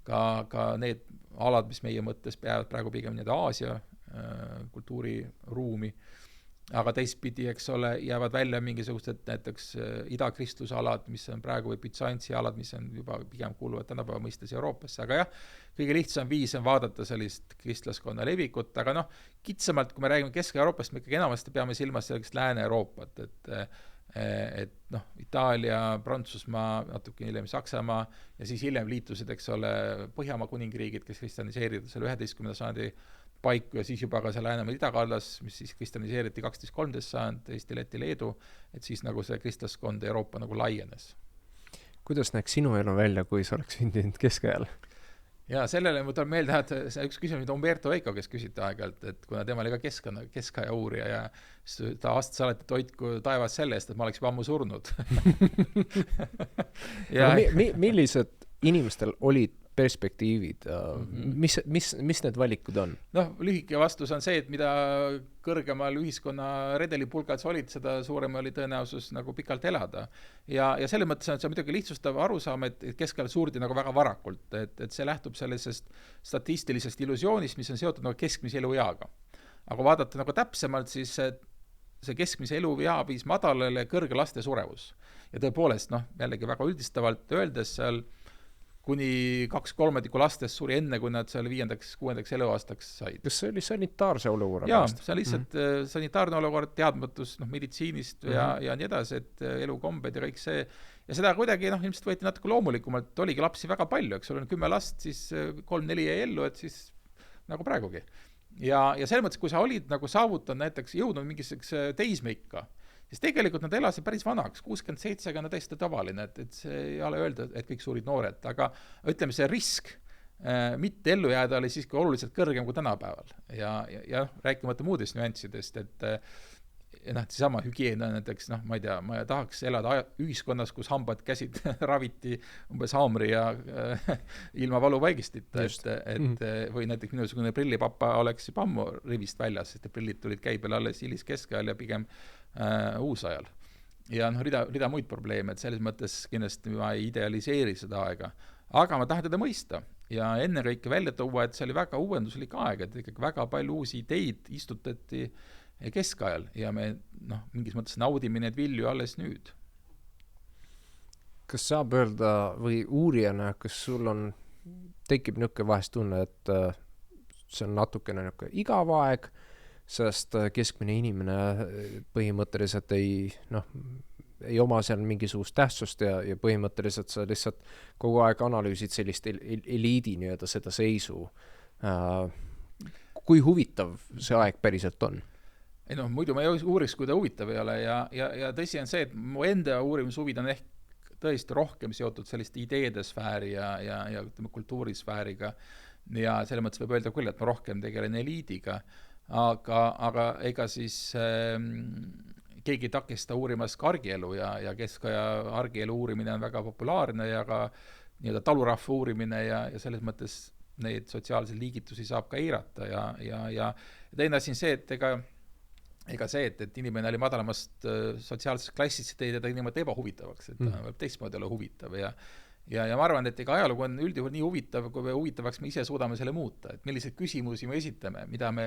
ka need alad, mis meie mõttes peavad praegu pigem Aasia kultuuriruumi, aga teistpidi, eks ole, jäävad välja mingisugused näiteks idakristuse alad, mis on praegu või Byzantsi alad, mis on juba pigem kuuluvad tänapäeva mõistes Euroopasse, aga jah, kõige lihtsam viis on vaadata sellist kristlaskonna levikut, aga kitsamalt, kui me räägime Kesk-Euroopast, me ikkagi enamasti peame silmas sellist Lääne-Euroopat, et Itaalia, Prantsusmaa, natuke hiljem Saksamaa ja siis hiljem liitusid, eks ole, Põhjamaa kuningriigid, kes kristjaniseerivad selle 11. sajandi paiku ja siis juba ka see Läänemaa idakallas, mis siis kristjaniseeriti 12-13 sajand, Eesti, Läti, Leedu, et siis nagu see kristlaskond Euroopa nagu laienes. Kuidas näeks sinu elu välja, kui sa oleks sündinud keskajal? Ja sellele ma tulen meelde, et see üks küsimus, mida Umberto Eco, kes küsiti aeg-ajalt, et kuna tema oli ka keskaja uurija ja ta aastas alati toitku taevas selle eest, et ma oleks juba ammu surnud. Millised inimestel olid perspektiivid, mis need valikud on? Lühike vastus on see, et mida kõrgemal ühiskonna redelipulgas olid, seda suurem oli tõenäosus nagu pikalt elada. Ja selles mõttes on see muidugi lihtsustav arusaam, et keskajal suurdi nagu väga varakult, et see lähtub sellisest statistilisest illusioonist, mis on seotud nagu keskmise elueaga. Aga vaadata nagu täpsemalt, siis see keskmise eluea viis madalale kõrge laste surevus. Ja tõepoolest, jällegi väga üldistavalt öeldes seal kuni 2/3 lastest suri enne, kui nad seal 5.-6. eluaastaks said. Kas see oli sanitaarse olukorra? Jaa, see on lihtsalt sanitaarne olukord, teadmatus meditsiinist ja nii edasi, et elukombed ja kõik see. Ja seda kuidagi ilmselt võeti natuke loomulikumalt, oligi lapsi väga palju, eks ole, 10 last, siis 3-4 jäi ellu, et siis nagu praegugi. Ja selles mõttes, kui sa olid nagu saavutanud näiteks jõudnud mingiseks teismeikka, siis tegelikult nad elasid päris vanaks, 67 on täiesti tavaline, et see ei ole öelda, et kõik suurid noored, aga ütleme, see risk mitte ellu jääda oli siiski oluliselt kõrgem kui tänapäeval ja rääkimata muudest nüanssidest, et seesama hügieen näiteks, ma ei tea, ma tahaks elada ühiskonnas, kus hambad käsid raviti umbes haamri ja ilma valuvaigistita, või näiteks minusugune prillipapa oleks juba ammu rivist väljas, sest prillid tulid käibele alles hilis keskajal ja pigem uusajal. Ja rida muid probleeme, et selles mõttes kindlasti ma ei idealiseeri seda aega, aga ma tahan teda mõista ja enne kõike välja tuua, et see oli väga uuenduslik aeg, et ikkagi väga palju uusi ideid istutati keskajal ja me mingis mõttes naudime need vilju alles nüüd. Kas saab öelda või uurijana, kas sul tekib niisugune vahest tunne, et see on natukene niisugune igav aeg, sest keskmine inimene põhimõtteliselt ei oma seal mingisugust tähtsust ja põhimõtteliselt sa lihtsalt kogu aeg analüüsid sellist eliidi nii-öelda seda seisu. Kui huvitav see aeg päriselt on? Ei muidu ma ei uuriks, kui ta huvitav ei ole ja tõsi on see, et mu enda uurimushuvid on ehk tõesti rohkem seotud sellist ideede sfääri ja ütleme, kultuurisfääriga ja selle mõttes võib öelda küll, et ma rohkem tegelen eliidiga, aga ega siis keegi ei takista uurimas ka argielu ja keskaja argielu uurimine on väga populaarne ja ka nii-öelda talurahva uurimine ja selles mõttes neid sotsiaalseid liigitusi saab ka eirata ja teine asi on see, et ega see, et inimene oli madalamast sotsiaalsest klassist, ei teda niimoodi ebahuvitavaks, et ta võib teistmoodi olla huvitav ja ma arvan, et ega ajalugu on üldjuhul nii huvitav, kui me huvitavaks me ise suudame selle muuta, et milliseid küsimusi me esitame, mida me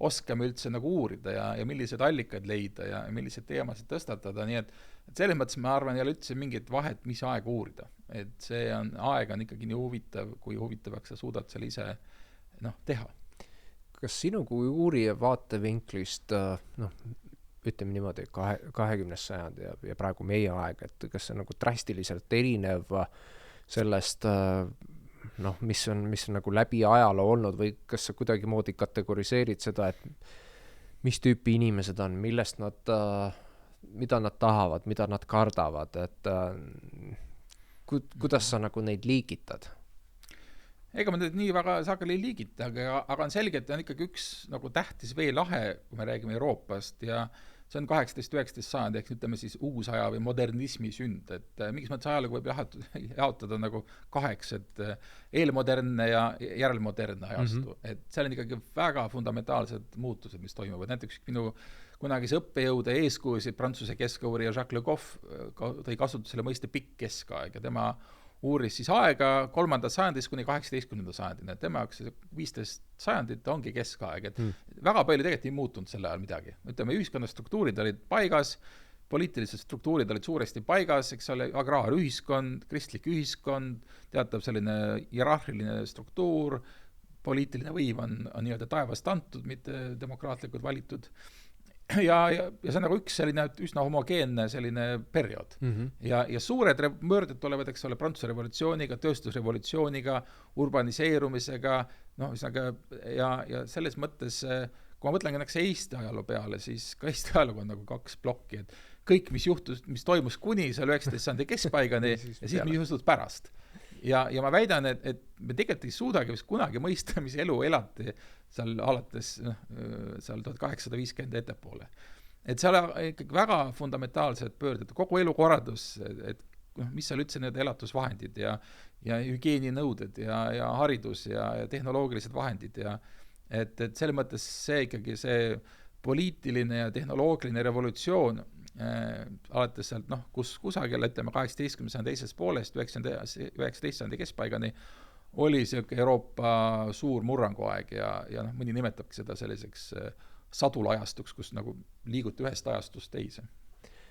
oskame üldse nagu uurida ja millised allikad leida ja milliseid teemasid tõstatada, nii et selles mõttes ma arvan, ei ole üldse mingit vahet, mis aega uurida, et see aeg on ikkagi nii huvitav, kui huvitavaks sa suudad selle ise teha. Kas sinu kui uurija vaatevinklist, ütleme niimoodi 20. sajand ja praegu meie aeg, et kas see nagu drastiliselt erinev sellest, mis on nagu läbi ajaloo olnud või kas sa kuidagi moodi kategoriseerid seda, et mis tüüpi inimesed on, millest nad, mida nad tahavad, mida nad kardavad, et kuidas sa nagu neid liigitad? Ega ma nüüd nii väga sageli ei liigita, aga on selge, et on ikkagi üks nagu tähtis veelahe, kui me räägime Euroopast ja see on 18-19 sajand, ehk ütleme siis uusaja või modernismi sünd, et mingis mõttes ajalugu võib jaotada nagu kaheks, et eelmodernne ja järelmodernne ajastu, et seal on ikkagi väga fundamentaalsed muutused, mis toimuvad. Näiteks minu kunagise õppejõude eeskujusid Prantsuse keskaurija Jacques Le Goff tõi kasutusele mõiste pikk keskaeg ja tema uuris siis aega 3. sajandist kuni 18. sajandini, et tema jaoks 15 sajandit ongi keskaeg, et väga palju tegelikult ei muutunud selle ajal midagi. Ütleme, ühiskonna struktuurid olid paigas, poliitilised struktuurid olid suuresti paigas, eks ole, agraarühiskond, kristlik ühiskond, teatav selline hierarhiline struktuur, poliitiline võim on nii-öelda taevast antud, mitte demokraatlikult valitud. Ja see on nagu üks selline üsna homogeenne selline periood. Ja suured möörded tulevad, eks ole, Prantsuse revolutsiooniga, tööstusrevolutsiooniga, urbaniseerumisega, ja selles mõttes, kui ma mõtlen näiteks Eesti ajaloo peale, siis ka Eesti ajaloo on nagu kaks plokki, et kõik, mis toimus kuni seal 19. sajandi keskpaigani ja siis mis juhtus pärast. Ja ma väidan, et me tegelikult ei suudagi vist kunagi mõista, mis elu elati seal alates seal 1850 ettepoole. Et seal on ikkagi väga fundamentaalsed pöörded, kogu elukorraldus, et mis seal üldse need elatusvahendid ja hügieeninõuded ja haridus ja tehnoloogilised vahendid ja et selle mõttes see ikkagi see poliitiline ja tehnoloogiline revolutsioon alates sealt, kusagil, ütleme 18. sajandi teisest poolest 19. sajandi keskpaigani oli see Euroopa suur murranguaeg ja mõni nimetabki seda selliseks sadulajastuks, kus nagu liiguti ühest ajastust teise.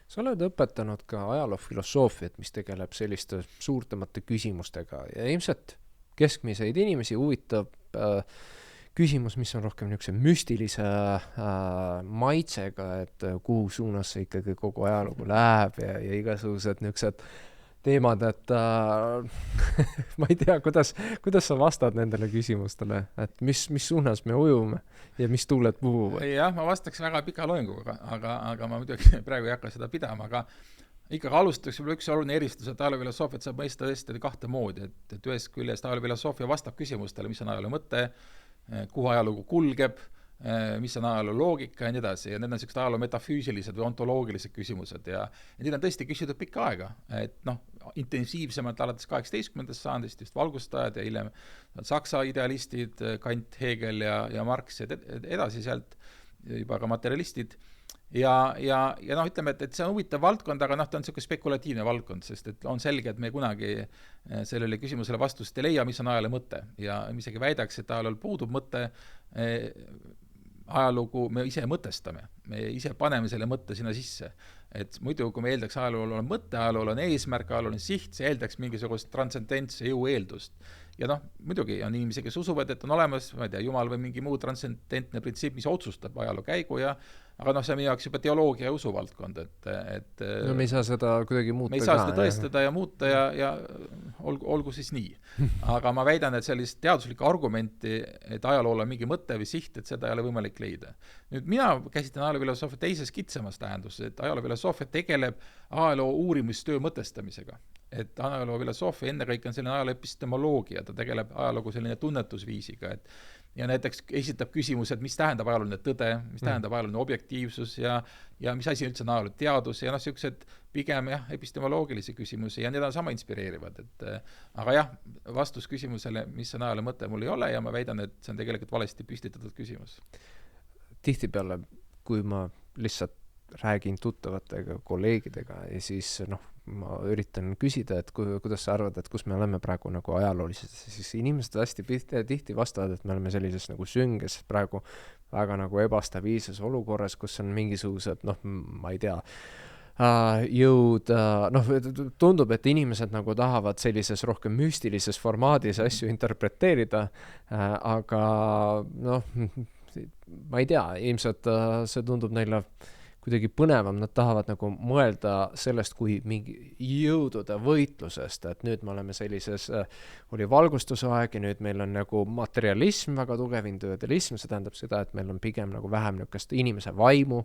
Sa oled õpetanud ka ajaloofilosoofiat, mis tegeleb selliste suurtemate küsimustega ja ilmselt keskmiseid inimesi huvitab küsimus, mis on rohkem niisuguse müstilise maitsega, et kuhu suunas see ikkagi kogu ajalugu läheb ja igasugused niisugused teemad, et ma ei tea, kuidas sa vastad nendele küsimustele, et mis suunas me ujume ja mis tuuled puhuvad? Jah, ma vastaks väga pika loenguga, aga ma muidugi praegu ei hakka seda pidama, aga ikkagi alustaks võib-olla üks oluline eristus, et ajaloofilosoofiat saab mõista tõesti kahte moodi, et ühest küljest ajalofilosoofia vastab küsimustele, mis on ajaloo mõte, kuhu ajalugu kulgeb, mis on ajaloo loogika ja nii edasi, ja need on sellised ajaloo metafüüsilised või ontoloogilised küsimused ja need on tõesti küsitud pikka aega, et intensiivsemalt alates 18. sajandist just valgustajad ja hiljem Saksa idealistid, Kant, Hegel ja Marx ja edasi sealt juba ka materialistid ja ütleme, et see on huvitav valdkond, aga ta on selline spekulatiivne valdkond, sest et on selge, et me kunagi sellele küsimusele vastust ei leia, mis on ajaloo mõte ja isegi väidaks, et ajalool puudub mõte, ajalugu me ise mõtestame, me ise paneme selle mõtte sinna sisse, et muidu kui me eeldaks ajalool on mõte, ajalool on eesmärk, ajalool on siht, see eeldaks mingisugust transcendentse jõu eeldust ja noh, muidugi on inimesi, kes usuvad, et on olemas, ma ei tea, Jumal või mingi muu transcendentne printsiip, mis otsustab ajaloo käigu aga noh, see on minu jaoks juba teoloogia ja usuvaldkond, et no me ei saa seda kuidagi muuta me ei saa seda tõestada ja muuta ja olgu siis nii. Aga ma väidan, et sellist teaduslikku argumenti, et ajalool on mingi mõte või siht, et seda ei ole võimalik leida. Nüüd mina käsitlen ajaloofilosoofia teises kitsamas tähenduses, et ajaloofilosoofia tegeleb ajaloo uurimistöö mõtestamisega. Et ajaloofilosoofia ennekõike on selline ajaloo epistemoloogia, ta tegeleb ajaloogu selline tunnetusviisiga, ja näiteks esitab küsimused, mis tähendab ajalooline tõde, mis tähendab ajalooline objektiivsus ja mis asi üldse on ajaloo teadus ja sellised pigem epistemoloogilisi küsimusi ja need on sama inspireerivad. Aga vastus küsimusele, mis on ajaloo mõte, mul ei ole ja ma väidan, et see on tegelikult valesti püstitatud küsimus. Tihtipeale, kui ma lihtsalt räägin tuttavatega, kolleegidega ja siis ma üritan küsida, et kuidas sa arvad, et kus me oleme praegu nagu ajalooliselt, siis inimesed hästi tihti vastavad, et me oleme sellises nagu sünges praegu väga nagu ebastabiilses olukorras, kus on mingisugused, ma ei tea, jõud, tundub, et inimesed nagu tahavad sellises rohkem müstilises formaadis asju interpreteerida, aga ma ei tea, ilmselt see tundub neile kuidagi põnevam, nad tahavad nagu mõelda sellest kui mingi jõudude võitlusest, et nüüd me oleme sellises, oli valgustuse aeg ja nüüd meil on nagu materialism väga tugev, individualism, see tähendab seda, et meil on pigem nagu vähem niisugust inimese vaimu,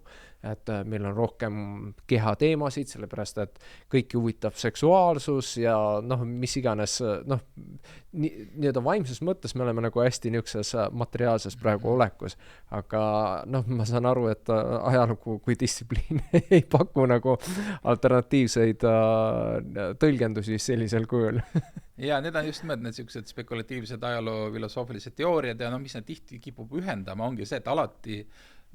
et meil on rohkem kehateemasid, sellepärast et kõiki huvitab seksuaalsus ja mis iganes, nii-öelda vaimses mõttes me oleme nagu hästi niisuguses materiaalses praegu olekus, aga ma saan aru, et ajalugu kui distsipliin ei paku nagu alternatiivseid tõlgendusi sellisel kujul. Ja need on just need sellised spekulatiivsed ajaloo filosoofilised teooriad ja mis nad tihti kipub ühendama, ongi see, et alati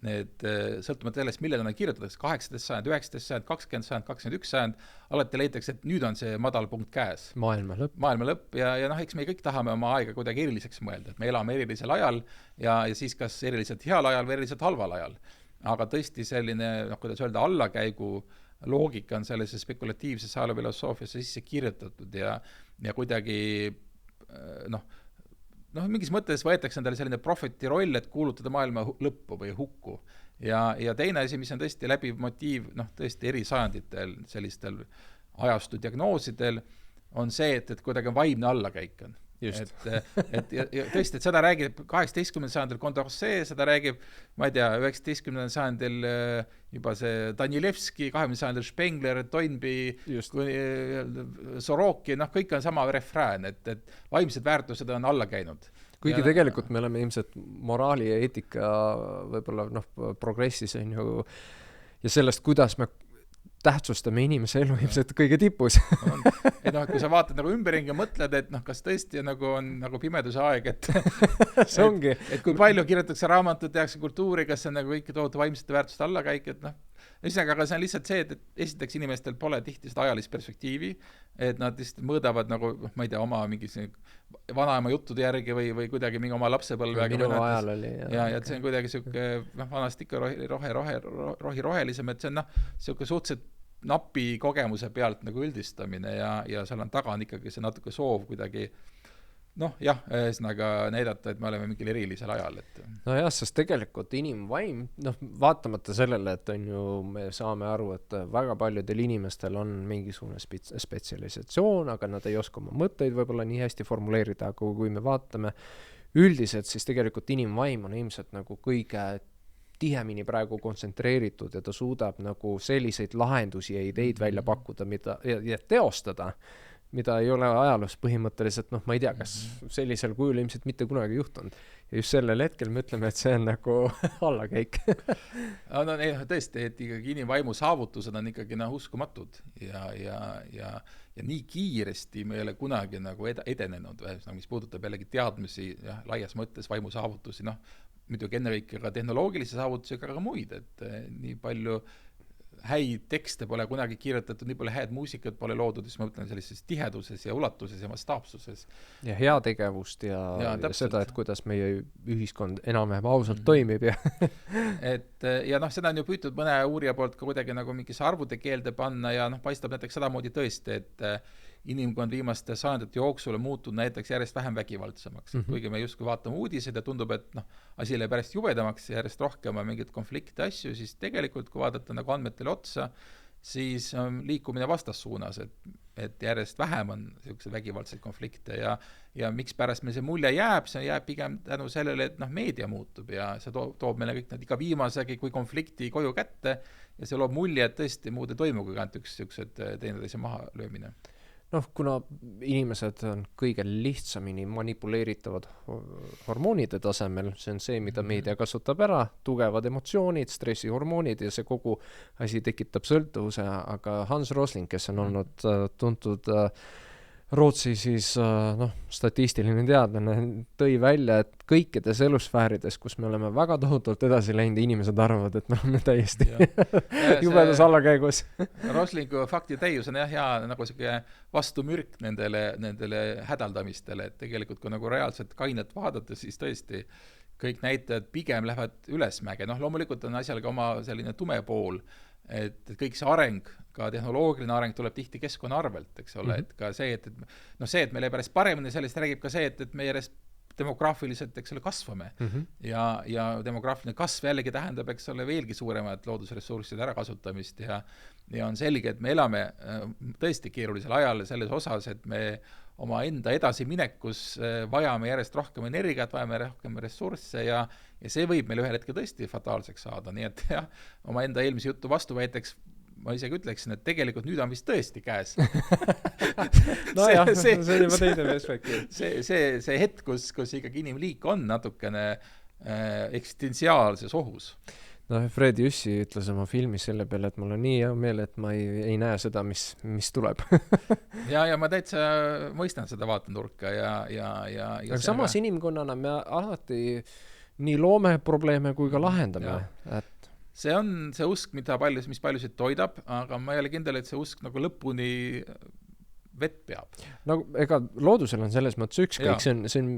need sõltumata sellest, millele nad kirjutatakse, 18. sajand, 19. sajand, 20. sajand, 21. sajand, alati leitakse, et nüüd on see madal punkt käes. Maailma lõpp ja eks me kõik tahame oma aega kuidagi eriliseks mõelda, et me elame erilisel ajal ja siis kas eriliselt heal ajal või eriliselt halval ajal. Aga tõesti selline, kuidas öelda, allakäigu loogika on sellise spekulatiivsesse ajaloofilosoofisse sisse kirjutatud ja kuidagi mingis mõttes võetakse endale selline prohveti roll, et kuulutada maailma lõppu või hukku. Ja teine asi, mis on tõesti läbiv motiiv, tõesti eri sajanditel sellistel ajastu diagnoosidel, on see, et kuidagi vaimne allakäik on. Et tõesti, et seda räägib 18. sajandil Condorcet, seda räägib, ma ei tea, 19. sajandil juba see Danilevski, 20. sajandil Spengler, Toynbee, Sorokin, kõik on sama refrään, et vaimsed väärtused on alla käinud. Kuigi tegelikult me oleme ilmselt moraali ja eetika võib-olla progressis on ju ja sellest, kuidas me tähtsustame inimese elu ilmselt kõige tipus. Et kui sa vaatad nagu ümberringi ja mõtled, et kas tõesti on nagu pimeduse aeg, et see ongi. Et kui palju kirjutatakse raamatut, tehakse kultuuri, kas see on nagu kõik tohutu vaimsete väärtuste allakäik, et aga see on lihtsalt see, et esiteks inimestel pole tihti seda ajalist perspektiivi, et nad lihtsalt mõõdavad nagu, ma ei tea, oma mingi vanaema juttude järgi või kuidagi mingi oma lapsepõlvega. Minu ajal oli. Ja et see on kuidagi siuke, vanast ikka rohi rohelisem, et see on siuke suhteliselt napi kogemuse pealt nagu üldistamine ja seal on taga on ikkagi see natuke soov kuidagi ühesõnaga näidata, et me oleme mingil erilisel ajal. Nojah, sest tegelikult inimvaim, vaatamata sellele, et on ju, me saame aru, et väga paljudel inimestel on mingisugune spetsialisatsioon, aga nad ei oska oma mõtteid võib-olla nii hästi formuleerida, aga kui me vaatame üldiselt, siis tegelikult inimvaim on ilmselt nagu kõige tihemini praegu kontsentreeritud ja ta suudab nagu selliseid lahendusi ja ideid välja pakkuda ja teostada, mida ei ole ajaloos põhimõtteliselt, ma ei tea, kas sellisel kujul ilmselt mitte kunagi juhtunud. Ja just sellel hetkel me ütleme, et see on nagu allakäik. Tõesti, et ikkagi inimvaimu saavutused on ikkagi uskumatud ja nii kiiresti me ei ole kunagi nagu edenenud, mis puudutab jällegi teadmisi laias mõttes vaimu saavutusi, muidugi ennekõike ka tehnoloogilisi saavutusi, aga ka muid, et nii palju häid tekste pole kunagi kirjutatud, nii palju häid muusikat pole loodud, siis ma mõtlen sellises tiheduses ja ulatuses ja mastaapsuses. Ja heategevust ja seda, et kuidas meie ühiskond enam-vähem ausalt toimib. Ja seda on ju püütud mõne uurija poolt ka kuidagi nagu mingisse arvude keelde panna ja paistab näiteks sadamoodi tõesti, et inimkond viimaste sajandite jooksul on muutunud näiteks järjest vähem vägivaldsemaks. Kuigi me justkui vaatame uudised ja tundub, et asi läheb järjest jubedamaks ja järjest rohkem on mingit konflikte asju, siis tegelikult, kui vaadata nagu andmetele otsa, siis on liikumine vastassuunas, et järjest vähem on selliseid vägivaldseid konflikte ja miks pärast meil see mulje jääb, see jääb pigem tänu sellele, et meedia muutub ja see toob meile kõik need iga viimasegi kui konflikti koju kätte ja see loob mulje, et tõesti muud ei toimu, kui ainult üks teineteise maha löömine. Kuna inimesed on kõige lihtsamini manipuleeritavad hormoonide tasemel, see on see, mida meedia kasutab ära, tugevad emotsioonid, stressihormoonid ja see kogu asi tekitab sõltuvuse, aga Hans Rosling, kes on olnud tuntud Rootsi siis statistiline teadlane, tõi välja, et kõikides elusfäärides, kus me oleme väga tohutult edasi läinud, inimesed arvavad, et me oleme täiesti jubedas allakäigus. Roslingu faktitäius on hea nagu selline vastumürk nendele hädaldamistele, et tegelikult kui nagu reaalselt kainet vaadata, siis tõesti kõik näitajad pigem lähevad ülesmäge. Loomulikult on asjal ka oma selline tume pool, et kõik see areng, ka tehnoloogiline areng tuleb tihti keskkonna arvelt, eks ole, et ka see, et meil läheb järjest paremini, sellest räägib ka see, et me järjest demograafiliselt, eks ole, kasvame ja demograafiline kasv jällegi tähendab, eks ole, veelgi suuremat loodusressursside ärakasutamist ja on selge, et me elame tõesti keerulisel ajal selles osas, et me oma enda edasiminekus vajame järjest rohkem energiat, vajame rohkem ressursse ja see võib meil ühel hetkel tõesti fataalseks saada, nii et oma enda eelmise juttu vastuväiteks ma isegi ütleksin, et tegelikult nüüd on vist tõesti käes. see on juba teine perspektiiv. See hetk, kus ikkagi inimliik on natukene eksistentsiaalses ohus. Fred Jüssi ütles oma filmis selle peale, et mul on nii hea meel, et ma ei näe seda, mis tuleb. ja ma täitsa mõistan seda vaatenurka aga samas inimkonnana me alati nii loome probleeme kui ka lahendame. See on see usk, mis paljusid toidab, aga ma ei ole kindel, et see usk nagu lõpuni vett peab. Ega loodusel on selles mõttes ükskõik, see on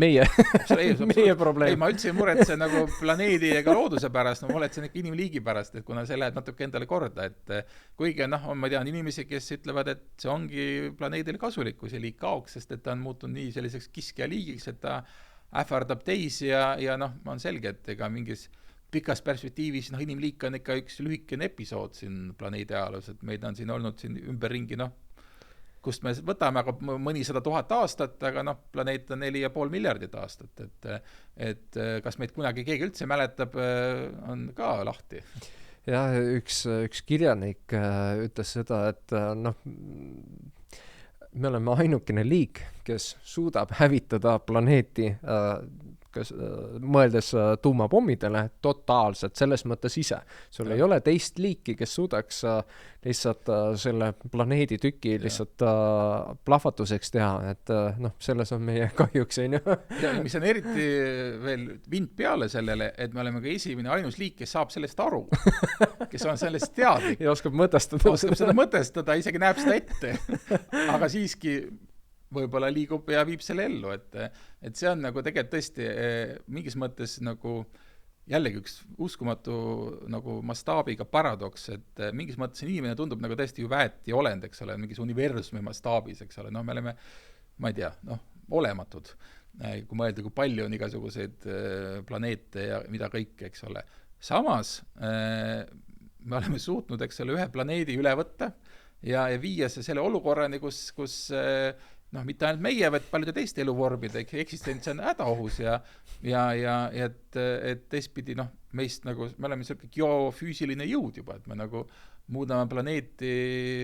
meie probleem. Ma üldse ei muretse nagu planeedi ega looduse pärast, ma muretsen ikka inimliigi pärast, et kuna see läheb natuke endale korda, et kuigi ma tean inimesi, kes ütlevad, et see ongi planeedile kasulik, kui see liik kaoks, sest et ta on muutunud nii selliseks kiskja liigiks, et ta ähvardab teisi ja on selge, et ega mingis pikas perspektiivis inimliik on ikka üks lühikene episood siin planeedi ajaloos, et meid on siin olnud siin ümberringi, kust me võtame aga mõni 100 000 aastat, aga planeet on 4,5 miljardit aastat, et kas meid kunagi keegi üldse mäletab, on ka lahti. Ja üks kirjanik ütles seda, et me oleme ainukene liik, kes suudab hävitada planeeti mõeldes tuumapommidele totaalselt, selles mõttes ise. Sul ei ole teist liiki, kes suudaks lihtsalt selle planeedi tüki lihtsalt plahvatuseks teha, et selles on meie kahjuks ja mis on eriti veel vind peale sellele, et me oleme ka esimene ainus liik, kes saab sellest aru, kes on sellest teadlik ja oskab mõtestada, isegi näeb seda ette, aga siiski võib-olla liigub ja viib selle ellu, et see on nagu tegelikult tõesti mingis mõttes nagu jällegi üks uskumatu nagu mastaabiga paradoks, et mingis mõttes inimene tundub nagu tõesti ju väeti olend, eks ole, mingis universumi mastaabis, eks ole, me oleme, ma ei tea, olematud, kui mõelda, kui palju on igasuguseid planeete ja mida kõik, eks ole. Samas me oleme suutnud, eks ole, ühe planeedi üle võtta ja viia see selle olukorrani, kus mitte ainult meie, vaid paljude teiste eluvormide eksistents on hädaohus ja et teistpidi meist nagu, me oleme selline geofüüsiline jõud juba, et me nagu muudame planeeti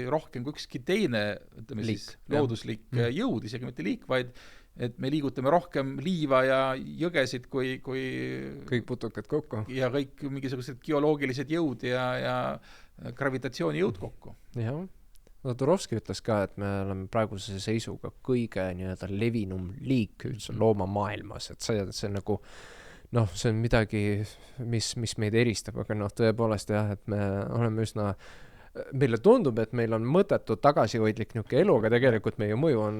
rohkem kui ükski teine, ütleme siis looduslik jõud, isegi mitte liik, vaid et me liigutame rohkem liiva ja jõgesid kui kõik putukad kokku. Ja kõik mingisugused geoloogilised jõud ja gravitatsiooni jõud kokku. Jah. Turovski ütles ka, et me oleme praeguse seisuga kõige levinum liik üldse loomamaailmas, et see nagu see on midagi, mis meid eristab, aga tõepoolest jah, et me oleme meile tundub, et meil on mõttetu tagasihoidlik niuke elu, aga tegelikult meie mõju on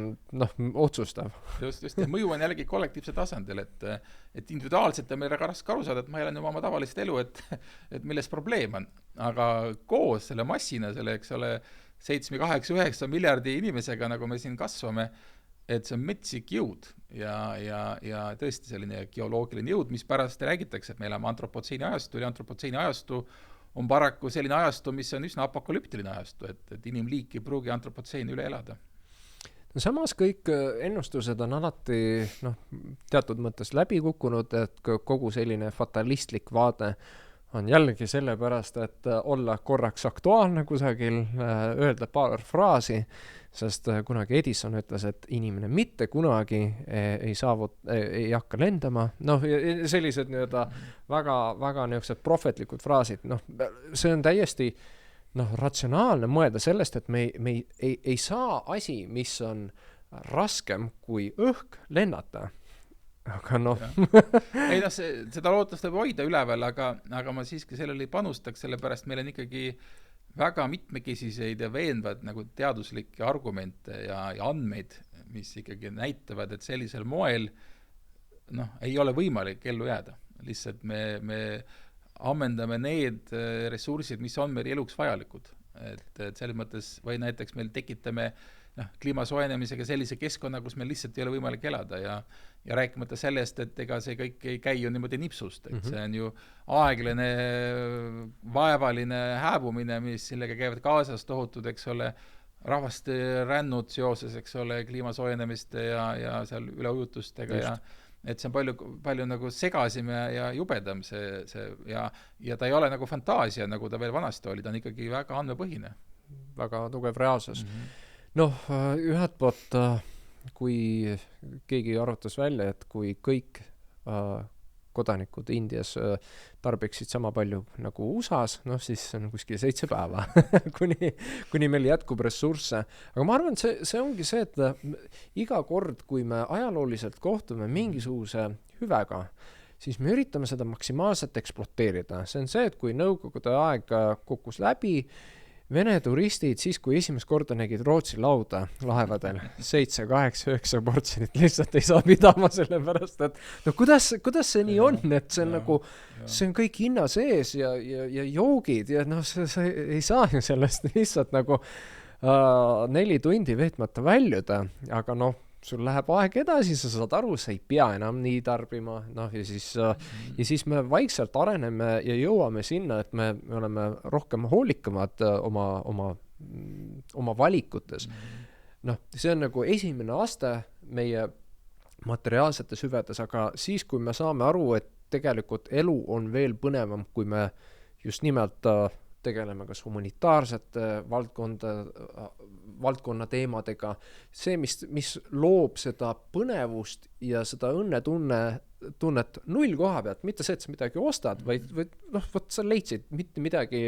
otsustav. Just, mõju on jällegi kollektiivse tasandil, et individuaalselt on meil väga raske aru saada, et ma elan oma tavalist elu, et milles probleem on, aga koos selle massina, eks ole, 7, 8, 9 miljardi inimesega, nagu me siin kasvame, et see on metsik jõud ja tõesti selline geoloogiline jõud, mis pärast räägitakse, et me elame antropotseeni ajastu ja antropotseeni ajastu on paraku selline ajastu, mis on üsna apokalüptiline ajastu, et inimliik ei pruugi antropotseeni üle elada. No samas kõik ennustused on alati teatud mõttes läbi kukkunud, et kogu selline fatalistlik vaade on jällegi sellepärast, et olla korraks aktuaalne kusagil, öelda paar fraasi, sest kunagi Edison ütles, et inimene mitte kunagi ei hakka lendama. Sellised väga, väga niisugused prohvetlikud fraasid. See on täiesti ratsionaalne mõelda sellest, et me ei saa asi, mis on raskem kui õhk lennata. Aga ei seda lootust võib hoida üleval, aga ma siiski sellele ei panustaks, sellepärast meil on ikkagi väga mitmekesiseid ja veenvad nagu teaduslikke argumente ja andmeid, mis ikkagi näitavad, et sellisel moel ei ole võimalik ellu jääda. Lihtsalt me ammendame need ressursid, mis on meil eluks vajalikud. Et selles mõttes, või näiteks meil tekitame kliima soojenemisega sellise keskkonna, kus meil lihtsalt ei ole võimalik elada ja rääkimata sellest, et ega see kõik ei käi ju niimoodi nipsust, et see on ju aeglane, vaevaline hääbumine, mis sellega käivad kaasas tohutud, eks ole, rahvaste rännud seoses, eks ole, kliima soojenemiste ja seal üleujutustega ja et see on palju nagu segasim ja jubedam ja ta ei ole nagu fantaasia, nagu ta veel vanasti oli, ta on ikkagi väga andmepõhine. Väga tugev reaalsus. Ühed poolt, kui keegi arvutas välja, et kui kõik kodanikud Indias tarbiksid sama palju nagu USAs, siis on kuskil 7 päeva, kuni meil jätkub ressursse. Aga ma arvan, et see ongi see, et iga kord, kui me ajalooliselt kohtume mingisuguse hüvega, siis me üritame seda maksimaalselt ekspluateerida. See on see, et kui Nõukogude aeg kukkus läbi, Vene turistid siis, kui esimest korda nägid Rootsi lauda laevadel 7, 8, 9 portsionit lihtsalt ei saa pidama sellepärast, et kuidas see nii on, et see on see on kõik hinna sees ja joogid ja see ei saa ju sellest lihtsalt 4 tundi veetmata väljuda, aga sul läheb aeg edasi, sa saad aru, sa ei pea enam nii tarbima, ja siis me vaikselt areneme ja jõuame sinna, et me oleme rohkem hoolikamad oma valikutes. See on nagu esimene aste meie materiaalsetes hüvedes, aga siis, kui me saame aru, et tegelikult elu on veel põnevam, kui me just nimelt tegeleme kas humanitaarsete valdkonna teemadega, see, mis loob seda põnevust ja seda õnnetunnet null koha pealt, mitte see, et sa midagi ostad, vaid sa leidsid mitte midagi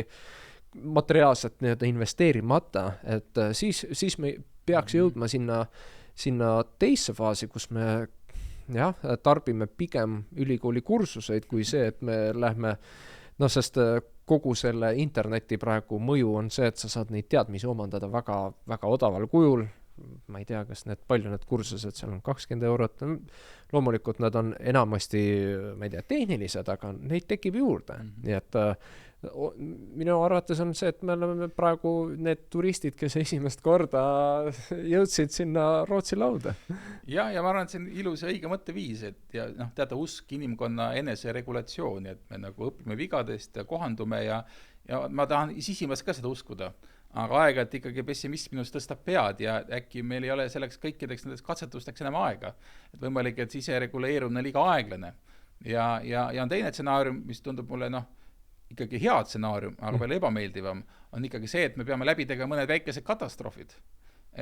materiaalselt investeerimata, et siis me peaks jõudma sinna teisse faasi, kus me tarbime pigem ülikooli kursuseid kui see, et me lähme sest kogu selle interneti praegu mõju on see, et sa saad neid teadmisi omandada väga, väga odaval kujul. Ma ei tea, kas palju need kursused seal on 20 eurot. Loomulikult nad on enamasti, ma ei tea, tehnilised, aga neid tekib juurde. Nii et minu arvates on see, et me oleme praegu need turistid, kes esimest korda jõudsid sinna Rootsi lauda. Ja ma arvan, et see on ilus ja õige mõtteviis, et teada usk inimkonna eneseregulatsiooni, et me nagu õpime vigadest ja kohandume ja ma tahan sisimas ka seda uskuda. Aga aega, et ikkagi pessimism minust tõstab pead ja äkki meil ei ole selleks kõikideks nendeks katsetusteks enam aega. Et võimalik, et ise reguleerumine liiga aeglane. Ja on teine stsenaarium, mis tundub mulle ikkagi hea stsenaarium, aga veel ebameeldivam, on ikkagi see, et me peame läbi tegema mõned väikesed katastroofid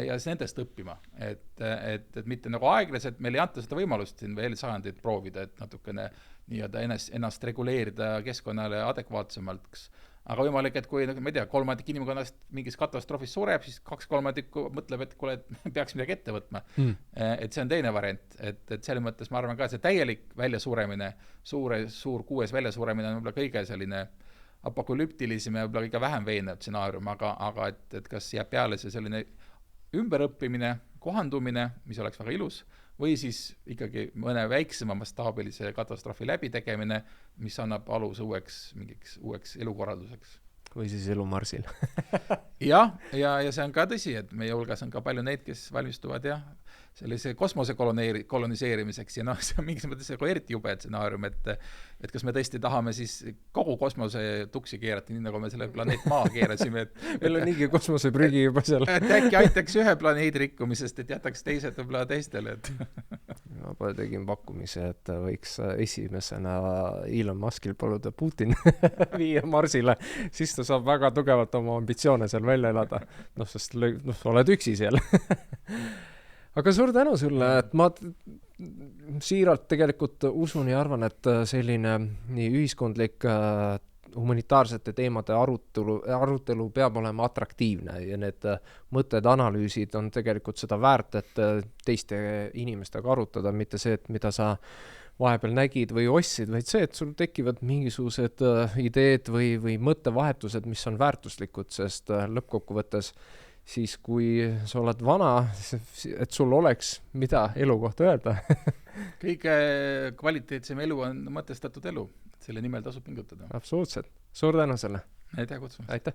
ja nendest õppima. Et mitte nagu aeglaselt, meil ei anta seda võimalust siin veel sajandit proovida, et natukene ennast reguleerida keskkonnale adekvaatsemalt. Aga võimalik, et kui, ma ei tea, 3 inimkonnast mingis katastroofis sureb, siis 2/3 mõtleb, et kuule, et peaks midagi ette võtma. Et see on teine variant, et selle mõttes ma arvan ka, see täielik väljasuremine, suur 6 väljasuremine on võib-olla kõige selline apokalüptilisem ja võib-olla kõige vähem veenev stsenaarium, aga et kas jääb peale see selline ümberõppimine, kohandumine, mis oleks väga ilus, või siis ikkagi mõne väiksema mastaabilise katastroofi läbitegemine, mis annab alus uueks elukorralduseks. või siis elu Marsil. jah, ja see on ka tõsi, et meie hulgas on ka palju neid, kes valmistuvad sellise kosmose koloniseerimiseks ja see on mingis mõttes eriti jube stsenaarium, et kas me tõesti tahame siis kogu kosmose tuksi keerata, nii nagu me selle planeet Maa keerasime, meil on niigi kosmoseprügi juba seal. Et äkki aitaks ühe planeedi rikkumisest, et jätaks teised võib-olla teistele, ma tegin pakkumise, et võiks esimesena Elon Muskil paluda Putin viia Marsile, siis ta saab väga tugevalt oma ambitsioone seal välja elada. Sest oled üksi seal. Aga suur tänu sulle, et ma siiralt tegelikult usun ja arvan, et selline nii ühiskondlik humanitaarsete teemade arutelu peab olema atraktiivne ja need mõtted, analüüsid on tegelikult seda väärt, et teiste inimestega arutada, mitte see, et mida sa vahepeal nägid või ostsid, vaid see, et sul tekivad mingisugused ideed või mõttevahetused, mis on väärtuslikud, sest lõppkokkuvõttes siis kui sa oled vana, et sul oleks mida elu kohta öelda. Kõige kvaliteetsem elu on mõtestatud elu. Selle nimel tasub pingutada. Absoluutselt. Suur tänu selle. Aitäh kutsumast. Aitäh.